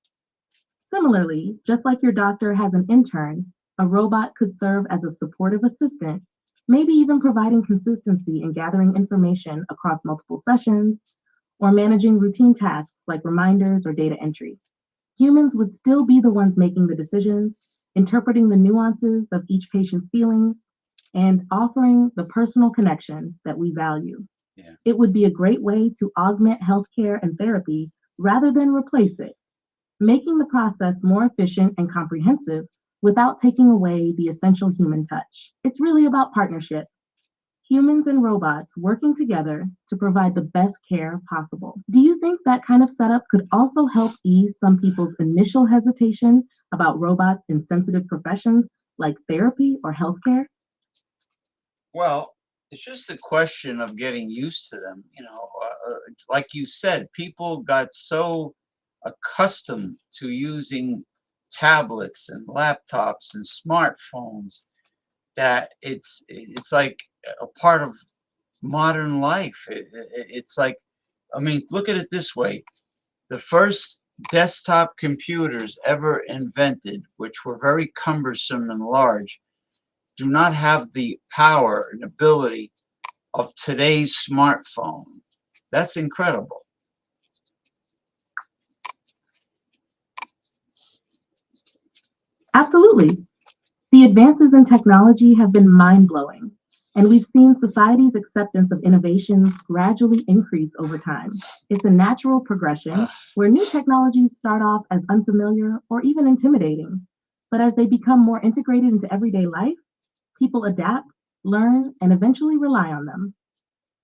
Similarly, just like your doctor has an intern, a robot could serve as a supportive assistant, maybe even providing consistency in gathering information across multiple sessions or managing routine tasks like reminders or data entry. Humans would still be the ones making the decisions, interpreting the nuances of each patient's feelings, and offering the personal connection that we value. Yeah. It would be a great way to augment healthcare and therapy rather than replace it, making the process more efficient and comprehensive without taking away the essential human touch. It's really about partnership, humans and robots working together to provide the best care possible. Do you think that kind of setup could also help ease some people's initial hesitation about robots in sensitive professions like therapy or healthcare? Well, it's just a question of getting used to them. Like you said, people got so accustomed to using tablets and laptops and smartphones that it's like a part of modern life. It's like, I mean, look at it this way: the first desktop computers ever invented, which were very cumbersome and large, do not have the power and ability of today's smartphone. That's incredible. Absolutely. The advances in technology have been mind-blowing, and we've seen society's acceptance of innovations gradually increase over time. It's a natural progression where new technologies start off as unfamiliar or even intimidating, but as they become more integrated into everyday life, people adapt, learn, and eventually rely on them.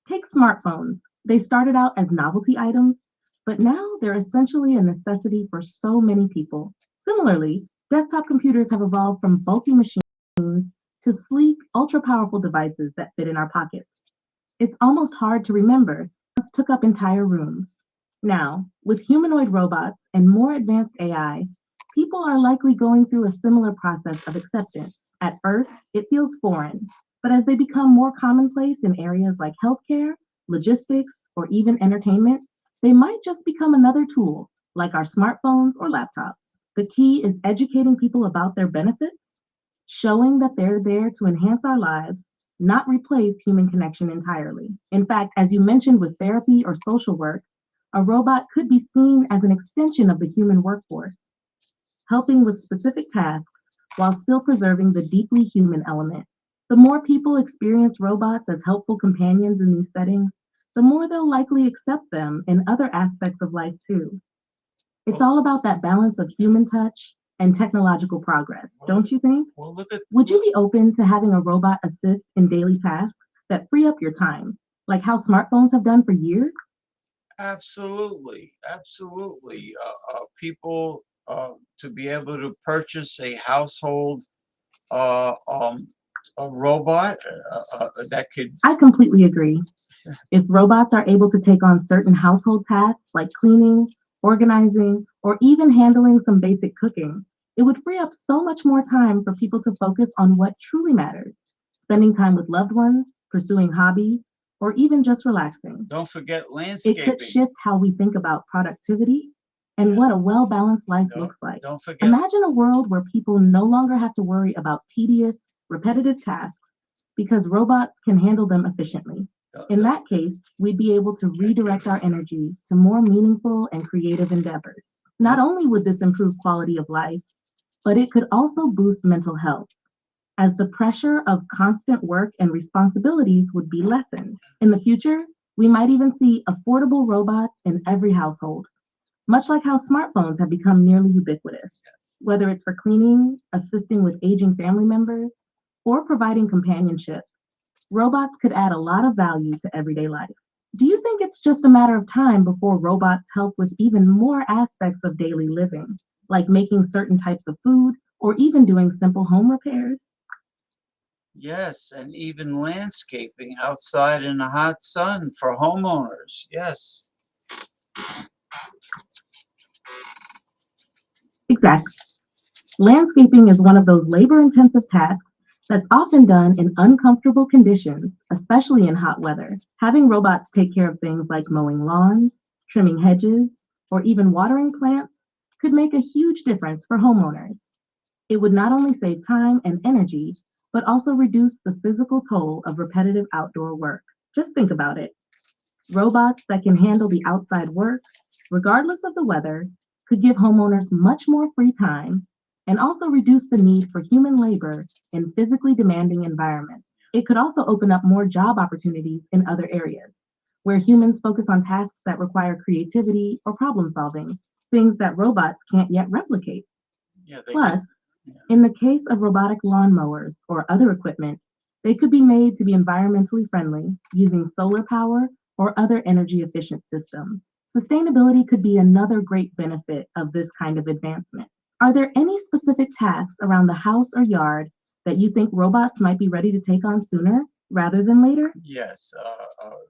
Take smartphones. They started out as novelty items, but now they're essentially a necessity for so many people. Similarly, desktop computers have evolved from bulky machines to sleek, ultra-powerful devices that fit in our pockets. It's almost hard to remember. It took up entire rooms. Now, with humanoid robots and more advanced AI, people are likely going through a similar process of acceptance. At first, it feels foreign, but as they become more commonplace in areas like healthcare, logistics, or even entertainment, they might just become another tool, like our smartphones or laptops. The key is educating people about their benefits, showing that they're there to enhance our lives, not replace human connection entirely. In fact, as you mentioned with therapy or social work, a robot could be seen as an extension of the human workforce, helping with specific tasks while still preserving the deeply human element. The more people experience robots as helpful companions in these settings, the more they'll likely accept them in other aspects of life too. It's all about that balance of human touch and technological progress, don't you think? Well, look at Would you be open to having a robot assist in daily tasks that free up your time, like how smartphones have done for years? absolutely, absolutely. People to be able to purchase a household uh, um, a robot that could. I completely agree. If robots are able to take on certain household tasks like cleaning, organizing, or even handling some basic cooking, it would free up so much more time for people to focus on what truly matters, spending time with loved ones, pursuing hobbies, or even just relaxing. Don't forget It could landscaping. shift how we think about productivity and what a well-balanced life looks like. Don't forget. Imagine a world where people no longer have to worry about tedious, repetitive tasks because robots can handle them efficiently. In that case, we'd be able to redirect our energy to more meaningful and creative endeavors. Not only would this improve quality of life, but it could also boost mental health, as the pressure of constant work and responsibilities would be lessened. In the future, we might even see affordable robots in every household, much like how smartphones have become nearly ubiquitous. Whether it's for cleaning, assisting with aging family members, or providing companionship, robots could add a lot of value to everyday life. Do you think it's just a matter of time before robots help with even more aspects of daily living, like making certain types of food or even doing simple home repairs? Yes, and even landscaping outside in the hot sun for homeowners. Yes. Exactly. Landscaping is one of those labor-intensive tasks that's often done in uncomfortable conditions, especially in hot weather. Having robots take care of things like mowing lawns, trimming hedges, or even watering plants could make a huge difference for homeowners. It would not only save time and energy, but also reduce the physical toll of repetitive outdoor work. Just think about it. Robots that can handle the outside work, regardless of the weather, could give homeowners much more free time and also reduce the need for human labor in physically demanding environments. It could also open up more job opportunities in other areas, where humans focus on tasks that require creativity or problem solving, things that robots can't yet replicate. Yeah, Plus, in the case of robotic lawnmowers or other equipment, they could be made to be environmentally friendly using solar power or other energy efficient systems. Sustainability could be another great benefit of this kind of advancement. Are there any specific tasks around the house or yard that you think robots might be ready to take on sooner rather than later? Yes.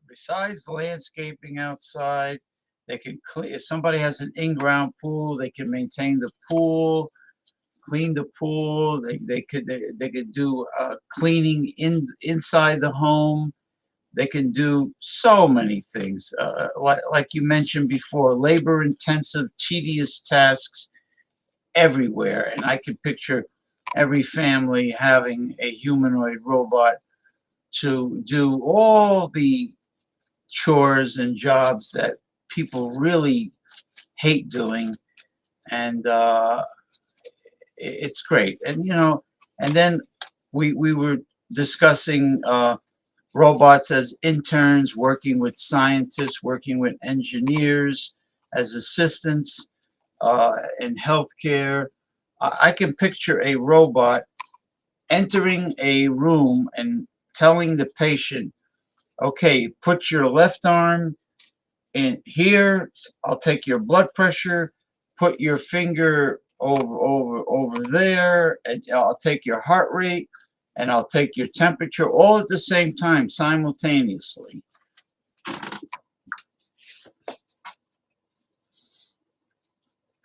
Besides landscaping outside, they can clean. If somebody has an in-ground pool, they can maintain the pool, clean the pool. They could do cleaning inside the home. They can do so many things. Like you mentioned before, labor-intensive, tedious tasks everywhere, and I can picture every family having a humanoid robot to do all the chores and jobs that people really hate doing. And it's great. And, you know, and then we were discussing robots as interns, working with scientists, working with engineers as assistants in healthcare. I can picture a robot entering a room and telling the patient, okay, put your left arm in here, I'll take your blood pressure, put your finger over there, and I'll take your heart rate, and I'll take your temperature, all at the same time, simultaneously.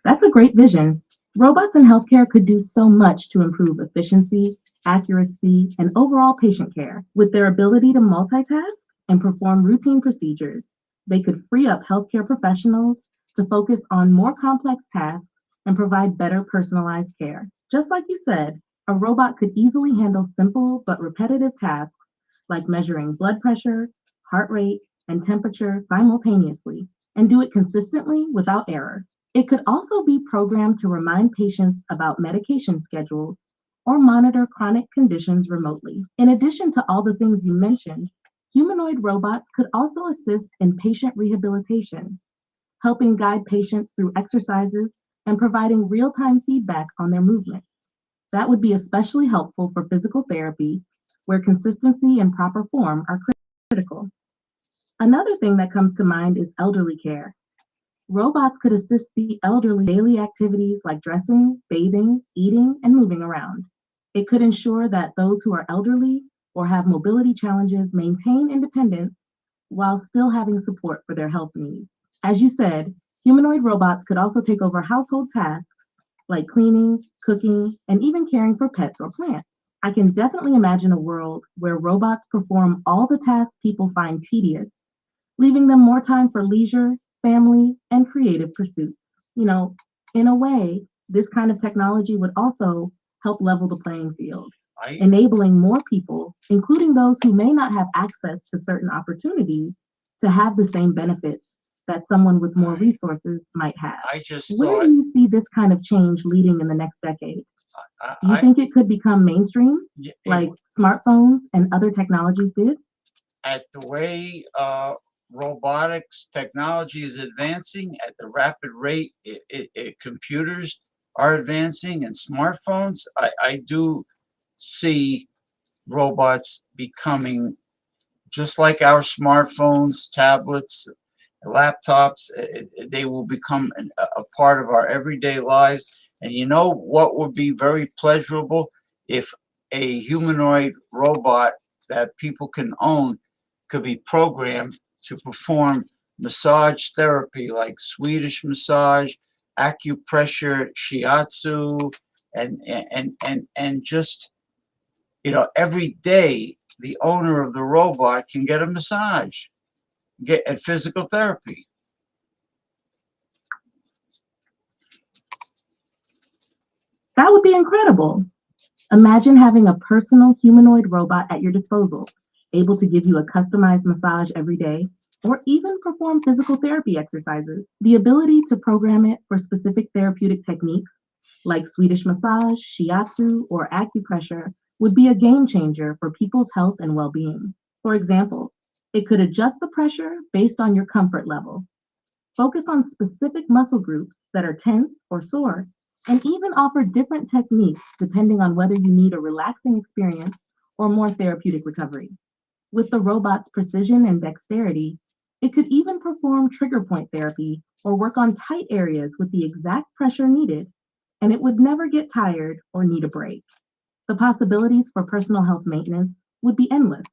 That's a great vision. Robots in healthcare could do so much to improve efficiency, accuracy, and overall patient care. With their ability to multitask and perform routine procedures, they could free up healthcare professionals to focus on more complex tasks and provide better personalized care. Just like you said, a robot could easily handle simple but repetitive tasks like measuring blood pressure, heart rate, and temperature simultaneously, and do it consistently without error. It could also be programmed to remind patients about medication schedules or monitor chronic conditions remotely. In addition to all the things you mentioned, humanoid robots could also assist in patient rehabilitation, helping guide patients through exercises and providing real-time feedback on their movements. That would be especially helpful for physical therapy, where consistency and proper form are critical. Another thing that comes to mind is elderly care. Robots could assist the elderly daily activities like dressing, bathing, eating, and moving around. It could ensure that those who are elderly or have mobility challenges maintain independence while still having support for their health needs. As you said, humanoid robots could also take over household tasks like cleaning, cooking, and even caring for pets or plants. I can definitely imagine a world where robots perform all the tasks people find tedious, leaving them more time for leisure, family, and creative pursuits. You know, in a way, this kind of technology would also help level the playing field, enabling more people, including those who may not have access to certain opportunities, to have the same benefits that someone with more resources might have. Where do you see this kind of change leading in the next decade? Do you think it could become mainstream, like smartphones and other technologies did? At the way robotics technology is advancing, at the rapid rate computers are advancing and smartphones, I do see robots becoming just like our smartphones, tablets, laptops. They will become a part of our everyday lives. And you know what would be very pleasurable? If a humanoid robot that people can own could be programmed to perform massage therapy like Swedish massage, acupressure, shiatsu, and just, you know, every day the owner of the robot can get a massage, get at physical therapy. That would be incredible. Imagine having a personal humanoid robot at your disposal, able to give you a customized massage every day, or even perform physical therapy exercises. The ability to program it for specific therapeutic techniques, like Swedish massage, shiatsu, or acupressure, would be a game changer for people's health and well-being. For example, it could adjust the pressure based on your comfort level, focus on specific muscle groups that are tense or sore, and even offer different techniques depending on whether you need a relaxing experience or more therapeutic recovery. With the robot's precision and dexterity, it could even perform trigger point therapy or work on tight areas with the exact pressure needed, and it would never get tired or need a break. The possibilities for personal health maintenance would be endless.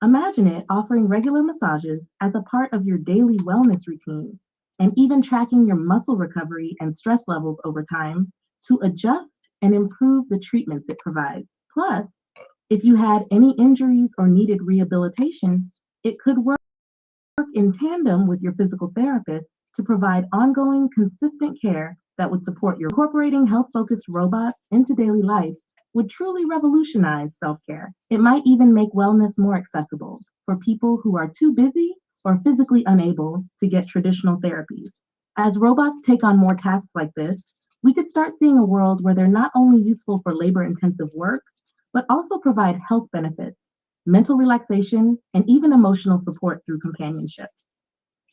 Imagine it offering regular massages as a part of your daily wellness routine, and even tracking your muscle recovery and stress levels over time to adjust and improve the treatments it provides. Plus, if you had any injuries or needed rehabilitation, it could work in tandem with your physical therapist to provide ongoing, consistent care that would support your incorporating health-focused robots into daily life would truly revolutionize self-care. It might even make wellness more accessible for people who are too busy or physically unable to get traditional therapies. As robots take on more tasks like this, we could start seeing a world where they're not only useful for labor-intensive work, but also provide health benefits, mental relaxation, and even emotional support through companionship.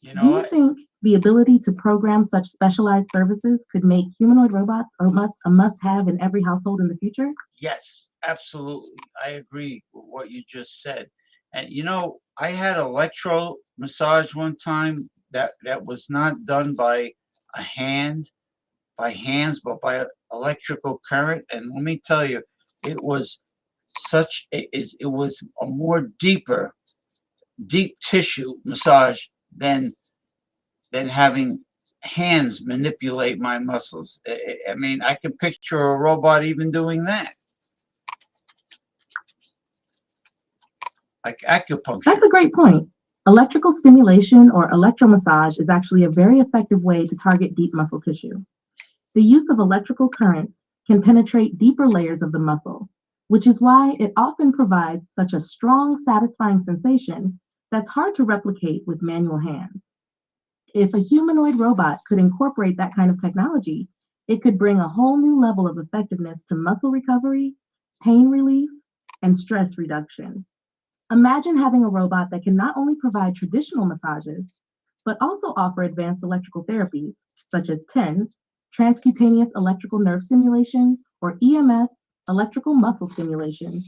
You Do know you what? think the ability to program such specialized services could make humanoid robots a must-have in every household in the future? Yes, absolutely. I agree with what you just said. And you know, I had electro massage one time that was not done by a hands, but by electrical current. And let me tell you, it was it was a more deep tissue massage than having hands manipulate my muscles. I mean, I can picture a robot even doing that. Like acupuncture. That's a great point. Electrical stimulation or electromassage is actually a very effective way to target deep muscle tissue. The use of electrical currents can penetrate deeper layers of the muscle, which is why it often provides such a strong, satisfying sensation that's hard to replicate with manual hands. If a humanoid robot could incorporate that kind of technology, it could bring a whole new level of effectiveness to muscle recovery, pain relief, and stress reduction. Imagine having a robot that can not only provide traditional massages, but also offer advanced electrical therapies, such as TENS, transcutaneous electrical nerve stimulation, or EMS, electrical muscle stimulation,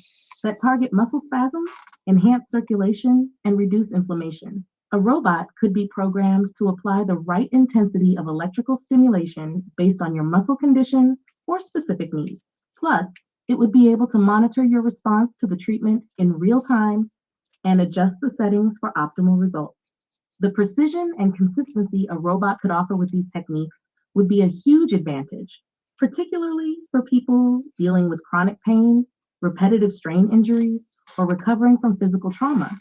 that target muscle spasms, enhance circulation, and reduce inflammation. A robot could be programmed to apply the right intensity of electrical stimulation based on your muscle condition or specific needs. Plus, it would be able to monitor your response to the treatment in real time and adjust the settings for optimal results. The precision and consistency a robot could offer with these techniques would be a huge advantage, particularly for people dealing with chronic pain, repetitive strain injuries, or recovering from physical trauma.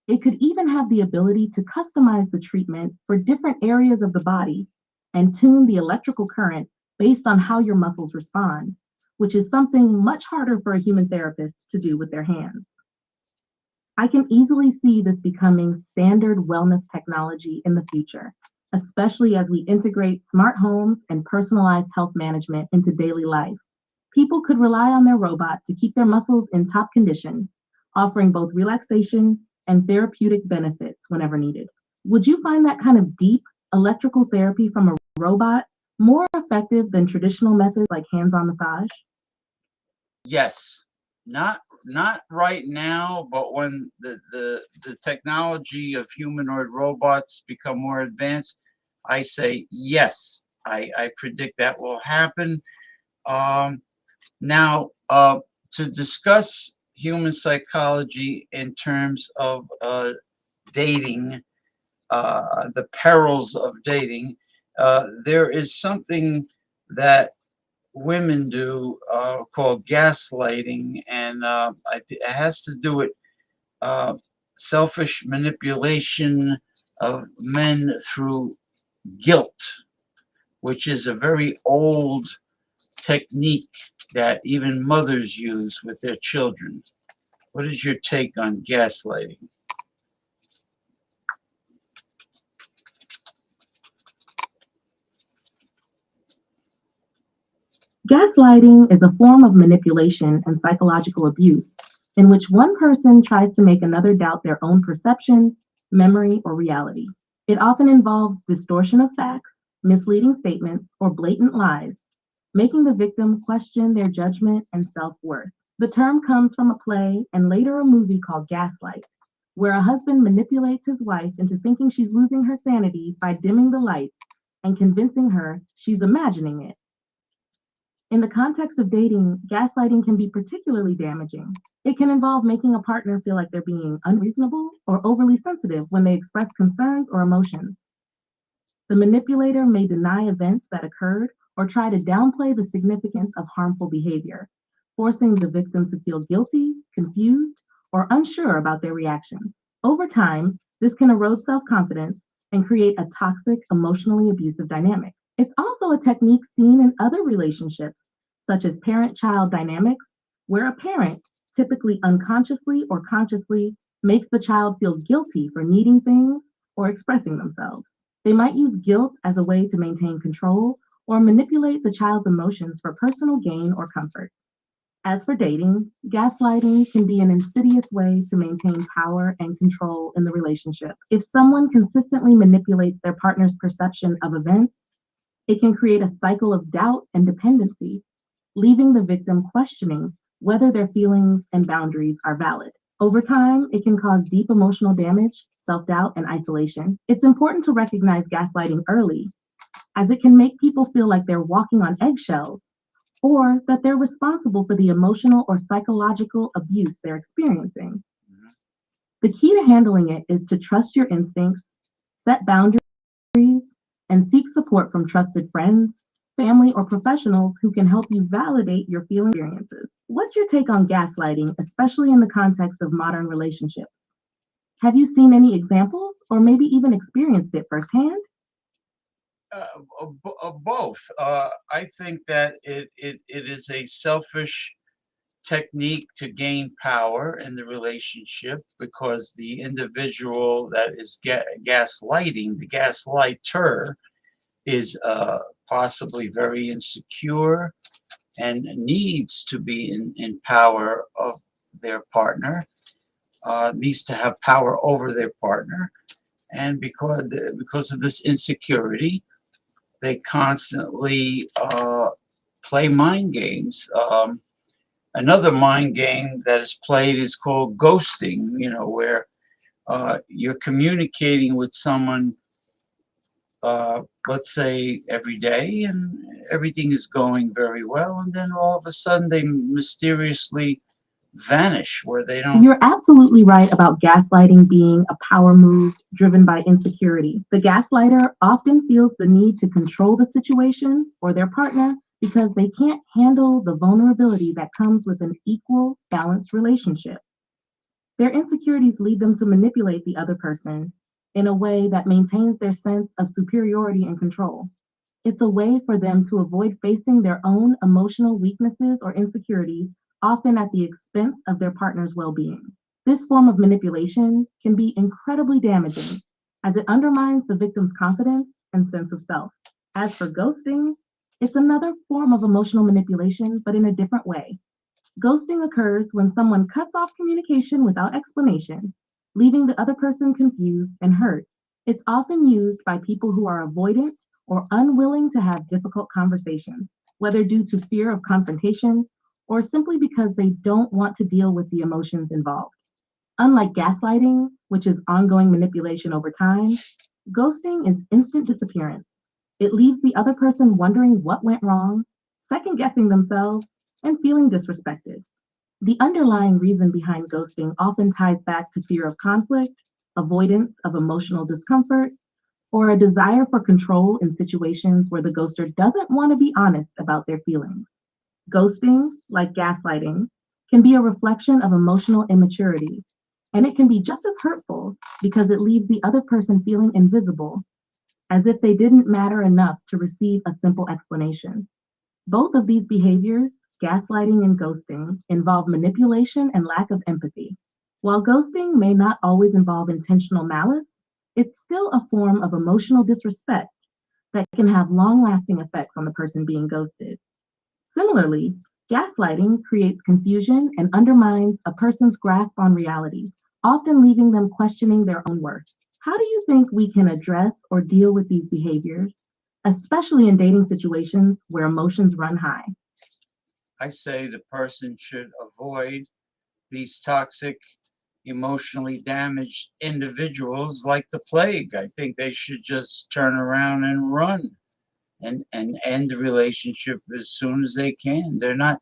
It could even have the ability to customize the treatment for different areas of the body and tune the electrical current based on how your muscles respond, which is something much harder for a human therapist to do with their hands. I can easily see this becoming standard wellness technology in the future, especially as we integrate smart homes and personalized health management into daily life. People could rely on their robot to keep their muscles in top condition, offering both relaxation and therapeutic benefits whenever needed. Would you find that kind of deep electrical therapy from a robot more effective than traditional methods like hands-on massage? Yes. Not right now, but when the technology of humanoid robots become more advanced, I say yes. I predict that will happen. Now, to discuss human psychology in terms of dating, the perils of dating, there is something that women do called gaslighting, and it has to do with uh, selfish manipulation of men through guilt, which is a very old technique that even mothers use with their children. What is your take on gaslighting? Gaslighting is a form of manipulation and psychological abuse in which one person tries to make another doubt their own perception, memory, or reality. It often involves distortion of facts, misleading statements, or blatant lies, making the victim question their judgment and self-worth. The term comes from a play and later a movie called Gaslight, where a husband manipulates his wife into thinking she's losing her sanity by dimming the lights and convincing her she's imagining it. In the context of dating, gaslighting can be particularly damaging. It can involve making a partner feel like they're being unreasonable or overly sensitive when they express concerns or emotions. The manipulator may deny events that occurred or try to downplay the significance of harmful behavior, forcing the victim to feel guilty, confused, or unsure about their reactions. Over time, this can erode self-confidence and create a toxic, emotionally abusive dynamic. It's also a technique seen in other relationships, such as parent-child dynamics, where a parent, typically unconsciously or consciously, makes the child feel guilty for needing things or expressing themselves. They might use guilt as a way to maintain control or manipulate the child's emotions for personal gain or comfort. As for dating, gaslighting can be an insidious way to maintain power and control in the relationship. If someone consistently manipulates their partner's perception of events, it can create a cycle of doubt and dependency, leaving the victim questioning whether their feelings and boundaries are valid. Over time, it can cause deep emotional damage, self-doubt, and isolation. It's important to recognize gaslighting early, as it can make people feel like they're walking on eggshells or that they're responsible for the emotional or psychological abuse they're experiencing. The key to handling it is to trust your instincts, set boundaries, and seek support from trusted friends, family, or professionals who can help you validate your feeling experiences. What's your take on gaslighting, especially in the context of modern relationships? Have you seen any examples or maybe even experienced it firsthand? Both. I think that it is a selfish technique to gain power in the relationship because the individual that is gaslighting, the gaslighter, is possibly very insecure and needs to be in power of their partner, needs to have power over their partner. And because of this insecurity, they constantly play mind games. Another mind game that is played is called ghosting, where you're communicating with someone, let's say every day, and everything is going very well. And then all of a sudden they mysteriously vanish where they don't. You're absolutely right about gaslighting being a power move driven by insecurity. The gaslighter often feels the need to control the situation or their partner because they can't handle the vulnerability that comes with an equal, balanced relationship. Their insecurities lead them to manipulate the other person in a way that maintains their sense of superiority and control. It's a way for them to avoid facing their own emotional weaknesses or insecurities, often at the expense of their partner's well-being. This form of manipulation can be incredibly damaging as it undermines the victim's confidence and sense of self. As for ghosting, it's another form of emotional manipulation, but in a different way. Ghosting occurs when someone cuts off communication without explanation, leaving the other person confused and hurt. It's often used by people who are avoidant or unwilling to have difficult conversations, whether due to fear of confrontation or simply because they don't want to deal with the emotions involved. Unlike gaslighting, which is ongoing manipulation over time, ghosting is instant disappearance. It leaves the other person wondering what went wrong, second guessing themselves, and feeling disrespected. The underlying reason behind ghosting often ties back to fear of conflict, avoidance of emotional discomfort, or a desire for control in situations where the ghoster doesn't want to be honest about their feelings. Ghosting, like gaslighting, can be a reflection of emotional immaturity, and it can be just as hurtful because it leaves the other person feeling invisible, as if they didn't matter enough to receive a simple explanation. Both of these behaviors, gaslighting and ghosting, involve manipulation and lack of empathy. While ghosting may not always involve intentional malice, it's still a form of emotional disrespect that can have long-lasting effects on the person being ghosted. Similarly, gaslighting creates confusion and undermines a person's grasp on reality, often leaving them questioning their own worth. How do you think we can address or deal with these behaviors, especially in dating situations where emotions run high? I say the person should avoid these toxic, emotionally damaged individuals like the plague. I think they should just turn around and run and end the relationship as soon as they can. They're not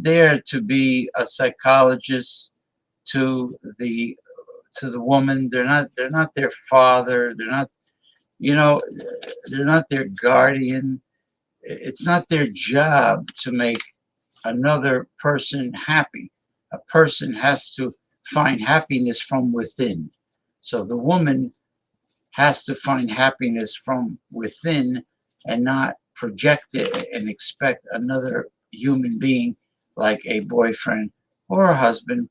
there to be a psychologist to the woman. They're not their father. They're not their guardian. It's not their job to make another person happy. A person has to find happiness from within. So the woman has to find happiness from within and not project it and expect another human being like a boyfriend or a husband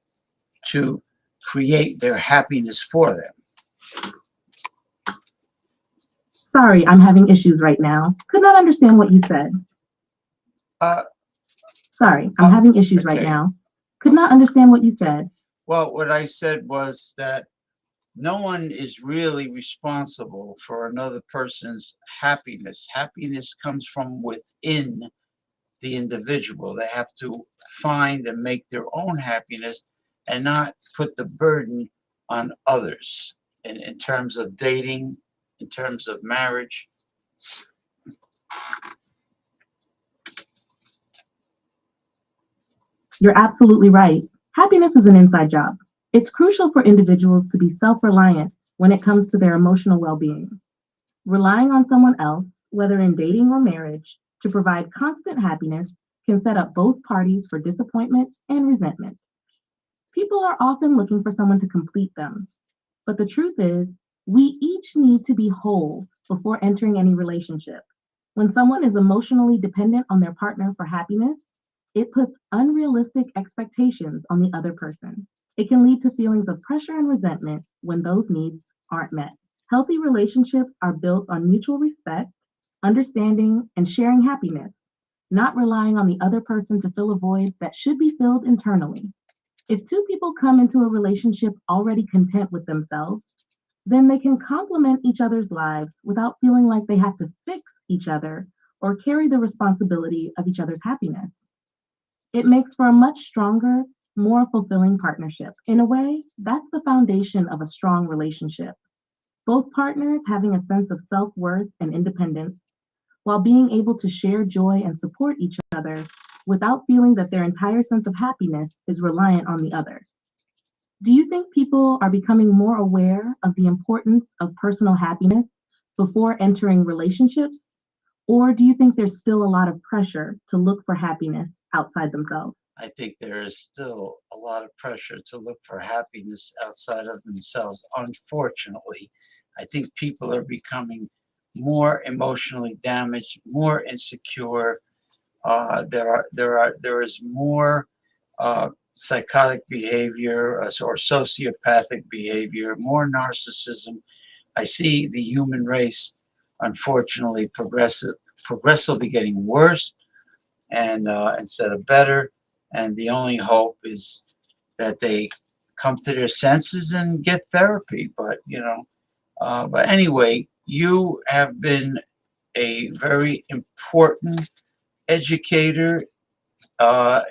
to create their happiness for them. Sorry, I'm having issues right now. Could not understand what you said. Sorry, I'm having issues right now. Could not understand what you said. Well, what I said was that no one is really responsible for another person's happiness. Happiness comes from within the individual. They have to find and make their own happiness and not put the burden on others in terms of dating, in terms of marriage. You're absolutely right. Happiness is an inside job. It's crucial for individuals to be self-reliant when it comes to their emotional well-being. Relying on someone else, whether in dating or marriage, to provide constant happiness can set up both parties for disappointment and resentment. People are often looking for someone to complete them. But the truth is, we each need to be whole before entering any relationship. When someone is emotionally dependent on their partner for happiness, it puts unrealistic expectations on the other person. It can lead to feelings of pressure and resentment when those needs aren't met. Healthy relationships are built on mutual respect, understanding, and sharing happiness, not relying on the other person to fill a void that should be filled internally. If two people come into a relationship already content with themselves, then they can complement each other's lives without feeling like they have to fix each other or carry the responsibility of each other's happiness. It makes for a much stronger, more fulfilling partnership. In a way, that's the foundation of a strong relationship. Both partners having a sense of self-worth and independence, while being able to share joy and support each other without feeling that their entire sense of happiness is reliant on the other. Do you think people are becoming more aware of the importance of personal happiness before entering relationships? Or do you think there's still a lot of pressure to look for happiness outside themselves? I think there is still a lot of pressure to look for happiness outside of themselves. Unfortunately, I think people are becoming more emotionally damaged, more insecure. There is more psychotic behavior or sociopathic behavior, more narcissism. I see the human race, unfortunately, progressively getting worse, and instead of better. And the only hope is that they come to their senses and get therapy. But anyway, you have been a very important educator on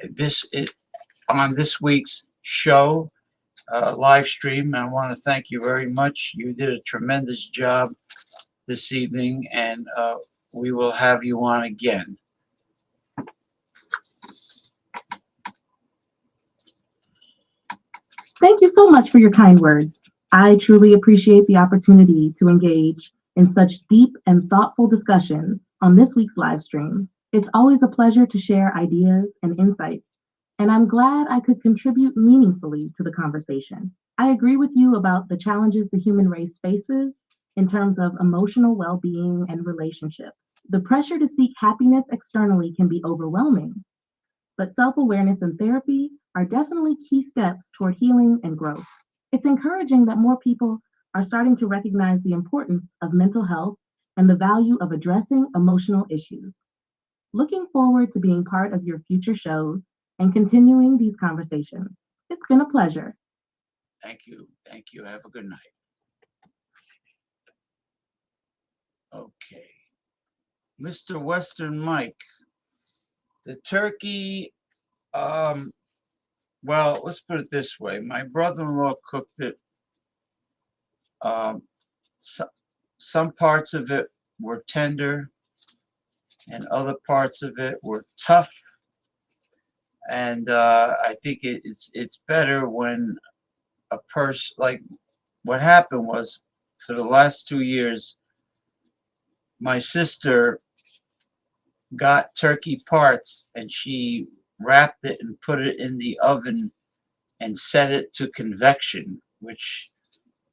this week's show live stream. And I want to thank you very much. You did a tremendous job this evening, and we will have you on again. Thank you so much for your kind words. I truly appreciate the opportunity to engage in such deep and thoughtful discussions on this week's live stream. It's always a pleasure to share ideas and insights, and I'm glad I could contribute meaningfully to the conversation. I agree with you about the challenges the human race faces in terms of emotional well-being and relationships. The pressure to seek happiness externally can be overwhelming, but self-awareness and therapy are definitely key steps toward healing and growth. It's encouraging that more people are starting to recognize the importance of mental health and the value of addressing emotional issues. Looking forward to being part of your future shows and continuing these conversations. It's been a pleasure. Thank you. Thank you. Have a good night. Okay. Mr. Western Mike, the turkey, well, let's put it this way. My brother-in-law cooked it. Some parts of it were tender and other parts of it were tough. And I think it's better when a person, like what happened was, for the last 2 years, my sister got turkey parts and she wrapped it and put it in the oven and set it to convection, which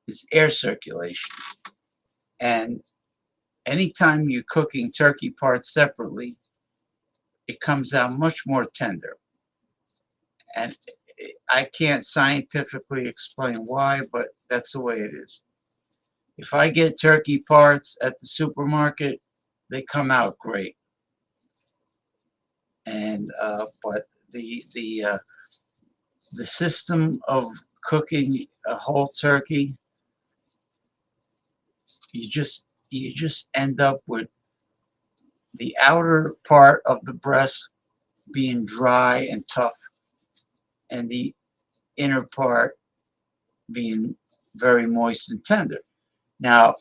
is air circulation. And anytime you're cooking turkey parts separately, it comes out much more tender. And I can't scientifically explain why, but that's the way it is. If I get turkey parts at the supermarket, they come out great. And but the system of cooking a whole turkey, you just end up with the outer part of the breast being dry and tough, and the inner part being very moist and tender. Now,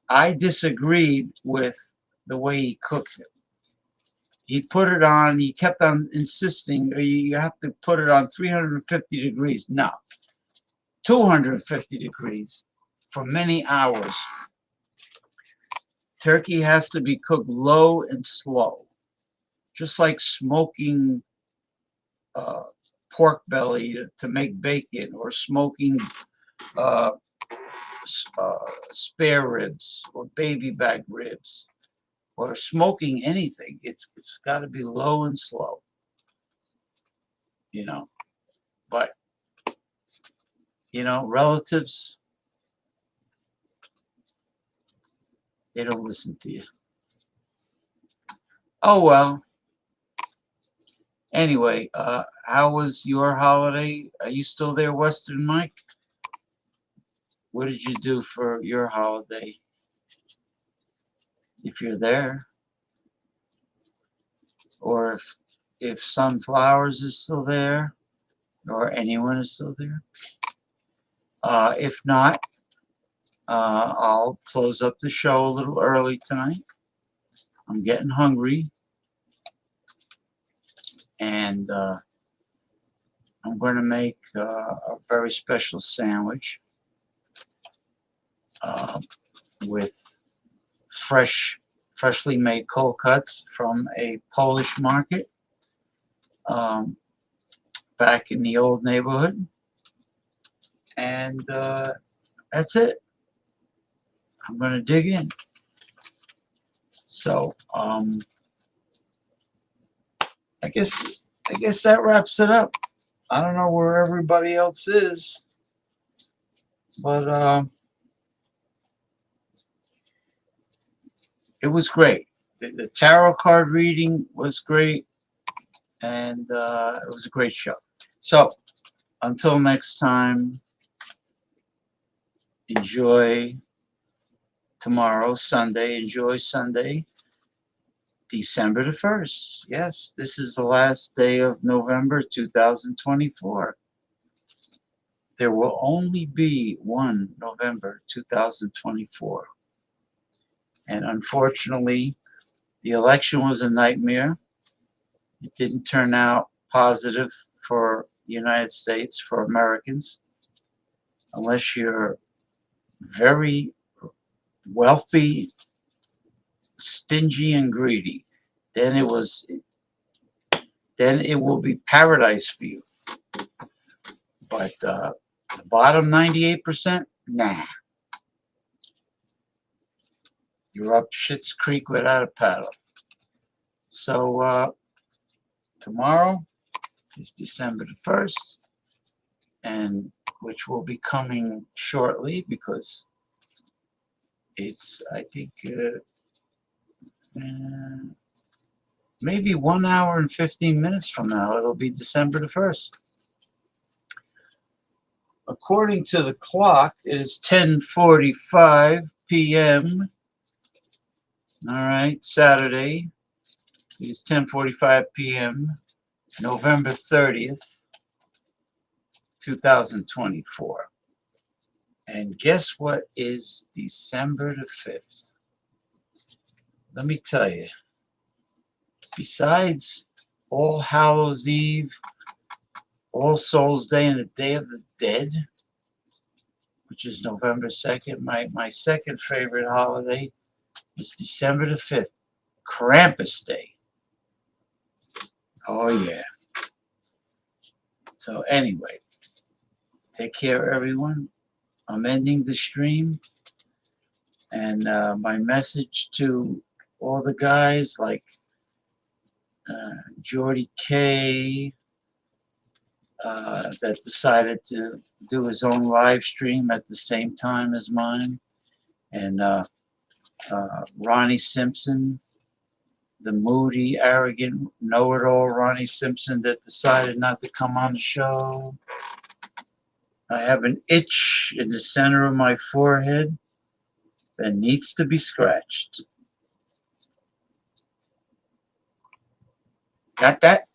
I disagreed with the way he cooked it. He put it on, he kept on insisting, you have to put it on 350 degrees. No, 250 degrees for many hours. Turkey has to be cooked low and slow, just like smoking pork belly to make bacon, or smoking spare ribs or baby back ribs, or smoking anything. It's got to be low and slow, you know. But you know, relatives, they don't listen to you. Oh well. Anyway, how was your holiday? Are you still there, Western Mike? What did you do for your holiday? If you're there, or if Sunflowers is still there, or anyone is still there. If not, I'll close up the show a little early tonight. I'm getting hungry, and I'm going to make a very special sandwich with freshly made cold cuts from a Polish market back in the old neighborhood. And that's it. I'm going to dig in. So I guess that wraps it up. I don't know where everybody else is, but it was great. The tarot card reading was great, and it was a great show. So until next time, enjoy tomorrow, Sunday. Enjoy Sunday, December the 1st. Yes, this is the last day of November 2024. There will only be one November 2024. And unfortunately, the election was a nightmare. It didn't turn out positive for the United States, for Americans, unless you're very wealthy, stingy, and greedy. Then it will be paradise for you. But the bottom 98%, nah. You're up Schitt's Creek without a paddle. So tomorrow is December the 1st, and which will be coming shortly because it's, I think, maybe 1 hour and 15 minutes from now, it'll be December the 1st. According to the clock, it is 10:45 p.m. All right, Saturday. It is 10:45 p.m., November 30th, 2024. And guess what is December the 5th? Let me tell you. Besides All Hallows Eve, All Souls Day, and the Day of the Dead, which is November 2nd, my second favorite holiday is December the 5th, Krampus Day. Oh, yeah. So anyway, take care, everyone. I'm ending the stream. And my message to all the guys, like Jordy K, that decided to do his own live stream at the same time as mine, and Ronnie Simpson, the moody, arrogant, know-it-all Ronnie Simpson that decided not to come on the show. I have an itch in the center of my forehead that needs to be scratched. Got that?